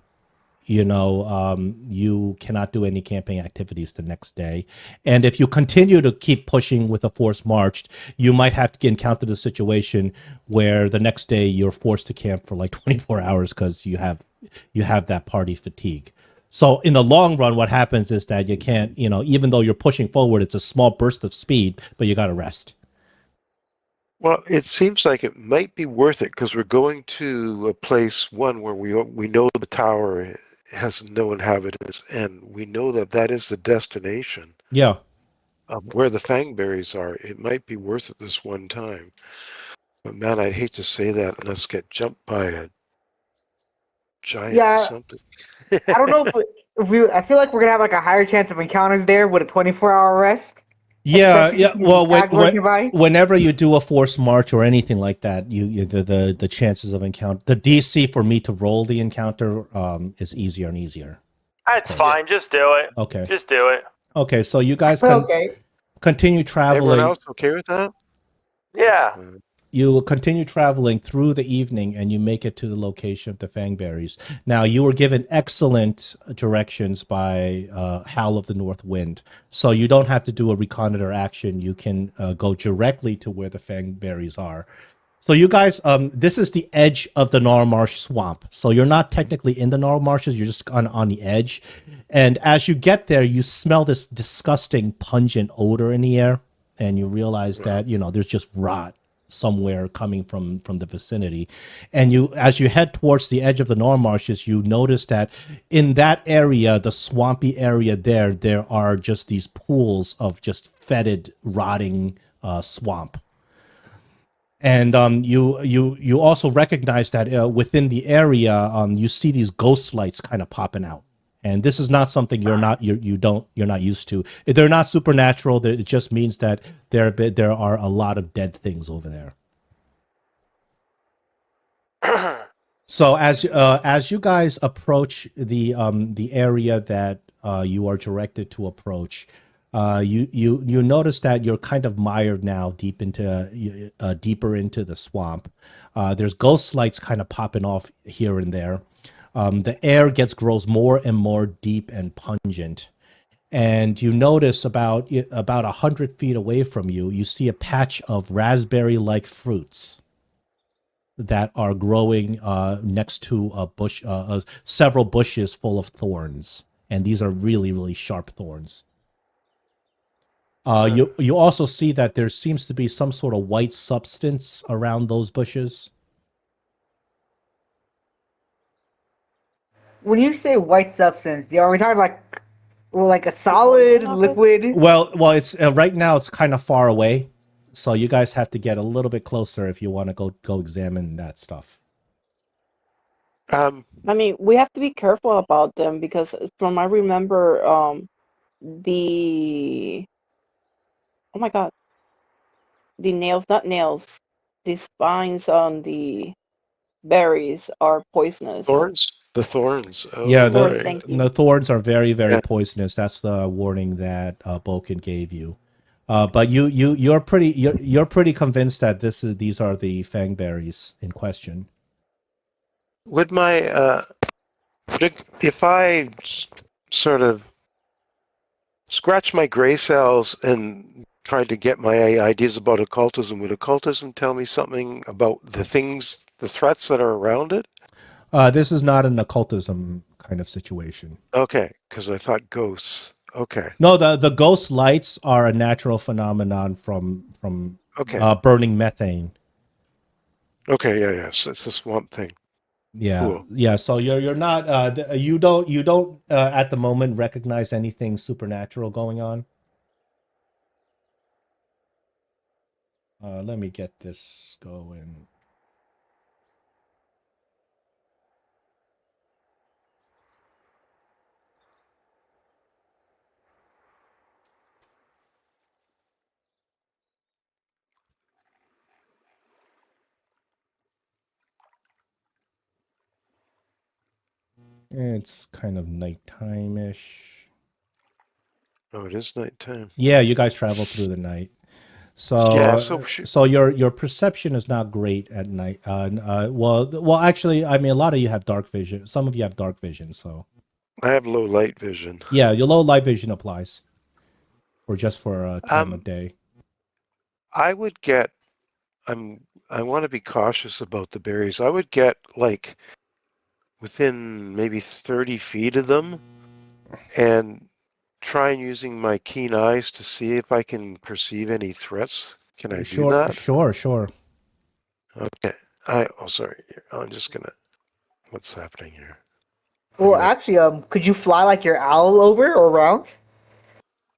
you cannot do any camping activities the next day. And if you continue to keep pushing with a forced march, you might have to encounter the situation where the next day you're forced to camp for like 24 hours because you have that party fatigue. So in the long run, what happens is that you can't, even though you're pushing forward, it's a small burst of speed, but you got to rest. Well, it seems like it might be worth it because we're going to a place, one, where we know the tower has no inhabitants, and we know that that is the destination Yeah. of where the fangberries are. It might be worth it this one time. But man, I'd hate to say that and let's get jumped by a giant Yeah, something. I don't know if we. I feel like we're gonna have like a higher chance of encounters there with a 24-hour rest, Yeah, especially yeah. since the Well, Stag Lord nearby. whenever you do a forced march or anything like that, the chances of encounter, the DC for me to roll the encounter is easier and easier. That's course. fine. Just do it. Okay. Just do it. Okay. So you guys Okay. continue Everyone traveling. else okay with that? Yeah. You will continue traveling through the evening and you make it to the location of the fangberries. Now, you were given excellent directions by Howl of the North Wind. So you don't have to do a reconnoiter action. You can go directly to where the fangberries are. So you guys, this is the edge of the Gnarl swamp. So you're not technically in the Gnarl marshes. You're just on the edge. And as you get there, you smell this disgusting pungent odor in the air. And you realize that, there's just rot somewhere coming from the vicinity. And as you head towards the edge of the Gnarl marshes, you notice that in that area, the swampy area there are just these pools of just fetid, rotting swamp. And you also recognize that within the area, you see these ghost lights kind of popping out. And this is not something you're not used to. They're not supernatural. It just means that there are a lot of dead things over there. So as you guys approach the area that you are directed to approach, you notice that you're kind of mired now deeper into the swamp. There's ghost lights kind of popping off here and there. The air grows more and more deep and pungent. And you notice about 100 feet away from you, you see a patch of raspberry-like fruits that are growing next to a bush, several bushes full of thorns. And these are really, really sharp thorns. You also see that there seems to be some sort of white substance around those bushes. When you say white substance, are we talking like a solid of it? liquid? Well, it's right now it's kind of far away, so you guys have to get a little bit closer if you want to go examine that stuff. I mean, we have to be careful about them because from I remember, the oh my god, the nails, not nails, the spines on the berries are poisonous. Thorns? The thorns. Yeah, Oh, Thorns, right. thank you. the thorns are very, very Yeah. poisonous. That's the warning that Boken gave you. But you're pretty convinced that these are the fangberries in question. Would my if I sort of scratch my gray cells and tried to get my ideas about occultism, would occultism tell me something about the threats that are around it? This is not an occultism kind of situation. Okay, because I thought ghosts. Okay, No, the ghost lights are a natural phenomenon from okay, burning methane. okay. Yeah, yeah. So it's a swamp thing. Yeah, Cool. yeah. So you're not you don't at the moment recognize anything supernatural going on. Let me get this going. It's kind of nighttime-ish. Oh, it is nighttime. Yeah, you guys travel through the night. Yeah. So, so your perception is not great at night. Well, actually, I mean, a lot of you have dark vision. Some of you have dark vision. So, I have low light vision. Yeah, your low light vision applies, or just for a time of Um, day. I would get. I want to be cautious about the berries. I would get like within maybe 30 feet of them and try using my keen eyes to see if I can perceive any threats. Can I do Sure, that? sure, sure. Okay. Oh, sorry. I'm just gonna. What's happening here? I'm Well, gonna. actually, could you fly like your owl over or around?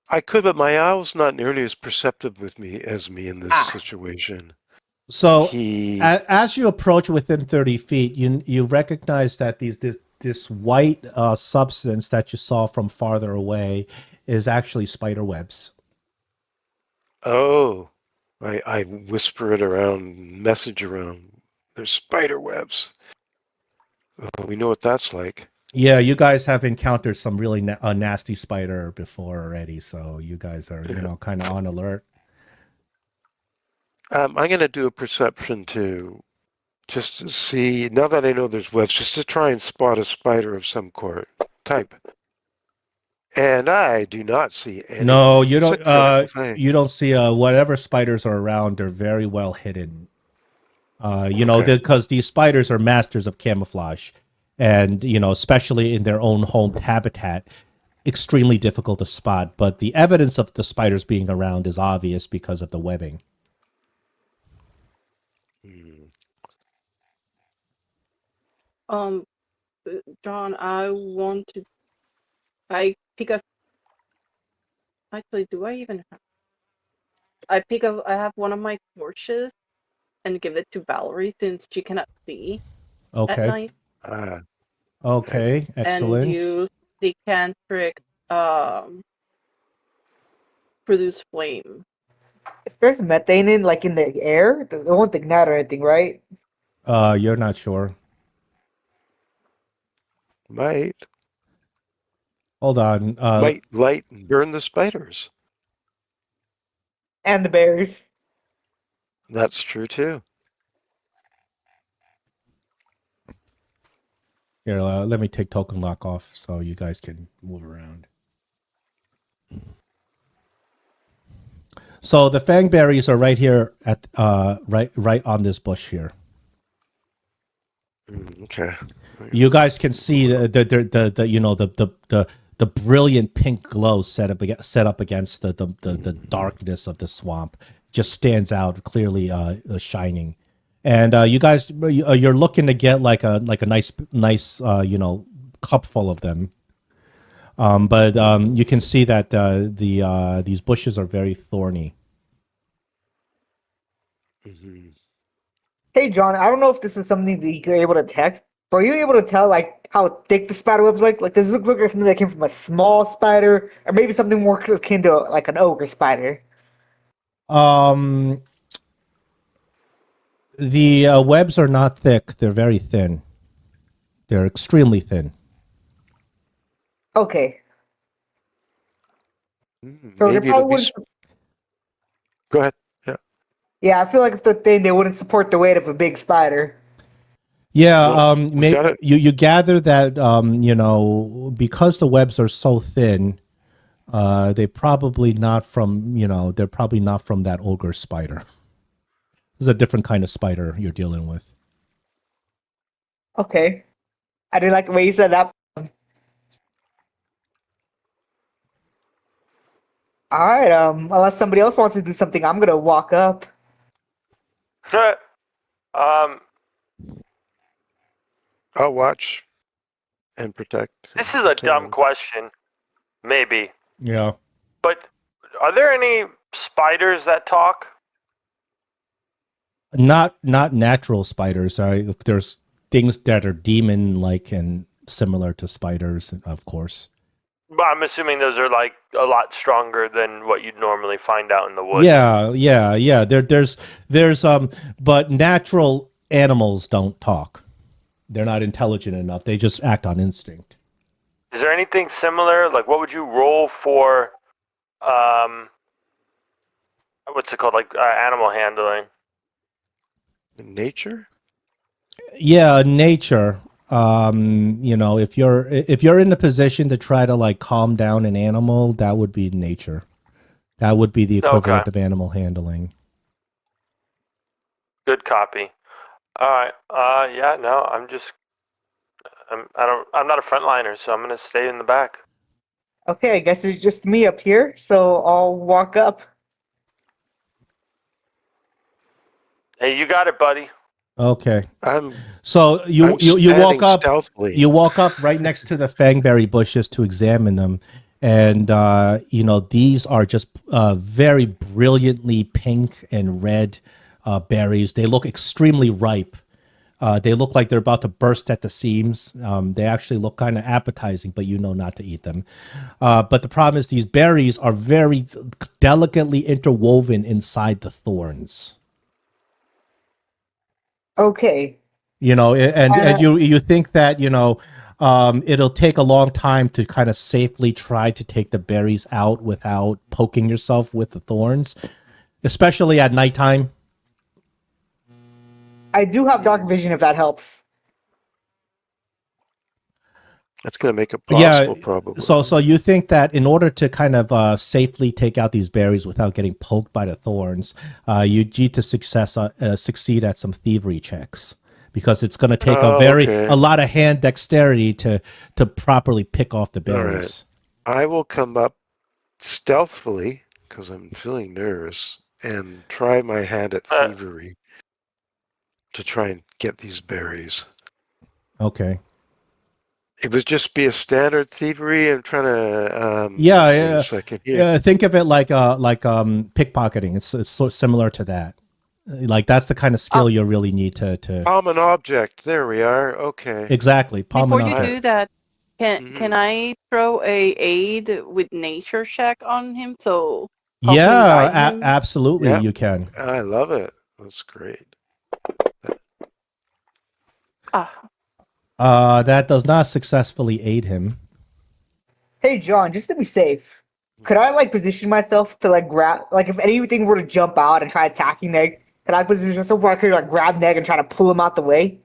I could, but my owl's not nearly as perceptive with me as me in this Ah, situation. So He. as you approach within 30 feet, you recognize that this white substance that you saw from farther away is actually spider webs. Oh, I whisper it around, message around. There's spider webs. Oh, we know what that's like. Yeah, you guys have encountered some really nasty spider before already, so you guys are, Yeah. kind of on alert. I'm gonna do a perception too, just to see. Now that I know there's webs, just to try and spot a spider of some type. And I do not see No, anything. It's a uh critical thing. you don't see whatever spiders are around, they're very well hidden. Okay. Because these spiders are masters of camouflage, and especially in their own home habitat, extremely difficult to spot. But the evidence of the spiders being around is obvious because of the webbing. Hmm. Um, John, I want to. I pick up. Actually, do I even have? I pick up. I have one of my torches and give it to Valerie since she cannot see at Okay. night, Ah, okay. Okay. and Excellent. use the cantric um produce flame. if there's methane in the air, it won't ignite or anything, right? You're not sure. Might Hold on. might light and burn the spiders. And the berries. That's true too. Here, let me take token lock off so you guys can move around. So the fangberries are right here at right on this bush here. Okay. You guys can see the brilliant pink glow set up against the darkness of the swamp. Just stands out clearly, shining. And you guys, you're looking to get like a nice cup full of them. But you can see that these bushes are very thorny. Mhm. Hey, John, I don't know if this is something that you're able to detect, but are you able to tell like how thick the spider web's like? Does it look like something that came from a small spider, or maybe something more akin to like an ogre spider? Um, the webs are not thick; they're very thin. They're extremely thin. Okay, so they Maybe it'll probably be. wouldn't. Go ahead. Yeah. Yeah, I feel like if they're thin, they wouldn't support the weight of a big spider. Yeah, Well, we got it. you gather that because the webs are so thin, they're probably not from that ogre spider. This is a different kind of spider you're dealing with. Okay, I didn't like the way you said that. All right, unless somebody else wants to do something, I'm gonna walk up. um, I'll watch and protect this is a dumb Caleb. question, maybe, Yeah. but are there any spiders that talk? Not natural spiders. There's things that are demon like and similar to spiders, of course. But I'm assuming those are like a lot stronger than what you'd normally find out in the woods. Yeah. There's but natural animals don't talk. They're not intelligent enough. They just act on instinct. Is there anything similar? Like, what would you roll for? Um, what's it called? Like animal handling. Nature? Yeah, nature. You know, if you're in the position to try to like calm down an animal, that would be nature. That would be the Okay. equivalent of animal handling. Good copy. All right. Yeah. No, I'm not a frontliner, so I'm gonna stay in the back. Okay, I guess it's just me up here, so I'll walk up. Hey, you got it, buddy. Okay. I'm So you walk standing up. stealthily. You walk up right next to the fangberry bushes to examine them, and you know these are just very brilliantly pink and red berries. They look extremely ripe. They look like they're about to burst at the seams. They actually look kind of appetizing, but you know not to eat them. But the problem is these berries are very delicately interwoven inside the thorns. Okay. You know, and Uh, you think that it'll take a long time to kind of safely try to take the berries out without poking yourself with the thorns, especially at nighttime. I do have dark vision if that helps. That's going to make it Yeah. possible, probably. So you think that in order to kind of safely take out these berries without getting poked by the thorns, you need to succeed at some thievery checks, because it's going to take Okay. a lot of hand dexterity to properly pick off the All right. berries. I will come up stealthily because I'm feeling nervous and try my hand at thievery to try and get these berries. Okay. It would just be a standard thievery. I'm trying to. Yeah, Wait a second here. think of it like pickpocketing. It's sort of similar to that. Like that's the kind of skill you really need to Common object. There we are. Okay. exactly palm Before an you object. do that, can Mhm. I throw a aid with nature check on him to help him Yeah, guide him? absolutely, Yeah. you can. I love it. That's great. Ah, That does not successfully aid him. Hey, John, just to be safe, could I like position myself to like grab, like if anything were to jump out and try attacking Neg, could I position myself where I could like grab Neg and try to pull him out the way?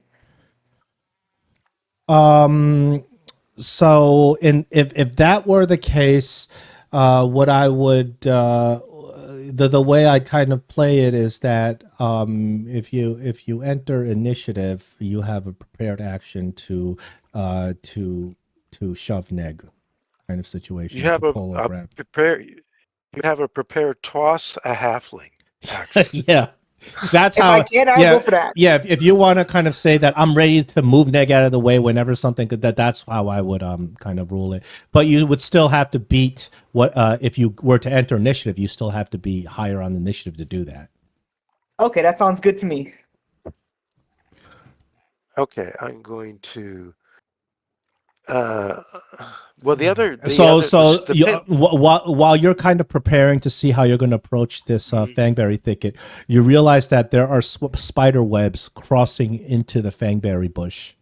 So if that were the case, what I would the way I kind of play it is that if you enter initiative, you have a prepared action to shove neg kind of situation, You to have pull or a grab. prepare. You have a prepared toss a halfling action. Yeah, that's If I how. can, I'll Yeah, go for that. yeah. If you want to kind of say that I'm ready to move neg out of the way whenever something could, that's how I would kind of rule it. But you would still have to beat what if you were to enter initiative, you still have to be higher on the initiative to do that. Okay, that sounds good to me. Okay, I'm going to. Well, While you're kind of preparing to see how you're going to approach this fangberry thicket, you realize that there are spider webs crossing into the fangberry bush.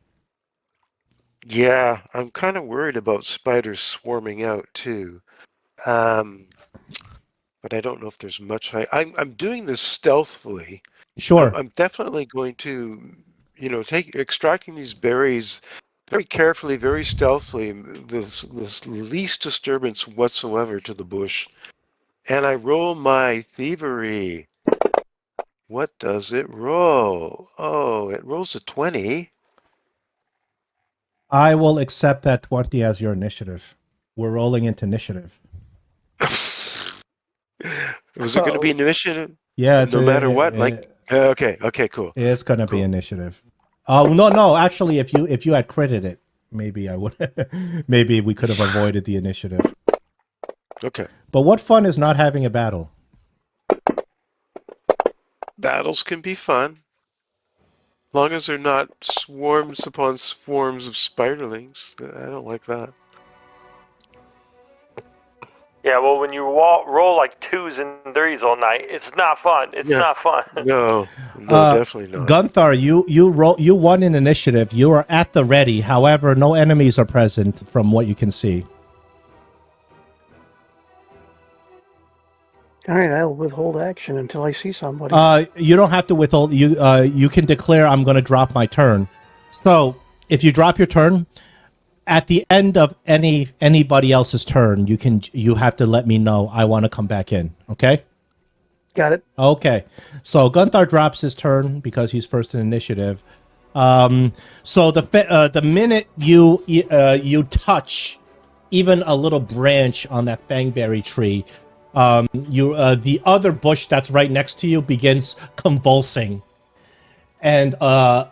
Yeah, I'm kind of worried about spiders swarming out too. But I don't know if there's much. I'm doing this stealthily. Sure. I'm definitely going to, extracting these berries very carefully, very stealthily, this least disturbance whatsoever to the bush. And I roll my thievery. What does it roll? Oh, it rolls a 20. I will accept that 20 as your initiative. We're rolling into initiative. Was it going to be initiative? Yeah, No matter what? Okay, cool. it's going to be Cool. initiative. Oh, no, actually if you had critted it, maybe I would maybe we could have avoided the initiative. Okay. But what fun is not having a battle? Battles can be fun. Long as they're not swarms upon swarms of spiderlings. I don't like that. Yeah, well, when you roll like 2s and 3s all night, it's not fun. It's Yeah. not fun. No, definitely not. Gunthar, you won an initiative. You are at the ready. However, no enemies are present from what you can see. All right, I'll withhold action until I see somebody. You don't have to withhold. You can declare I'm going to drop my turn. So if you drop your turn, at the end of anybody else's turn, you have to let me know I want to come back in. Okay. Got it. Okay. So Gunther drops his turn because he's first in initiative. So the minute you touch even a little branch on that fangberry tree, the other bush that's right next to you begins convulsing, and a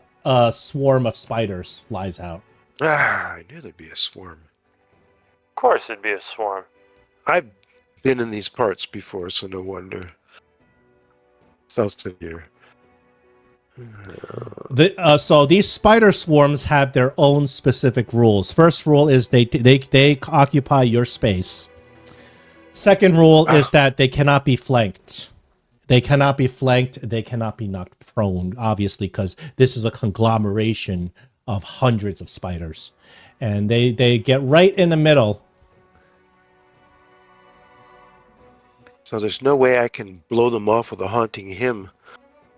swarm of spiders flies out. Ah, I knew there'd be a swarm. Of course it'd be a swarm. I've been in these parts before, so no wonder. South of here. So these spider swarms have their own specific rules. First rule is they occupy your space. Second rule is that they cannot be flanked. They cannot be flanked. They cannot be knocked prone, obviously, because this is a conglomeration of hundreds of spiders. And they get right in the middle. So there's no way I can blow them off with a haunting hymn,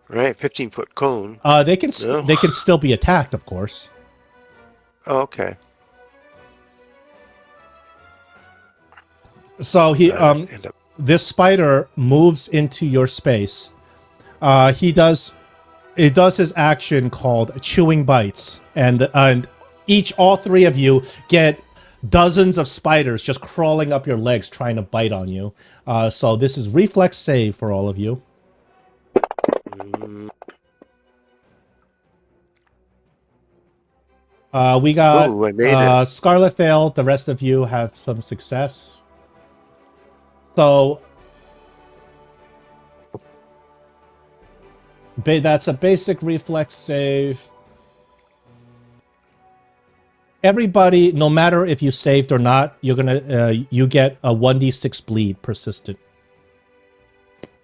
right? 15-foot cone. They can No? they can still be attacked, of course. Oh, okay. So End up. this spider moves into your space. It does his action called chewing bites, and all three of you get dozens of spiders just crawling up your legs trying to bite on you. So this is reflex save for all of you. We got Ooh, I made it. Scarlet failed. The rest of you have some success. So that's a basic reflex save. Everybody, no matter if you saved or not, you get a 1d6 bleed persistent.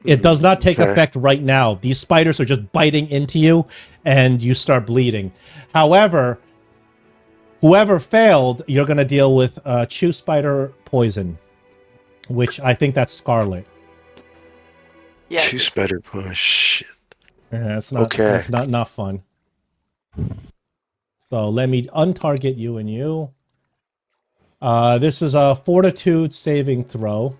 It does not take effect right now. These spiders are just biting into you, and you start bleeding. However, whoever failed, you're going to deal with chew spider poison, which I think that's Scarlet. Yeah. Two spider push. Shit. Yeah, it's not. Okay. That's not fun. So let me untarget you and you. This is a fortitude saving throw.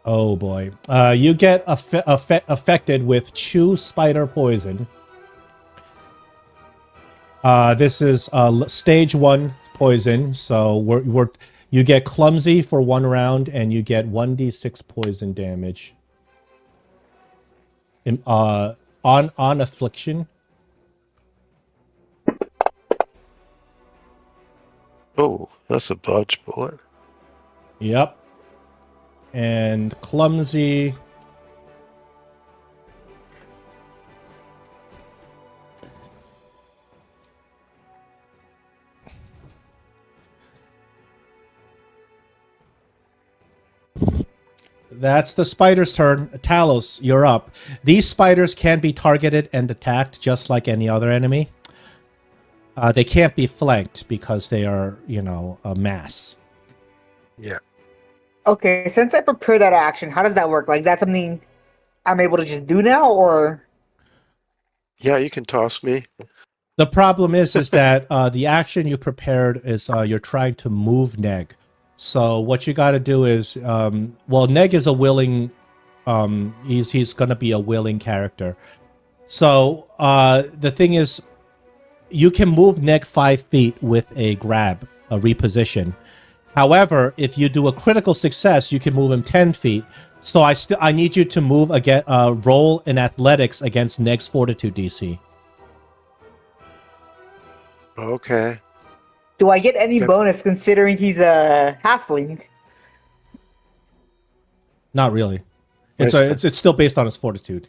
Oh boy. You get affected with chew spider poison. This is stage 1 poison, so you get clumsy for 1 round, and you get 1d6 poison damage. On affliction. Oh, that's a dodge bullet. Yep. And clumsy. That's the spider's turn. Talos, you're up. These spiders can be targeted and attacked just like any other enemy. They can't be flanked because they are, a mass. Yeah. Okay, since I prepared that action, how does that work? Like, is that something I'm able to just do now, or? Yeah, you can toss me. The problem is that the action you prepared is you're trying to move Neg. So what you got to do is, Neg is a willing, he's going to be a willing character. So the thing is, you can move Neg 5 feet with a grab, a reposition. However, if you do a critical success, you can move him 10 feet. So I need you to move again, roll in athletics against Neg's fortitude DC. Okay. Do I get any Yep. bonus considering he's a halfling? Not really. Nice. It's still based on his fortitude.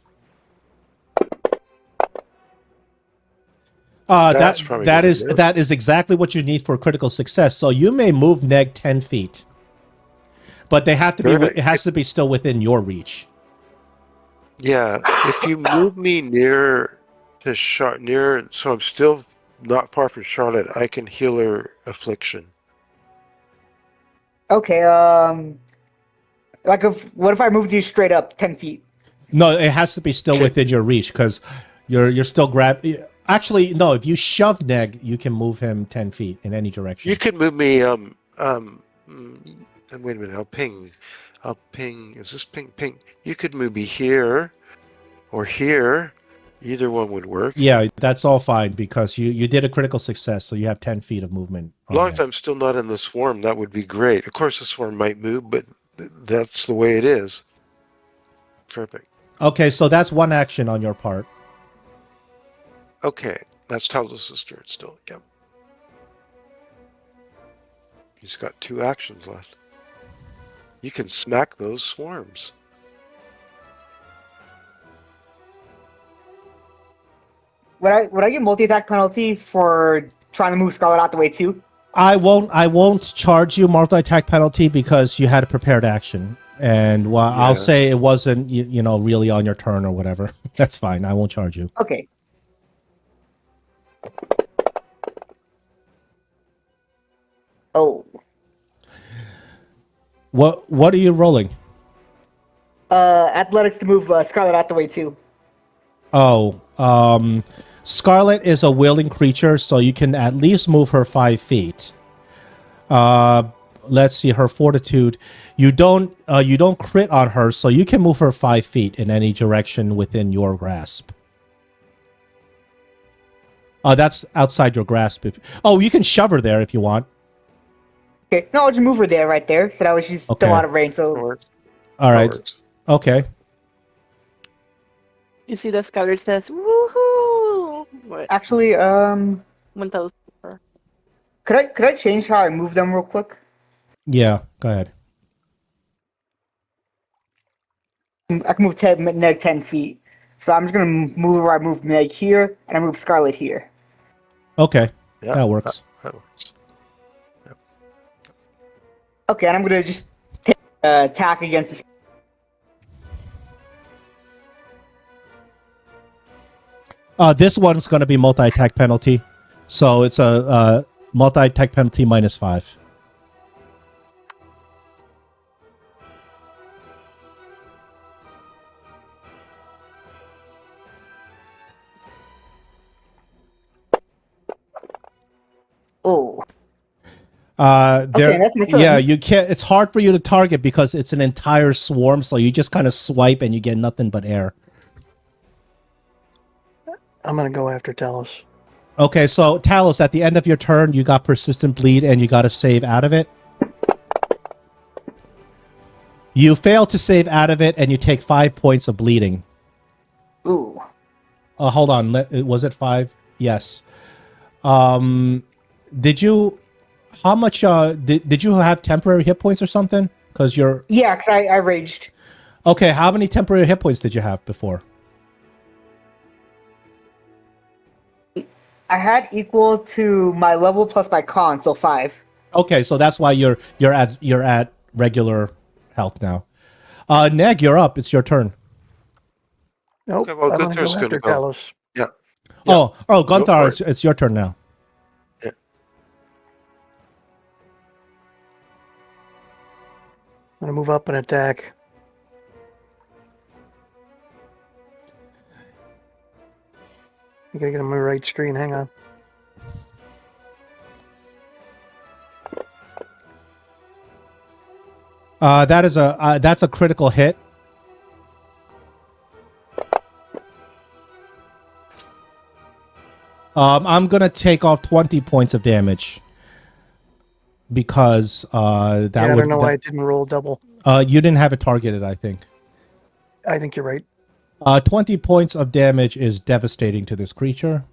That's probably gonna do it. That is exactly what you need for critical success. So you may move Neg 10 feet, but they have to be. Perfect. It has to be still within your reach. Yeah, if you move me near to near, so I'm still not far from Charlotte. I can heal her affliction. Okay. Like what if I moved you straight up 10 feet? No, it has to be still Okay. within your reach because you're still Actually, no. If you shove Neg, you can move him 10 feet in any direction. You can move me. Wait a minute. I'll ping. Is this ping? Ping. You could move me here or here. Either one would work. Yeah, that's all fine because you did a critical success, so you have 10 feet of movement. As long as I'm still not in the swarm, that would be great. Of course, the swarm might move, but that's the way it is. Perfect. Okay, so that's one action on your part. Okay, that's Talos' turn still. Yep. He's got 2 actions left. You can smack those swarms. Would I get multi-attack penalty for trying to move Scarlet out the way too? I won't charge you multi-attack penalty because you had a prepared action. And well, Yeah. I'll say it wasn't you know really on your turn or whatever. That's fine. I won't charge you. Okay. Oh. What are you rolling? Athletics to move Scarlet out the way too. Oh, Scarlet is a willing creature, so you can at least move her 5 feet. Let's see her fortitude. You don't crit on her, so you can move her 5 feet in any direction within your grasp. That's outside your grasp. You can shove her there if you want. Okay. No, I'll just move her there, right there. So that way she's Okay. still out of range. So All right. Okay. You see the Skylar says, woohoo! What? actually, 1,000. could I change how I move them real quick? Yeah. Go ahead. I can move Neg 10 feet. So I'm just gonna move where I move Neg here, and I move Scarlet here. Okay. Yeah, That works. That works. Okay, and I'm gonna just take attack against this. This one's going to be multi-attack penalty. So it's a multi-attack penalty -5. Oh. There, Okay, that's my turn. yeah, you can't. It's hard for you to target because it's an entire swarm, so you just kind of swipe and you get nothing but air. I'm gonna go after Talos. Okay, so Talos, at the end of your turn, you got persistent bleed and you got to save out of it. You fail to save out of it, and you take 5 points of bleeding. Ooh. Hold on, was it 5? Yes. Did you? How much? Did you have temporary hit points or something? Because you're Yeah, because I raged. okay. How many temporary hit points did you have before? I had equal to my level plus my con, so 5. Okay, so that's why you're at regular health now. Neg, you're up. It's your turn. Nope. Okay, well, I'm gonna Gunther's go gonna after go. Talos. Yeah. Oh, Gunther, for it's your turn now. Yeah. I'm gonna move up and attack. I gotta get on my right screen. Hang on. That's a critical hit. I'm gonna take off 20 points of damage because I don't know why I didn't roll double. you didn't have it targeted, I think. I think you're right. 20 points of damage is devastating to this creature.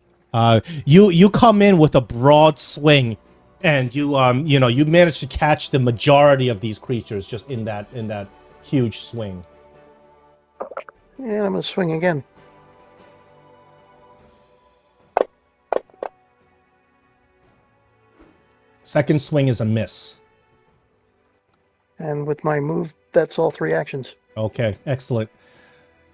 You come in with a broad swing, and you manage to catch the majority of these creatures just in that huge swing. Yeah, I'm gonna swing again. Second swing is a miss. And with my move, that's all 3 actions. Okay, excellent.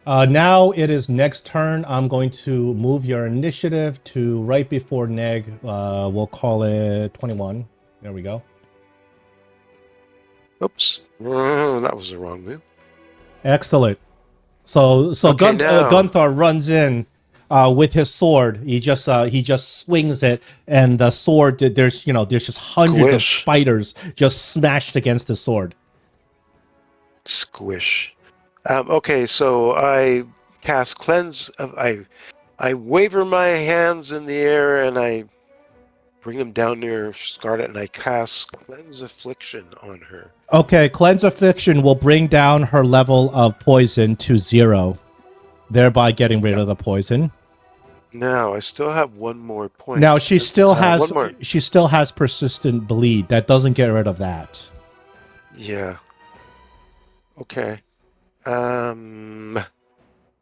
Now it is next turn. I'm going to move your initiative to right before Neg. We'll call it 21. There we go. Oops. That was the wrong move. Excellent. So Okay, now. Gunthar runs in with his sword. He just swings it, and the sword, there's just hundreds of Squish. spiders just smashed against his sword. Squish. Okay, so I cast Cleanse. I waver my hands in the air and I bring them down near Scarlet and I cast Cleanse Affliction on her. Okay, Cleanse Affliction will bring down her level of poison to 0, thereby getting rid of the poison. Now I still have one more point. Now she still has one more. she still has persistent bleed. That doesn't get rid of that. Yeah. Okay. Let's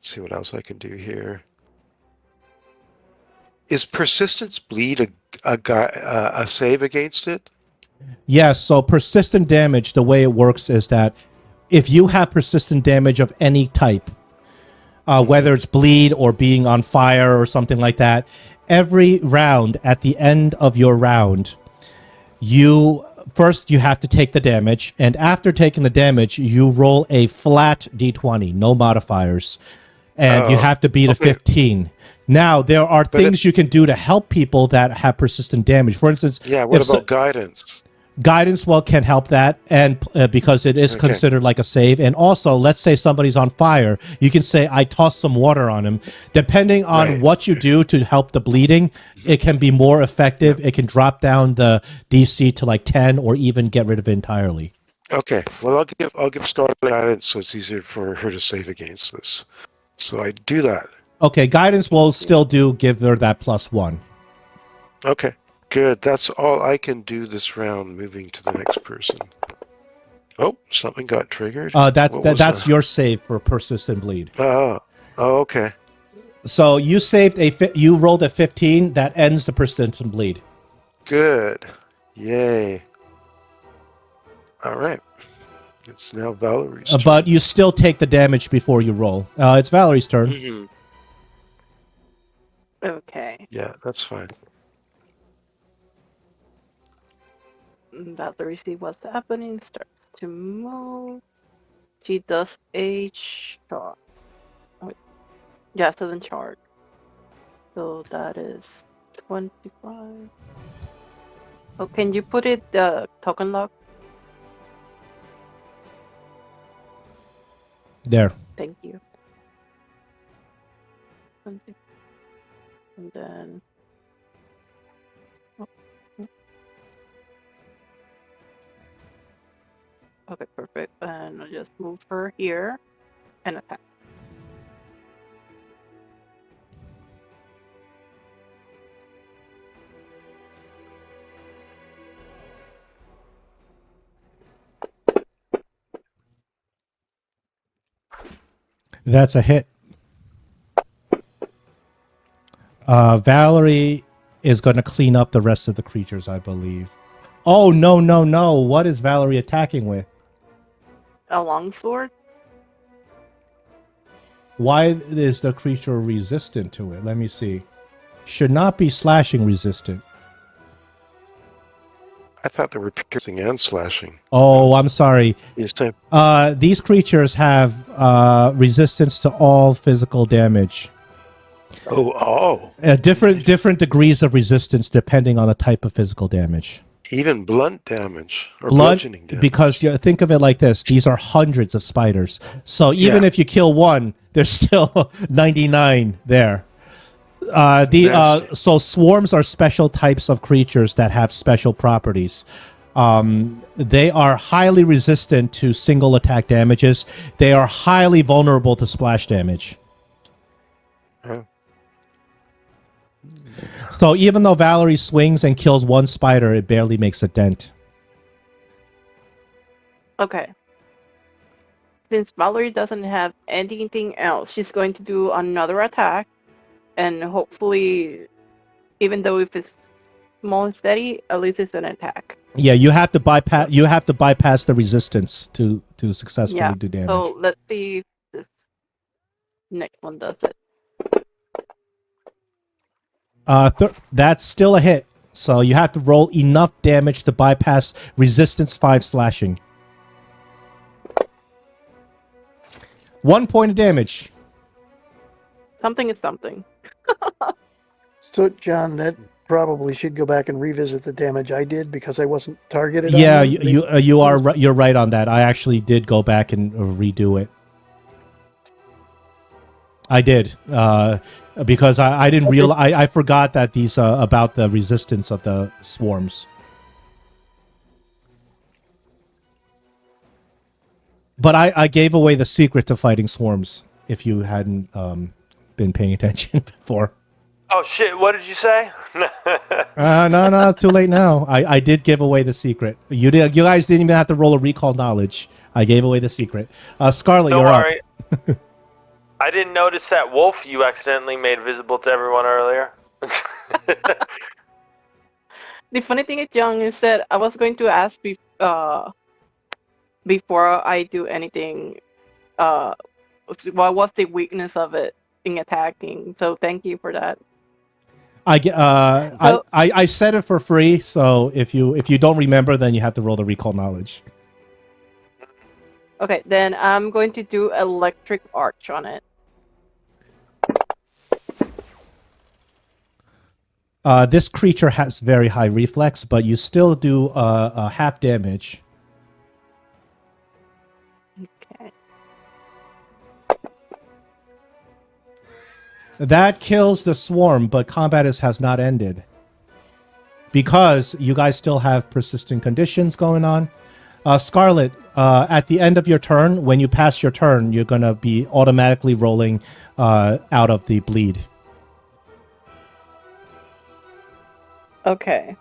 see what else I can do here. Is Persistence Bleed a save against it? Yes, so persistent damage, the way it works is that if you have persistent damage of any type, whether it's bleed or being on fire or something like that, every round, at the end of your round, you have to take the damage, and after taking the damage, you roll a flat d20, no modifiers, and you have to beat a 15. Now, there are things you can do to help people that have persistent damage. For instance, what about guidance? Guidance, can help that, and because it is considered like a save. And also, let's say somebody's on fire, you can say, I toss some water on him. Depending on what you do to help the bleeding, it can be more effective. It can drop down the DC to like 10 or even get rid of it entirely. Okay, well, I'll give Scarlet guidance so it's easier for her to save against this. So I do that. Okay, guidance will still give her that +1. Okay, good. That's all I can do this round, moving to the next person. Oh, something got triggered. That's your save for persistent bleed. Oh, okay. So you you rolled a 15, that ends the persistent bleed. Good. Yay. All right. It's now Valerie's turn. But you still take the damage before you roll. It's Valerie's turn. Mm-hmm. Okay. Yeah, that's fine. Valerie see what's happening. Starts to move. She does a shot. Wait. Yeah, doesn't charge. So that is 25. Oh, can you put it token lock? There. Thank you. And then. Oh. Okay, perfect. And I'll just move her here and attack. That's a hit. Valerie is going to clean up the rest of the creatures, I believe. Oh, no. What is Valerie attacking with? A longsword? Why is the creature resistant to it? Let me see. Should not be slashing resistant. I thought they were piercing and slashing. Oh, I'm sorry. Yes, these creatures have resistance to all physical damage. Oh. Different degrees of resistance depending on the type of physical damage. Even blunt damage or bludgeoning damage. Because think of it like this: these are hundreds of spiders. So even if you kill one, there's still 99 there. So swarms are special types of creatures that have special properties. They are highly resistant to single attack damages. They are highly vulnerable to splash damage. So even though Valerie swings and kills one spider, it barely makes a dent. Okay. Since Valerie doesn't have anything else, she's going to do another attack. And hopefully, even though if it's small and steady, at least it's an attack. Yeah, you have to bypass. You have to bypass the resistance to successfully do damage. So let's see. Next one does it. That's still a hit. So you have to roll enough damage to bypass resistance 5 slashing. 1 point of damage. Something is something. So, John, that probably should go back and revisit the damage I did because I wasn't targeted. Yeah, on them. you're right on that. I actually did go back and redo it. I did because I didn't realize I forgot that these about the resistance of the swarms. But I gave away the secret to fighting swarms. If you hadn't been paying attention before. Oh shit! What did you say? No, too late now. I did give away the secret. You guys didn't even have to roll a recall knowledge. I gave away the secret. Scarlet, Don't you're worry. up. I didn't notice that wolf you accidentally made visible to everyone earlier. The funny thing is, Young, is that I was going to ask before I do anything, what was the weakness of it in attacking? So thank you for that. I said it for free, so if you don't remember, then you have to roll the recall knowledge. Okay, then I'm going to do electric arch on it. This creature has very high reflex, but you still do a half damage. Okay. That kills the swarm, but combat has not ended. Because you guys still have persistent conditions going on. Scarlet, at the end of your turn, when you pass your turn, you're going to be automatically rolling out of the bleed. Okay.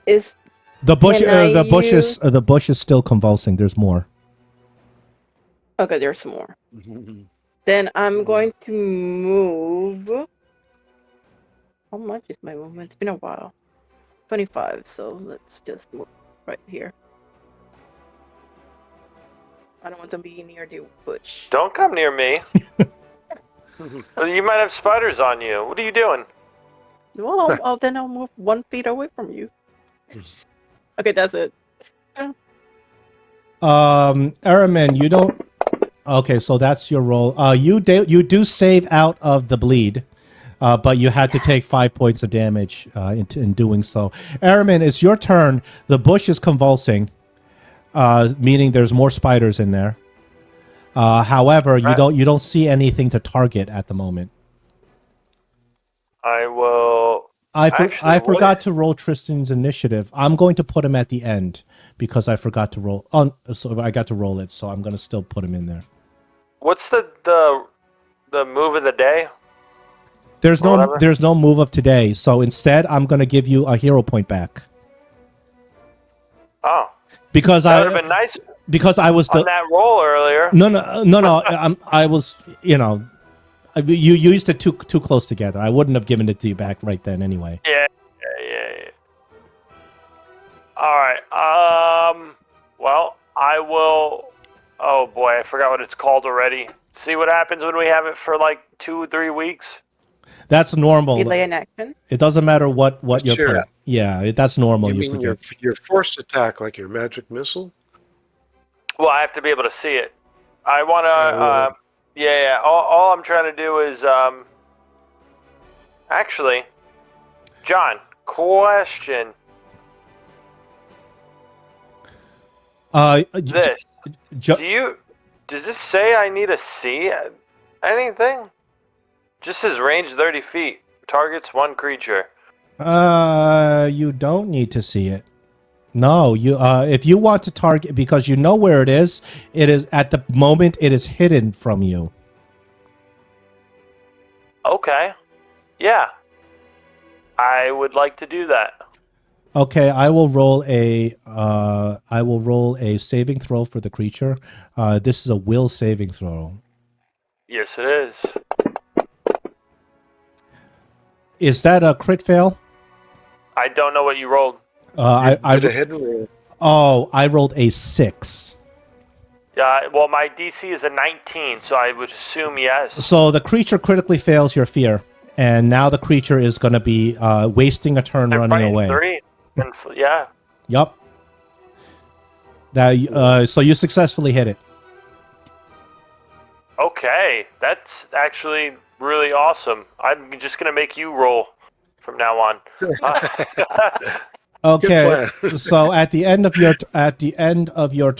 Is The bush Can I the bush is still convulsing. There's more. okay? There's more. Then I'm going to move. How much is my movement? It's been a while. 25. So let's just move right here. I don't want to be near the bush. Don't come near me. You might have spiders on you. What are you doing? Well, then I'll move 1 feet away from you. Okay, that's it. Aramin, you don't. Okay, so that's your roll. You do save out of the bleed, but you had to take 5 points of damage in doing so. Aramin, it's your turn. The bush is convulsing, meaning there's more spiders in there. However, you don't see anything to target at the moment. I will. I forgot to roll Tristan's initiative. I'm going to put him at the end because I forgot to roll. So I got to roll it, so I'm going to still put him in there. What's the move of the day? There's no move of today, so instead I'm going to give you a hero point back. Oh, because that would have been nice. Because I was on that roll earlier. No. I was, you used it too close together. I wouldn't have given it to you back right then anyway. Yeah. All right. Well, I will. Oh boy, I forgot what it's called already. See what happens when we have it for like 2-3 weeks. That's normal. Delay in action. It doesn't matter what you're playing. Yeah, that's normal. You mean your forced attack, like your magic missile? Well, I have to be able to see it. I want to. Yeah. All I'm trying to do is actually, John, question. This. Does this say I need to see anything? Just says range 30 feet. Targets 1 creature. You don't need to see it. No, you. If you want to target, because you know where it is at the moment. It is hidden from you. Okay. Yeah. I would like to do that. Okay, I will roll a saving throw for the creature. This is a will saving throw. Yes, it is. Is that a crit fail? I don't know what you rolled. I did a hidden roll. Oh, I rolled a 6. Well, my DC is a 19, so I would assume yes. So the creature critically fails your fear, and now the creature is going to be wasting a turn They're running fighting away. 3. And yeah. Yup. Now, so you successfully hit it. Okay, that's actually really awesome. I'm just gonna make you roll from now on. Okay, plan. so at the end of your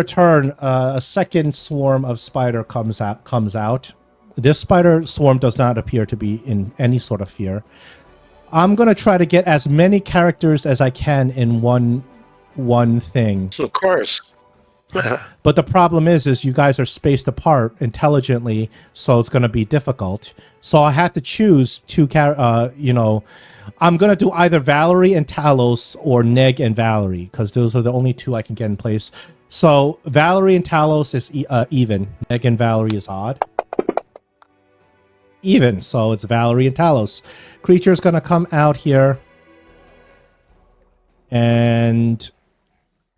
turn, a second swarm of spider comes out. This spider swarm does not appear to be in any sort of fear. I'm gonna try to get as many characters as I can in one thing. Of course. But the problem is you guys are spaced apart intelligently, so it's going to be difficult. So I have to choose two I'm going to do either Valerie and Talos or Neg and Valerie, because those are the only two I can get in place. So Valerie and Talos is even. Neg and Valerie is odd. Even, so it's Valerie and Talos. Creature's going to come out here. And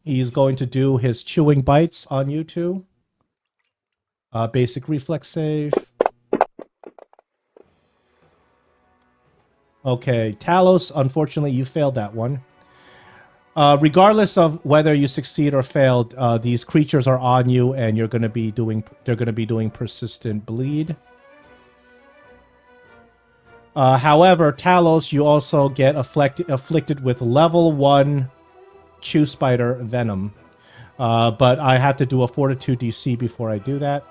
he's going to do his chewing bites on you two. Basic reflex save. Okay, Talos, unfortunately, you failed that one. Regardless of whether you succeed or failed, these creatures are on you, and they're going to be doing persistent bleed. However, Talos, you also get afflicted with level 1 Chew Spider Venom. But I have to do a Fortitude DC before I do that.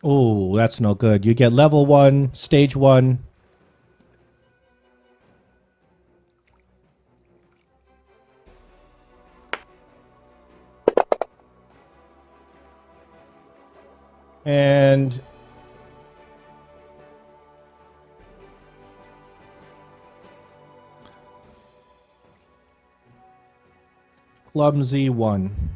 Oh, that's no good. You get level 1, stage 1. And clumsy 1.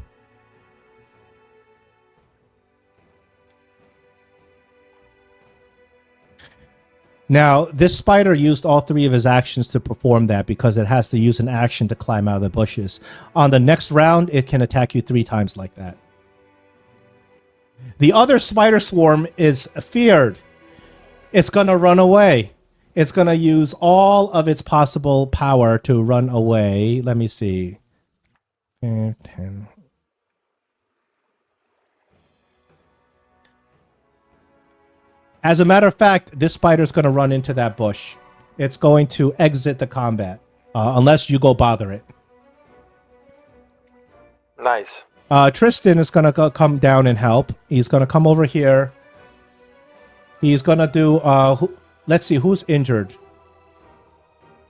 Now, this spider used all 3 of his actions to perform that because it has to use an action to climb out of the bushes. On the next round, it can attack you 3 times like that. The other spider swarm is feared. It's going to run away. It's going to use all of its possible power to run away. Let me see. 10. As a matter of fact, this spider's going to run into that bush. It's going to exit the combat, unless you go bother it. Nice. Tristan is going to come down and help. He's going to come over here. He's going to do... let's see, who's injured?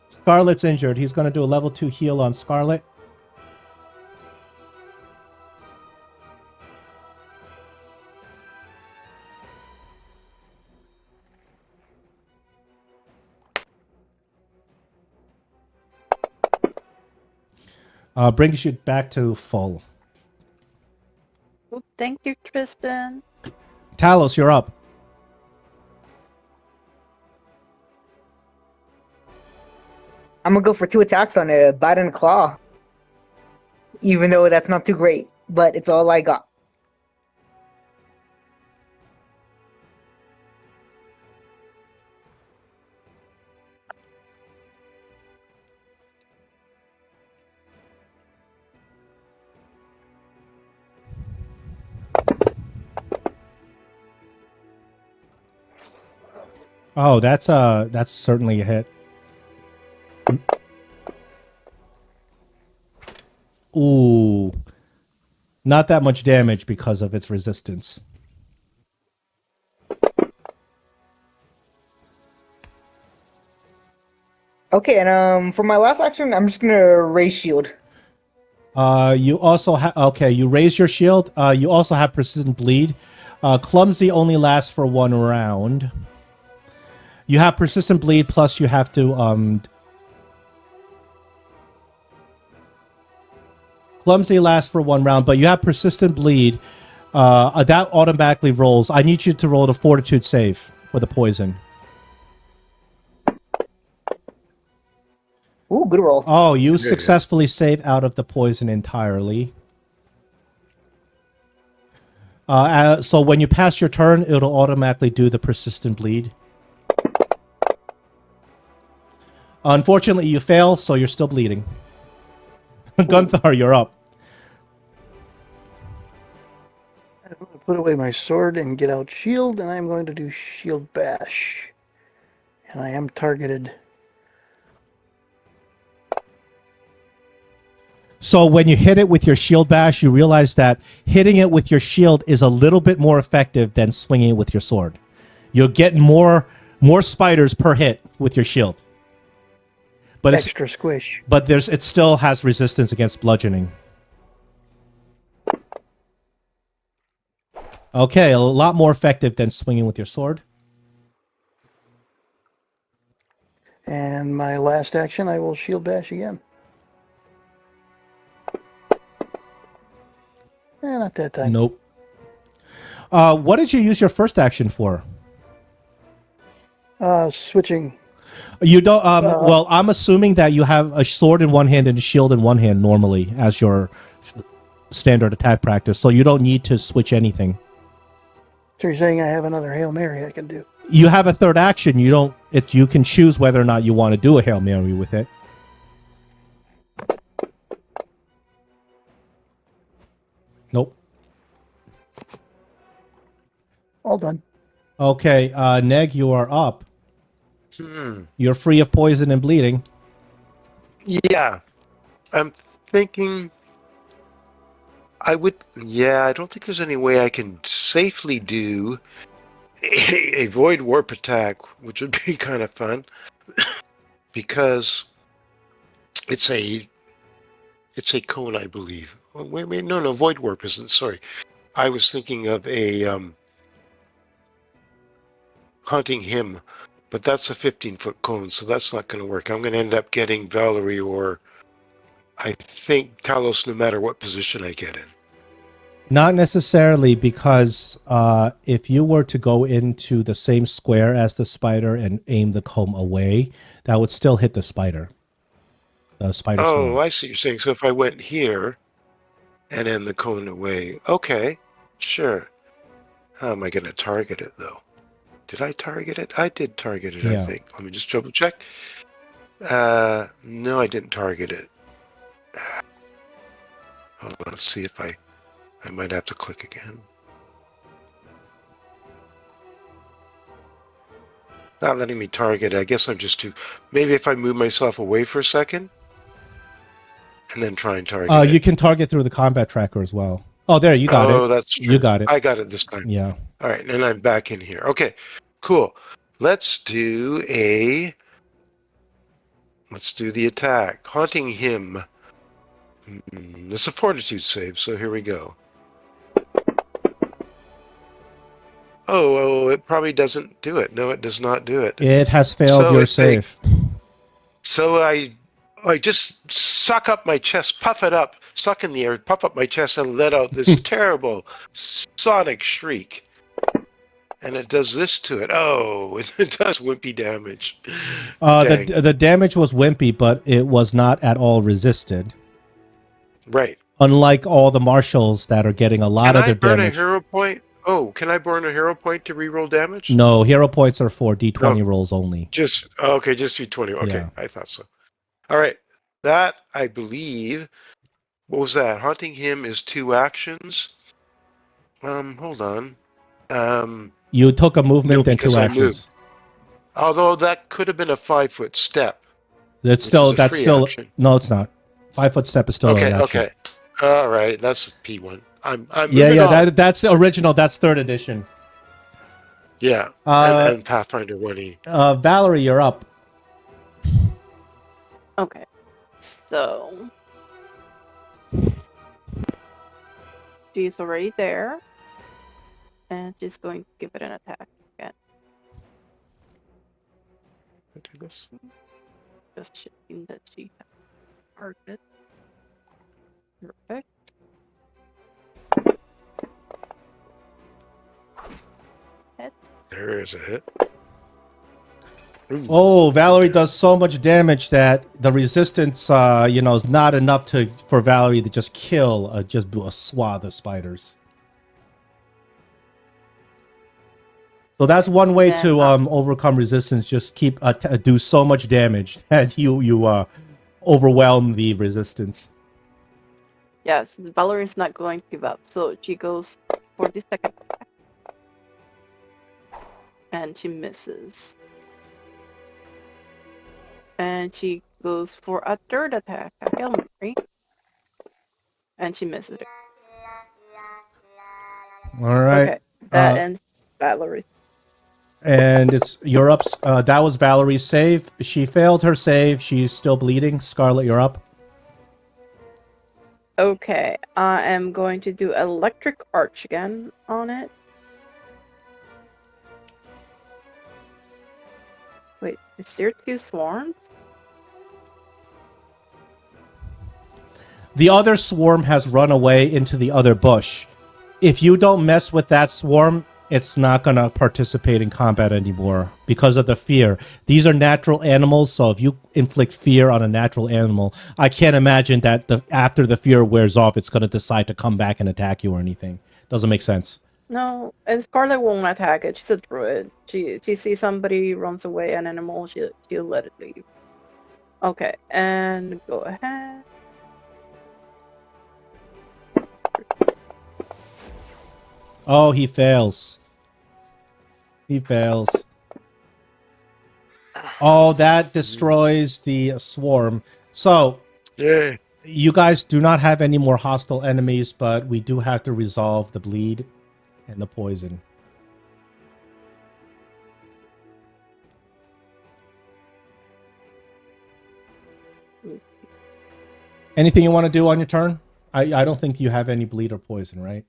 Scarlet's injured. He's going to do a level 2 heal on Scarlet. Brings you back to full. Oh, thank you, Tristan. Talos, you're up. I'm gonna go for 2 attacks on a bite and a claw. Even though that's not too great, but it's all I got. Oh, that's certainly a hit. Ooh. Not that much damage because of its resistance. Okay, and for my last action, I'm just gonna raise shield. You also have... Okay, you raise your shield. You also have persistent bleed. Clumsy only lasts for 1 round. You have persistent bleed, plus you have to... Clumsy lasts for 1 round, but you have persistent bleed. That automatically rolls. I need you to roll the fortitude save for the poison. Ooh, good roll. Oh, you Yeah. successfully save out of the poison entirely. So when you pass your turn, it'll automatically do the persistent bleed. Unfortunately, you fail, so you're still bleeding. Gunther, you're up. I'm going to put away my sword and get out shield, and I'm going to do shield bash. And I am targeted. So when you hit it with your shield bash, you realize that hitting it with your shield is a little bit more effective than swinging it with your sword. You'll get more spiders per hit with your shield. But Extra squish. it still has resistance against bludgeoning. Okay, a lot more effective than swinging with your sword. And my last action, I will shield bash again. Not that time. Nope. What did you use your first action for? Switching. You don't. Well, I'm assuming that you have a sword in one hand and a shield in one hand normally as your standard attack practice, so you don't need to switch anything. So you're saying I have another Hail Mary I can do? You have a third action. You don't. You can choose whether or not you want to do a Hail Mary with it. Nope. All done. Okay, Neg, you are up. Hmm. You're free of poison and bleeding. Yeah. I'm thinking I don't think there's any way I can safely do a void warp attack, which would be kind of fun, because it's a cone, I believe. Oh, wait, no, void warp isn't. Sorry, I was thinking of a haunting him, but that's a 15-foot cone, so that's not going to work. I'm going to end up getting Valerie, or I think Talos, no matter what position I get in. Not necessarily, because if you were to go into the same square as the spider and aim the comb away, that would still hit the spider. The spider Oh, swarm. I see what you're saying. So if I went here and then the cone away, okay, sure. How am I going to target it, though? Did I target it? I did target it, I Yeah. think. Let me just double check. No, I didn't target it. Hold on, let's see if I might have to click again. Not letting me target it. I guess I'm just too... Maybe if I move myself away for a second and then try and target You it. can target through the combat tracker as well. Oh, there, you got it. Oh, that's true. You got it. I got it this time. Yeah. All right, and I'm back in here. Okay, cool. Let's do the attack. Haunting him. It's a fortitude save, so here we go. Oh, it probably doesn't do it. No, it does not do it. It has failed So your it's save. So I just suck up my chest, puff it up, suck in the air, puff up my chest, and let out this terrible sonic shriek. And it does this to it. Oh, it does wimpy damage. Dang. The damage was wimpy, but it was not at all resisted. Right. Unlike all the marshals that are getting a lot Can of I their burn a damage. hero point? Oh, can I burn a hero point to reroll damage? No, hero points are for D20 No. rolls only. Just D20. Okay, Yeah. I thought so. All right. That, I believe, what was that? Haunting him is 2 actions. Hold on. You took a No, movement and because 2 I moved. actions. Although that could have been a 5-foot step. That's Which is a that's free still action. no, it's not. 5-foot step is still an action. Okay. All right, that's P1. I'm Yeah, moving on. that's the original. That's 3rd edition. Yeah, and Pathfinder 1E. Valerie, you're up. Okay. So she's already there. And she's going to give it an attack again. Do this. Just checking that she has target. Perfect. hit. There is a hit. Ooh. Oh, Valerie does so much damage that the resistance, is not enough for Valerie to just kill just a swath of spiders. So that's one way Then, to overcome resistance. Just keep do so much damage that you overwhelm the resistance. Yes, Valerie's not going to give up, so she goes for the second attack. And she misses. And she goes for a third attack, a Hail Mary. And she misses it. All right. Okay, that ends Valerie's. And you're up. That was Valerie's save. She failed her save. She's still bleeding. Scarlet, you're up. Okay, I am going to do Electric Arch again on it. Wait, is there 2 swarms? The other swarm has run away into the other bush. If you don't mess with that swarm, it's not going to participate in combat anymore because of the fear. These are natural animals, so if you inflict fear on a natural animal, I can't imagine that after the fear wears off, it's going to decide to come back and attack you or anything. Doesn't make sense. No, and Scarlet won't attack it. She's a druid. She sees somebody runs away, an animal, she'll let it leave. Okay, and go ahead. Oh, he fails. He fails. Oh, that destroys the swarm. So, Yay. you guys do not have any more hostile enemies, but we do have to resolve the bleed and the poison. Anything you want to do on your turn? I don't think you have any bleed or poison, right?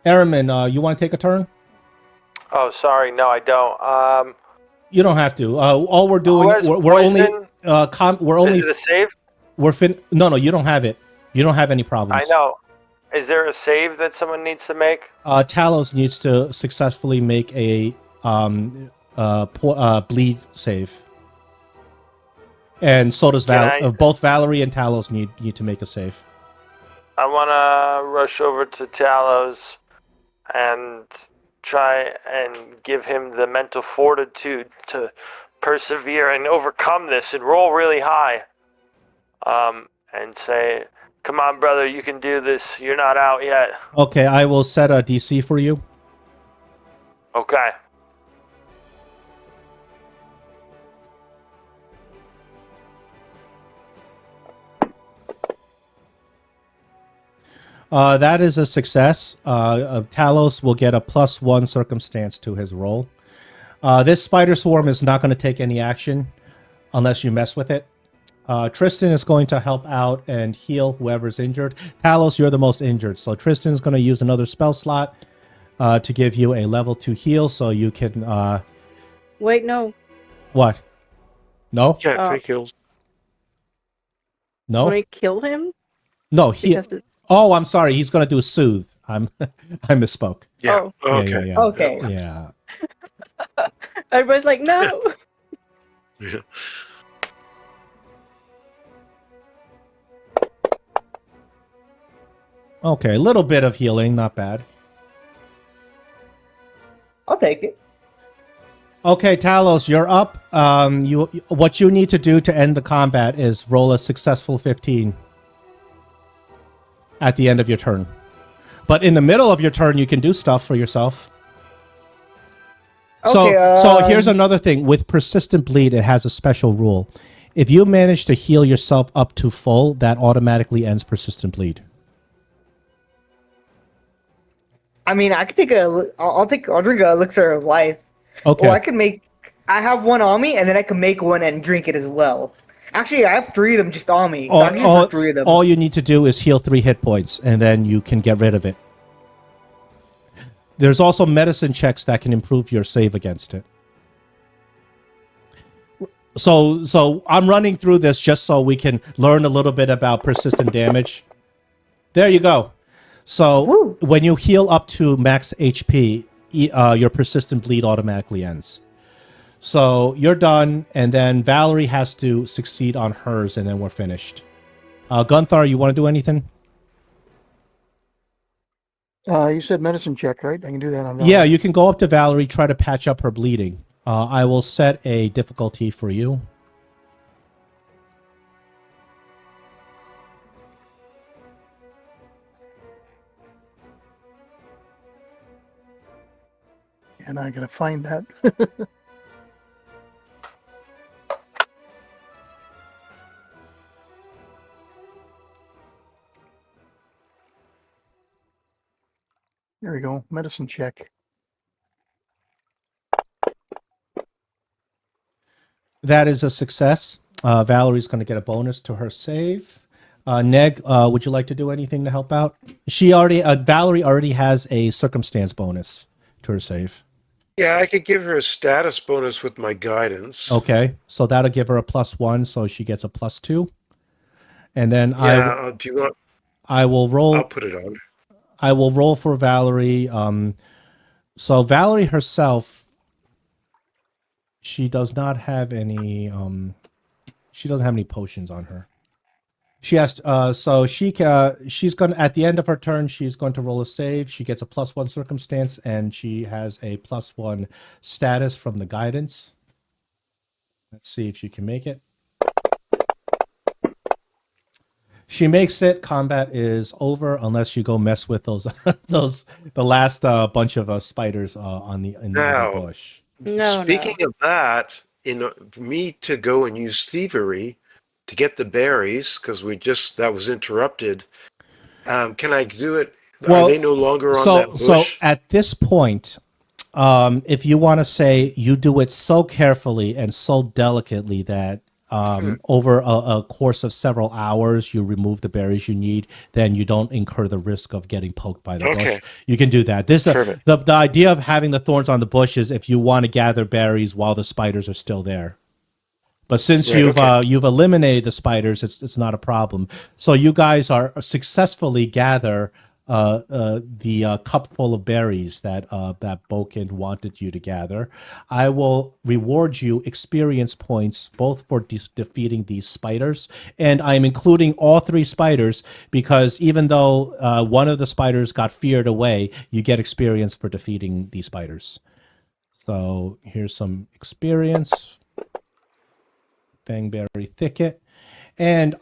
Aramin, you want to take a turn? Oh, sorry. No, I don't. You don't have to. All we're doing, Who has we're only, poison? we're only. Is it a save? No, you don't have it. You don't have any problems. I know. Is there a save that someone needs to make? Talos needs to successfully make a bleed save, and so does both Valerie and Talos need to make a save. I want to rush over to Talos and try and give him the mental fortitude to persevere and overcome this and roll really high. And say, come on, brother, you can do this. You're not out yet. Okay, I will set a DC for you. Okay. That is a success. Talos will get a +1 circumstance to his roll. This spider swarm is not going to take any action unless you mess with it. Tristan is going to help out and heal whoever's injured. Talos, you're the most injured, so Tristan's going to use another spell slot to give you a level 2 heal, so you can... Wait, no. What? No? Can't take heals. No? Can I kill him? No, he... Because it's... Oh, I'm sorry. He's going to do soothe. I misspoke. Yeah. Oh. Okay. Yeah. Okay. Yeah. Everybody's like, no! Yeah. Okay, a little bit of healing, not bad. I'll take it. Okay, Talos, you're up. What you need to do to end the combat is roll a successful 15 at the end of your turn. But in the middle of your turn, you can do stuff for yourself. Okay, So here's another thing. With persistent bleed, it has a special rule. If you manage to heal yourself up to full, that automatically ends persistent bleed. I mean, I could take I'll drink a elixir of life. Okay. Or I have one on me, and then I can make one and drink it as well. Actually, I have 3 of them just on me. So I can just drink 3 of them. All you need to do is heal 3 hit points, and then you can get rid of it. There's also medicine checks that can improve your save against it. So I'm running through this just so we can learn a little bit about persistent damage. There you go. So Woo. when you heal up to max HP, your persistent bleed automatically ends. So you're done, and then Valerie has to succeed on hers, and then we're finished. Gunthar, you want to do anything? You said medicine check, right? I can do that on Yeah, Valerie. you can go up to Valerie, try to patch up her bleeding. I will set a difficulty for you. And I gotta find that. There we go. Medicine check. That is a success. Valerie's going to get a bonus to her save. Neg, would you like to do anything to help out? Valerie already has a circumstance bonus to her save. Yeah, I could give her a status bonus with my guidance. Okay, so that'll give her a +1, so she gets a +2. And then Yeah, do you want? I will roll. I'll put it on. I will roll for Valerie. So Valerie herself, she does not have any. She doesn't have any potions on her. She has. So she's gonna at the end of her turn. She's going to roll a save. She gets a +1 circumstance, and she has a +1 status from the guidance. Let's see if she can make it. She makes it. Combat is over unless you go mess with those the last bunch of spiders in the other Now, bush. No, speaking of that, for me to go and use thievery to get the berries because that was interrupted. Can I do it? Are they no longer on that bush? So at this point, if you want to say you do it so carefully and so delicately that over a course of several hours you remove the berries you need, then you don't incur the risk of getting poked by the bush. You can do that. The idea of having the thorns on the bush is if you want to gather berries while the spiders are still there. But since you've eliminated the spiders, it's not a problem. So you guys are successfully gather the cup full of berries that Boken wanted you to gather. I will reward you experience points both for defeating these spiders, and I'm including all 3 spiders because even though one of the spiders got feared away, you get experience for defeating these spiders. So here's some experience. Fangberry Thicket. And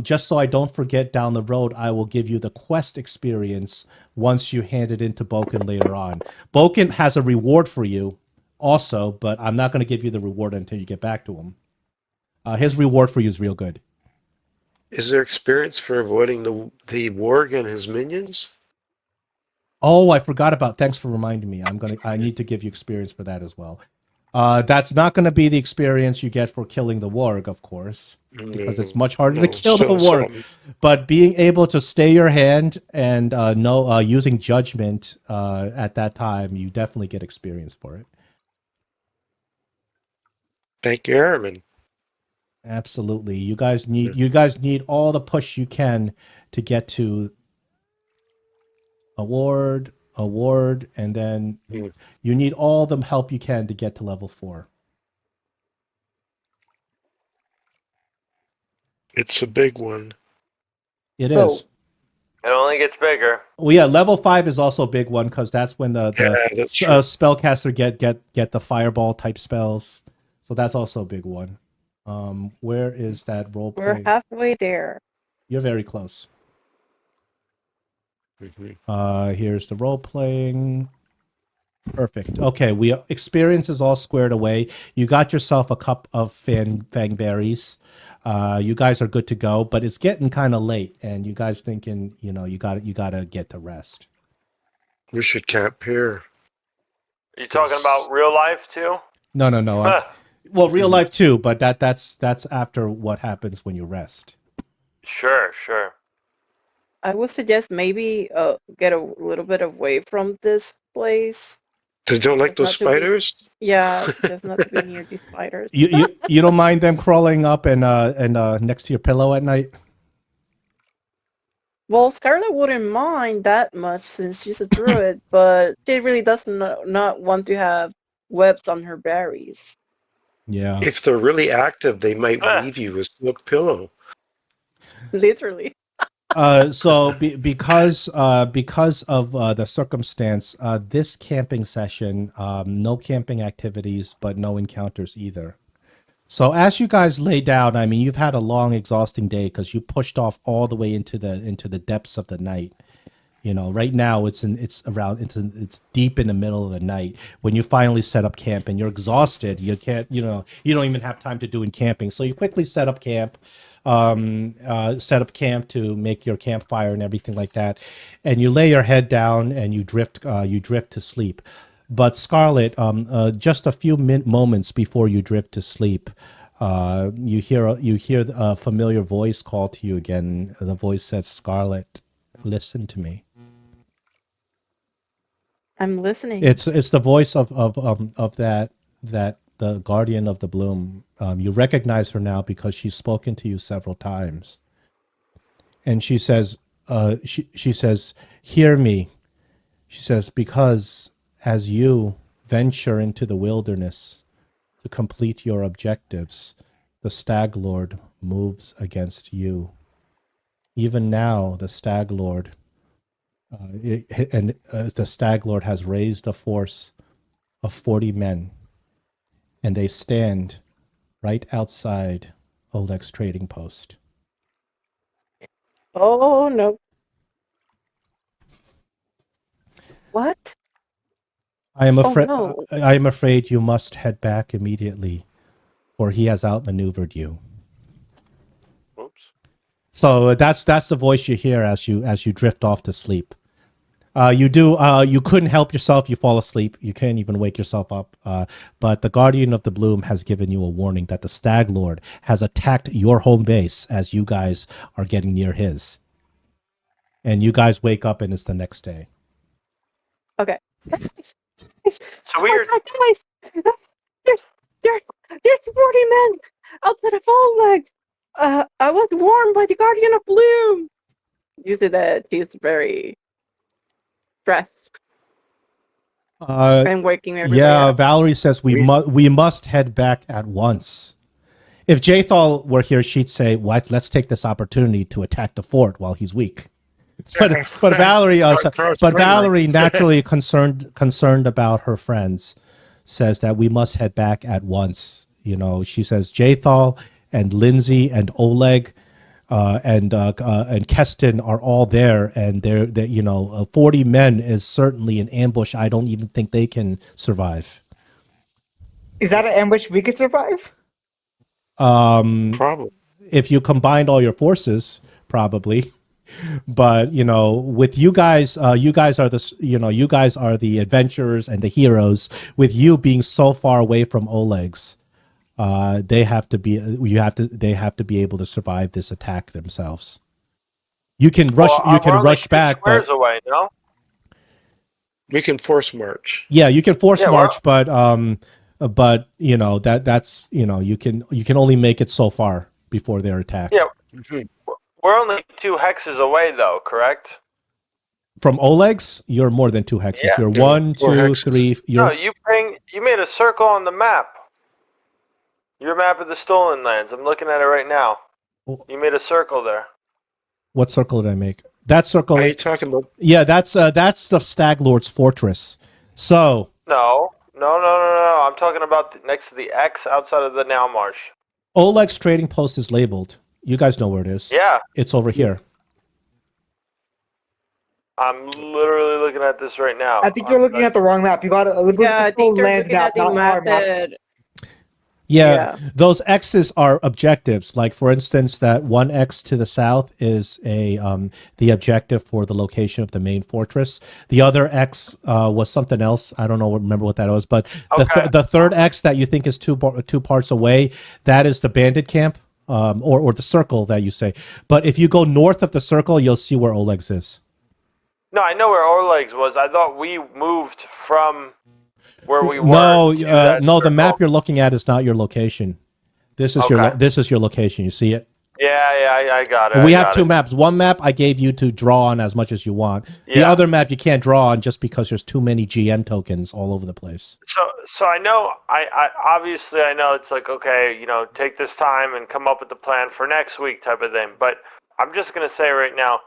just so I don't forget down the road, I will give you the quest experience once you hand it into Boken later on. Boken has a reward for you also, but I'm not going to give you the reward until you get back to him. His reward for you is real good. Is there experience for avoiding the warg and his minions? Oh, I forgot about. Thanks for reminding me. I need to give you experience for that as well. That's not going to be the experience you get for killing the warg, of course, because it's much harder to kill the warg. But being able to stay your hand and using judgment at that time, you definitely get experience for it. Thank you, Airman. Absolutely, you guys need all the push you can to get to award, and then you need all the help you can to get to level 4. It's a big one. It is. It only gets bigger. Well, yeah, level 5 is also a big one because that's when the spellcaster get the fireball type spells. So that's also a big one. Where is that role play? We're halfway there. You're very close. Here's the role playing. Perfect. Okay, experience is all squared away. You got yourself a cup of fangberries. You guys are good to go, but it's getting kind of late, and you guys thinking, you gotta get to rest. We should camp here. You talking about real life too? No. Well, real life too, but that's after what happens when you rest. Sure. I would suggest maybe get a little bit away from this place. They don't like Just those not to be. spiders? Yeah, just not to be near these spiders. You don't mind them crawling up and next to your pillow at night? Well, Scarlet wouldn't mind that much since she's a druid, but she really does not want to have webs on her berries. Yeah. If they're really active, they might weave you a silk pillow. Literally. So because of the circumstance, this camping session, no camping activities, but no encounters either. So as you guys lay down, I mean, you've had a long, exhausting day because you pushed off all the way into the depths of the night. You know, right now it's deep in the middle of the night when you finally set up camp and you're exhausted. You can't, you don't even have time to do in camping. So you quickly set up camp, to make your campfire and everything like that. And you lay your head down and you drift to sleep. But Scarlet, just a few moments before you drift to sleep, you hear a familiar voice call to you again. The voice says, "Scarlet, listen to me." I'm listening. It's the voice of that the guardian of the bloom. You recognize her now because she's spoken to you several times, and she says, she says, "Hear me." She says, "Because as you venture into the wilderness to complete your objectives, the Stag Lord moves against you. Even now, the Stag Lord." The Stag Lord has raised a force of 40 men, and they stand right outside Oleg's trading post. Oh no. What? I am afraid. no. I am afraid you must head back immediately, for he has outmaneuvered you. Oops. So that's the voice you hear as you drift off to sleep. You couldn't help yourself. You fall asleep. You can't even wake yourself up. But the Guardian of the Bloom has given you a warning that the Stag Lord has attacked your home base as you guys are getting near his. And you guys wake up and it's the next day. Okay. Guys, So oh my we're God, guys! There's there's 40 men outside of Oleg. I was warned by the Guardian of Bloom. You see that he's very stressed Uh, and waking everybody yeah, up. Valerie says we must head back at once. If Jathal were here, she'd say, let's take this opportunity to attack the fort while he's weak." But Valerie, naturally concerned about her friends, says that we must head back at once. You know, she says Jathal and Lindsay and Oleg and Keston are all there, and they're 40 men is certainly an ambush. I don't even think they can survive. Is that an ambush we could survive? Probably. If you combined all your forces, probably. But with you guys are you guys are the adventurers and the heroes. With you being so far away from Oleg's, they have to be able to survive this attack themselves. You can rush we're only two back, squares but away, no? We can force march. yeah, you can force Yeah, march, but that's you can only make it so far before they're attacked. Yeah, Mhm. we're only 2 hexes away, though. Correct? From Oleg's, you're more than 2 hexes. Yeah. You're Yeah, 1, 4 2, hexes. 3. No, you made a circle on the map. Your map of the Stolen Lands. I'm looking at it right now. You made a circle there. What circle did I make? That circle. Are you talking about? Yeah, that's the Stag Lord's fortress. So No. I'm talking about next to the X outside of the Now Marsh. Oleg's trading post is labeled. You guys know where it is. Yeah, It's over here. I'm literally looking at this right now. I think you're looking at the wrong map. You gotta look Yeah, at I the think Stolen you're Lands looking at map, the not our map map. that. Yeah, those X's are objectives. Like for instance, that one X to the south is the objective for the location of the main fortress. The other X was something else. I don't remember what that was. But Okay. the third X that you think is two parts away, that is the bandit camp, or the circle that you say. But if you go north of the circle, you'll see where Oleg's is. No, I know where Oleg's was. I thought we moved from where we were No, to that no. The circle? map you're looking at is not your location. This is Okay. this is your location. You see it? Yeah, I got it. We I have got two it. maps. One map I gave you to draw on as much as you want. The Yeah. other map you can't draw on just because there's too many GN tokens all over the place. So I know I obviously I know it's like, okay, you know, take this time and come up with the plan for next week type of thing. But I'm just gonna say right now,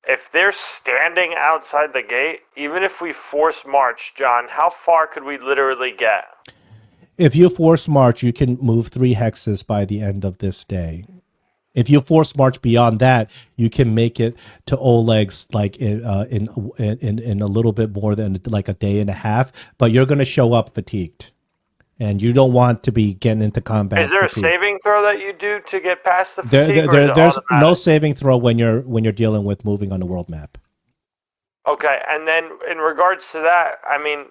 if they're standing outside the gate, even if we force march, John, how far could we literally get? If you force march, you can move 3 hexes by the end of this day. If you force march beyond that, you can make it to Oleg's like in a little bit more than like a day and a half. But you're going to show up fatigued, and you don't want to be getting into combat. Is there a fatigued. saving throw that you do to get past the fatigue, or is it There's no automatic? saving throw when you're dealing with moving on the world map. Okay, and then in regards to that, I mean,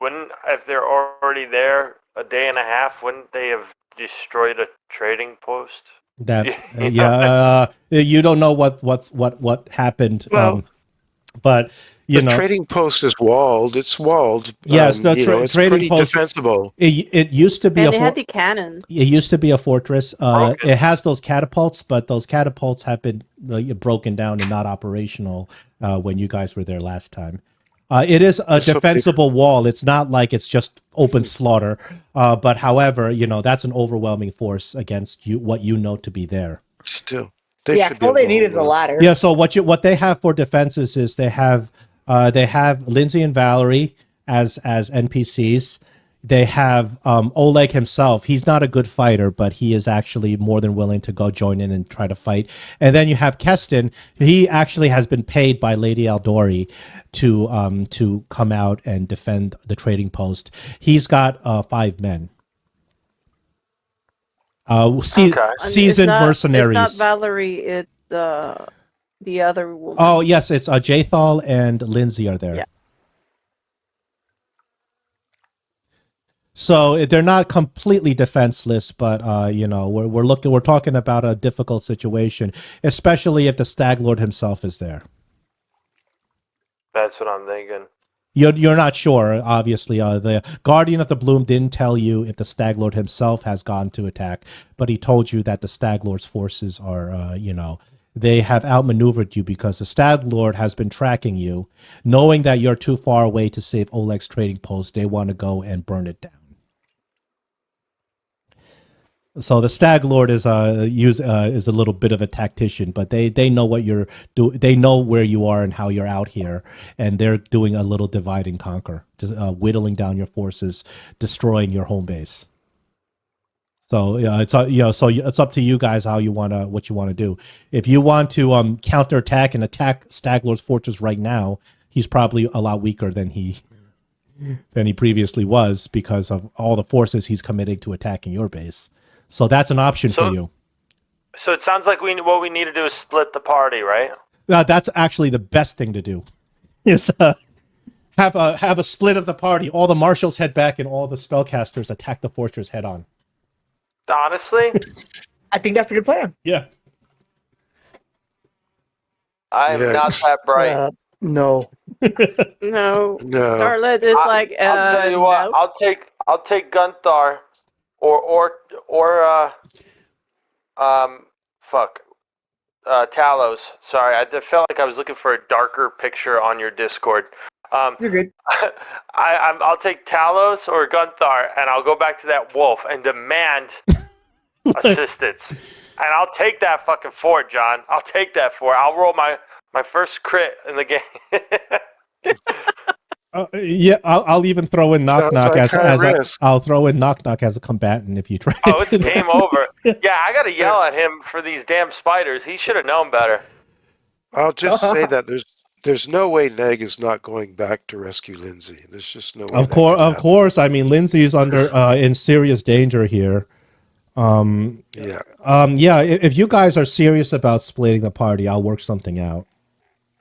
wouldn't if they're already there a day and a half, wouldn't they have destroyed a trading post? That Yeah. you don't know what happened. Well- But you The know, trading post is walled. It's walled. yes, the It's trading pretty post. defensible. It used to be And a it had the cannons. it used to be a fortress. Broken. It has those catapults, but those catapults have been broken down and not operational when you guys were there last time. It is a So defensible wall. It's not like it's just open slaughter. But however, you know, that's an overwhelming force against you. What you know to be there. Still, Yeah, should 'cause be all they able to need is a hold it. ladder. Yeah. So what they have for defenses is they have Lindsay and Valerie as NPCs. They have Oleg himself. He's not a good fighter, but he is actually more than willing to go join in and try to fight. And then you have Keston. He actually has been paid by Lady Aldori to come out and defend the trading post. He's got 5 men. Okay. And Seasoned mercenaries. It's not Valerie. It's the other woman. Oh yes, it's Jathal and Lindsay are there. Yeah. So they're not completely defenseless, but you know, we're talking about a difficult situation, especially if the Stag Lord himself is there. That's what I'm thinking. You're not sure, obviously. The Guardian of the Bloom didn't tell you if the Stag Lord himself has gone to attack, but he told you that the Stag Lord's forces are, you know, they have outmaneuvered you because the Stag Lord has been tracking you, knowing that you're too far away to save Oleg's trading post. They want to go and burn it down. So the Stag Lord is a little bit of a tactician, but they know what you're do. They know where you are and how you're out here, and they're doing a little divide and conquer, just whittling down your forces, destroying your home base. So it's so it's up to you guys what you want to do. If you want to counterattack and attack Stag Lord's fortress right now, he's probably a lot weaker than he previously was because of all the forces he's committing to attacking your base. So that's an option for you. So it sounds like what we need to do is split the party, right? That's actually the best thing to do. Is have a split of the party. All the marshals head back, and all the spellcasters attack the fortress head on. Honestly, I think that's a good plan. Yeah. I am Yeah. not that bright. No. No. No. Scarlet is like, I'll tell you what. no. I'll take Gunthar, or Talos. Sorry, I felt like I was looking for a darker picture on your Discord. You're good. I'll take Talos or Gunthar, and I'll go back to that wolf and demand assistance. And I'll take that fucking fort, John. I'll take that fort. I'll roll my first crit in the game. Yeah, I'll even throw in knock Sounds knock like as high a, risk. I'll throw in knock knock as a combatant if you try. Oh, it's to do that. game over. Yeah, I gotta yell at him for these damn spiders. He should have known better. I'll just say that there's no way Neg is not going back to rescue Lindsay. There's just no way. Of course. I mean, Lindsay's under in serious danger here. Yeah. Yeah. If you guys are serious about splitting the party, I'll work something out.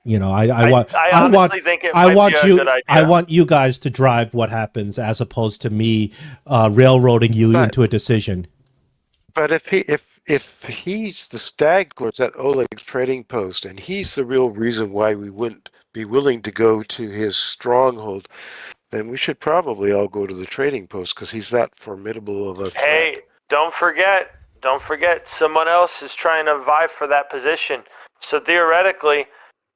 You know, I honestly think it might be a good idea. I want you guys to drive what happens as opposed to me railroading you into a decision. But if he's the Stag Lord's at Oleg's trading post, and he's the real reason why we wouldn't be willing to go to his stronghold, then we should probably all go to the trading post because he's that formidable of a threat. Hey, don't forget, someone else is trying to vie for that position. So theoretically,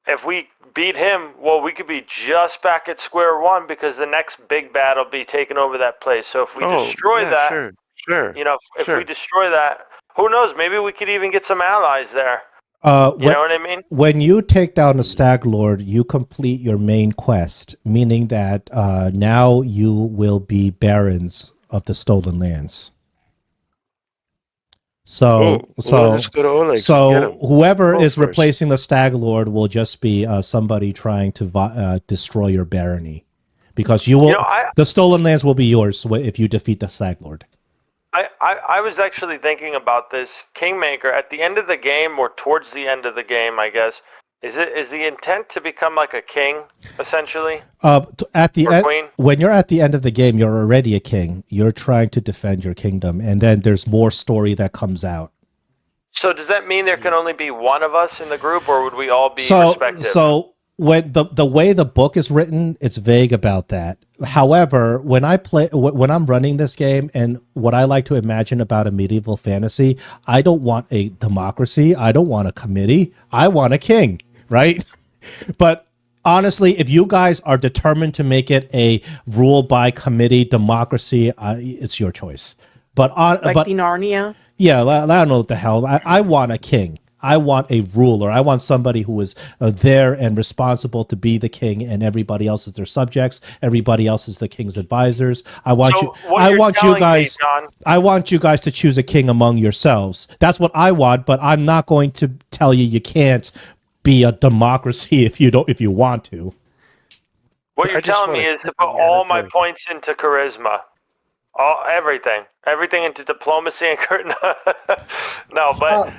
if we beat him, well, we could be just back at square one because the next big battle will be taking over that place. So if we destroy yeah, that, sure. if we destroy that, who knows? Maybe we could even get some allies there. You know what I mean? When you take down a Stag Lord, you complete your main quest, meaning that now you will be barons of the stolen lands. So, well, let's go to Oleg's and get him. whoever is Both first. replacing the Stag Lord will just be somebody trying to destroy your barony, because you will. The stolen lands will be yours if you defeat the Stag Lord. I was actually thinking about this. KINGMAKER, at the end of the game, or towards the end of the game, I guess, is the intent to become like a king, essentially? At the end, queen? when you're at the end of the game, you're already a king. You're trying to defend your kingdom, and then there's more story that comes out. So does that mean there can only be one of us in the group, or would we all be respective? So when the way the book is written, it's vague about that. However, when I'm running this game, and what I like to imagine about a medieval fantasy, I don't want a democracy. I don't want a committee. I want a king, right? But honestly, if you guys are determined to make it a rule by committee democracy, it's your choice. But the Narnia. Yeah, I don't know what the hell. I want a king. I want a ruler. I want somebody who is there and responsible to be the king, and everybody else is their subjects. Everybody else is the king's advisors. I want you guys. I want you guys to choose a king among yourselves. That's what I want. But I'm not going to tell you can't be a democracy if you want to. What you're telling me is to put all my points into charisma. Everything into diplomacy and no, but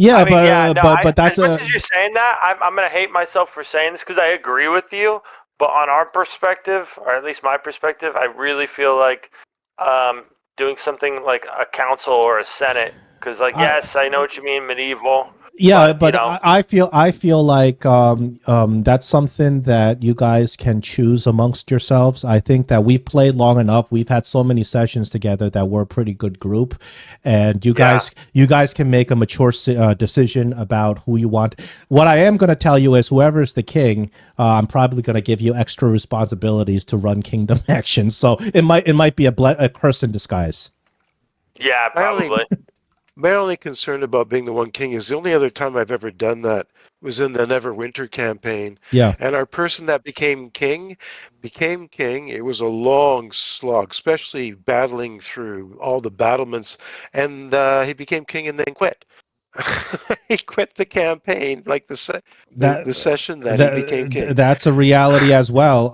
yeah, but that's as much as you're saying that, I'm gonna hate myself for saying this because I agree with you. But on our perspective, or at least my perspective, I really feel like doing something like a council or a senate. Because yes, I know what you mean, medieval. Yeah, but I feel like that's something that you guys can choose amongst yourselves. I think that we've played long enough. We've had so many sessions together that we're a pretty good group, and you guys can make a mature decision about who you want. What I am going to tell you is, whoever's the king, I'm probably going to give you extra responsibilities to run kingdom actions. So it might be a curse in disguise. Yeah, probably. My only concern about being the one king is the only other time I've ever done that was in the Neverwinter campaign. Yeah. And our person that became king. It was a long slog, especially battling through all the battlements. And he became king and then quit. He quit the campaign, like the session that he became king. That's a reality as well.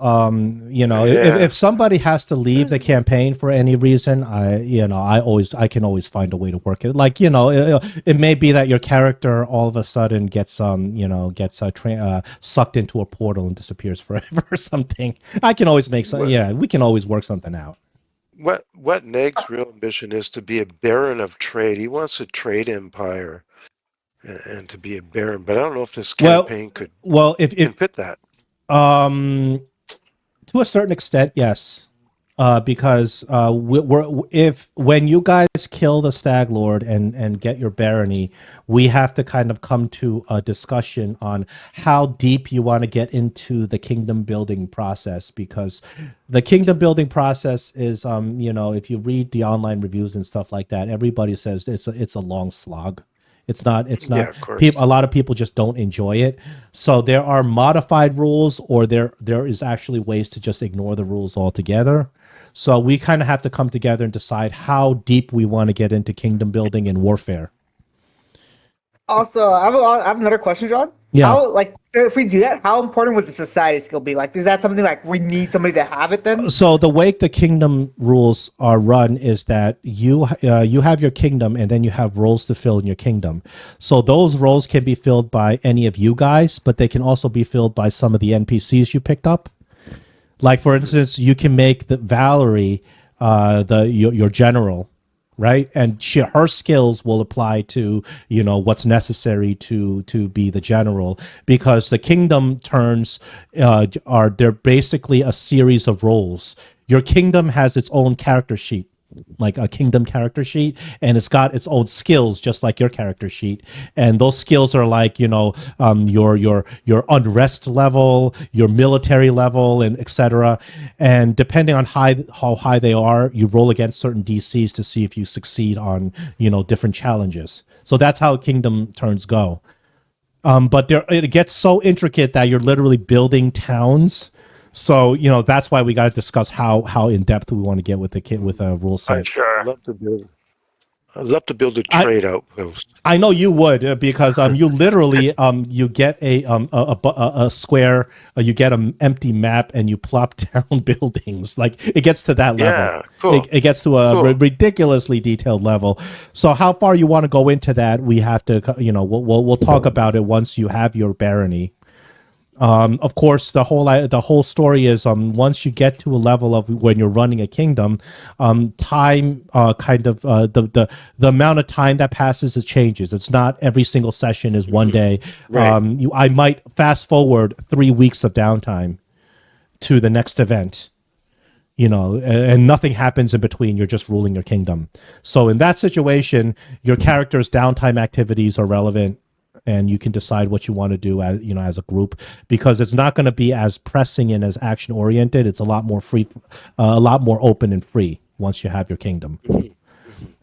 If somebody has to leave the campaign for any reason, I can always find a way to work it. Like, it may be that your character all of a sudden gets sucked into a portal and disappears forever or something. I can always make some. We can always work something out. What Neg's real ambition is to be a baron of trade. He wants a trade empire and to be a baron. But I don't know if this campaign could fit that. To a certain extent, yes. Because when you guys kill the Stag Lord and get your barony, we have to kind of come to a discussion on how deep you want to get into the kingdom building process, because the kingdom building process is if you read the online reviews and stuff like that, everybody says it's a long slog. It's not. A lot of people just don't enjoy it. So there are modified rules, or there is actually ways to just ignore the rules altogether. So we kind of have to come together and decide how deep we want to get into kingdom building and warfare. Also, I have another question, John. Yeah. If we do that, how important would the society skill be? Like, is that something like we need somebody to have it then? So the way the kingdom rules are run is that you have your kingdom, and then you have roles to fill in your kingdom. So those roles can be filled by any of you guys, but they can also be filled by some of the NPCs you picked up. Like, for instance, you can make the Valerie your general. right? And her skills will apply to what's necessary to be the general, because the kingdom turns they're basically a series of roles. Your kingdom has its own character sheet, like a kingdom character sheet, and it's got its own skills just like your character sheet. And those skills are like your unrest level, your military level, and etc. And depending on how high they are, you roll against certain DCs to see if you succeed on different challenges. So that's how kingdom turns go. But it gets so intricate that you're literally building towns. So that's why we got to discuss how in depth we want to get with the kit with a rule set. Sure. I'd love to build a trade outpost. I know you would, because you literally you get a square, you get an empty map, and you plop down buildings. Like, it gets to that level. Yeah, cool. It gets to a Cool. ridiculously detailed level. So how far you want to go into that, we have to we'll talk about it once you have your barony. Of course, the whole story is once you get to a level of when you're running a kingdom, time the amount of time that passes, it changes. It's not every single session is one day. Right. I might fast forward 3 weeks of downtime to the next event, and nothing happens in between. You're just ruling your kingdom. So in that situation, your character's downtime activities are relevant, and you can decide what you want to do as a group, because it's not going to be as pressing and as action oriented. It's a lot more free, a lot more open and free once you have your kingdom.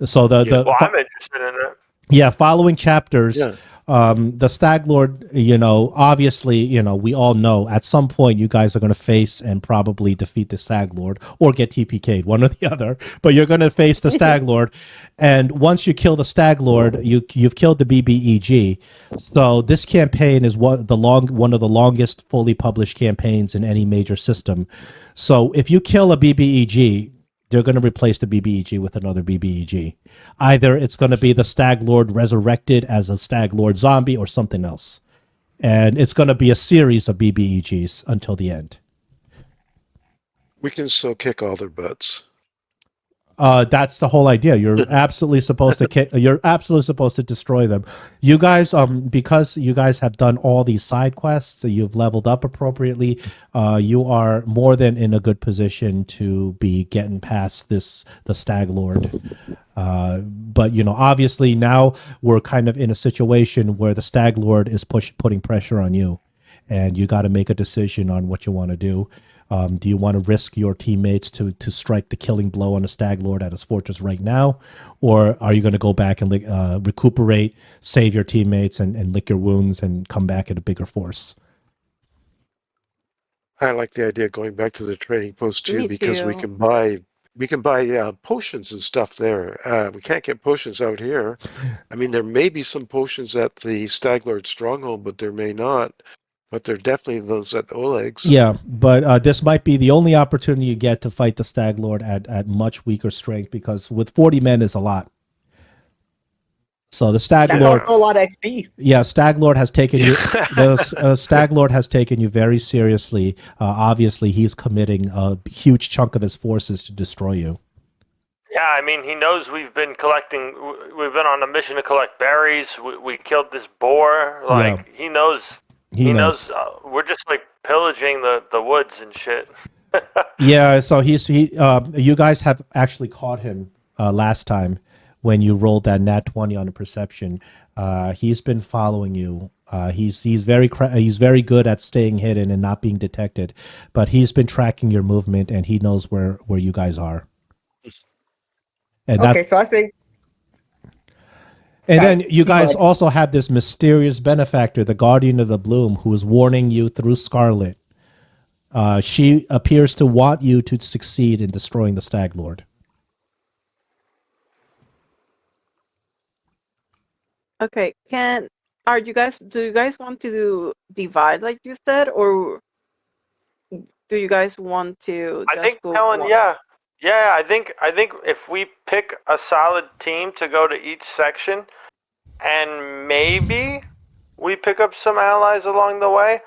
So I'm interested in it. Yeah, following chapters. Yeah. The Stag Lord, obviously, we all know at some point you guys are going to face and probably defeat the Stag Lord or get TPK'd, one or the other. But you're going to face the Stag Lord, and once you kill the Stag Lord, you've killed the BBEG. So this campaign is one of the longest fully published campaigns in any major system. So if you kill a BBEG, they're going to replace the BBEG with another BBEG. Either it's going to be the Stag Lord resurrected as a Stag Lord zombie or something else. And it's going to be a series of BBEGs until the end. We can still kick all their butts. That's the whole idea. You're absolutely supposed to destroy them. You guys, because you guys have done all these side quests, so you've leveled up appropriately. You are more than in a good position to be getting past the Stag Lord. But obviously now we're kind of in a situation where the Stag Lord is putting pressure on you, and you got to make a decision on what you want to do. Do you want to risk your teammates to strike the killing blow on the Stag Lord at his fortress right now? Or are you going to go back and recuperate, save your teammates, and lick your wounds and come back at a bigger force? I like the idea of going back to the trading post too, Me because too. we can buy potions and stuff there. We can't get potions out here. I mean, there may be some potions at the Stag Lord stronghold, but there may not. But there are definitely those at Oleg's. Yeah, but this might be the only opportunity you get to fight the Stag Lord at much weaker strength, because with 40 men is a lot. So the Stag That's Lord, also a lot of XP. yeah, Stag Lord has taken you. The Stag Lord has taken you very seriously. Obviously, he's committing a huge chunk of his forces to destroy you. Yeah, I mean, he knows we've been on a mission to collect berries. We killed this boar. Like, Yeah. he knows. He knows. We're just like pillaging the woods and shit. Yeah, so you guys have actually caught him last time when you rolled that nat 20 on the perception. He's been following you. He's very good at staying hidden and not being detected, but he's been tracking your movement, and he knows where you guys are. And Okay, so I say. And Sorry, then you guys go ahead. also have this mysterious benefactor, the Guardian of the Bloom, who is warning you through Scarlet. She appears to want you to succeed in destroying the Stag Lord. Okay, do you guys want to divide like you said, or do you guys want to I just think, go Helen, one? yeah. I think if we pick a solid team to go to each section, and maybe we pick up some allies along the way,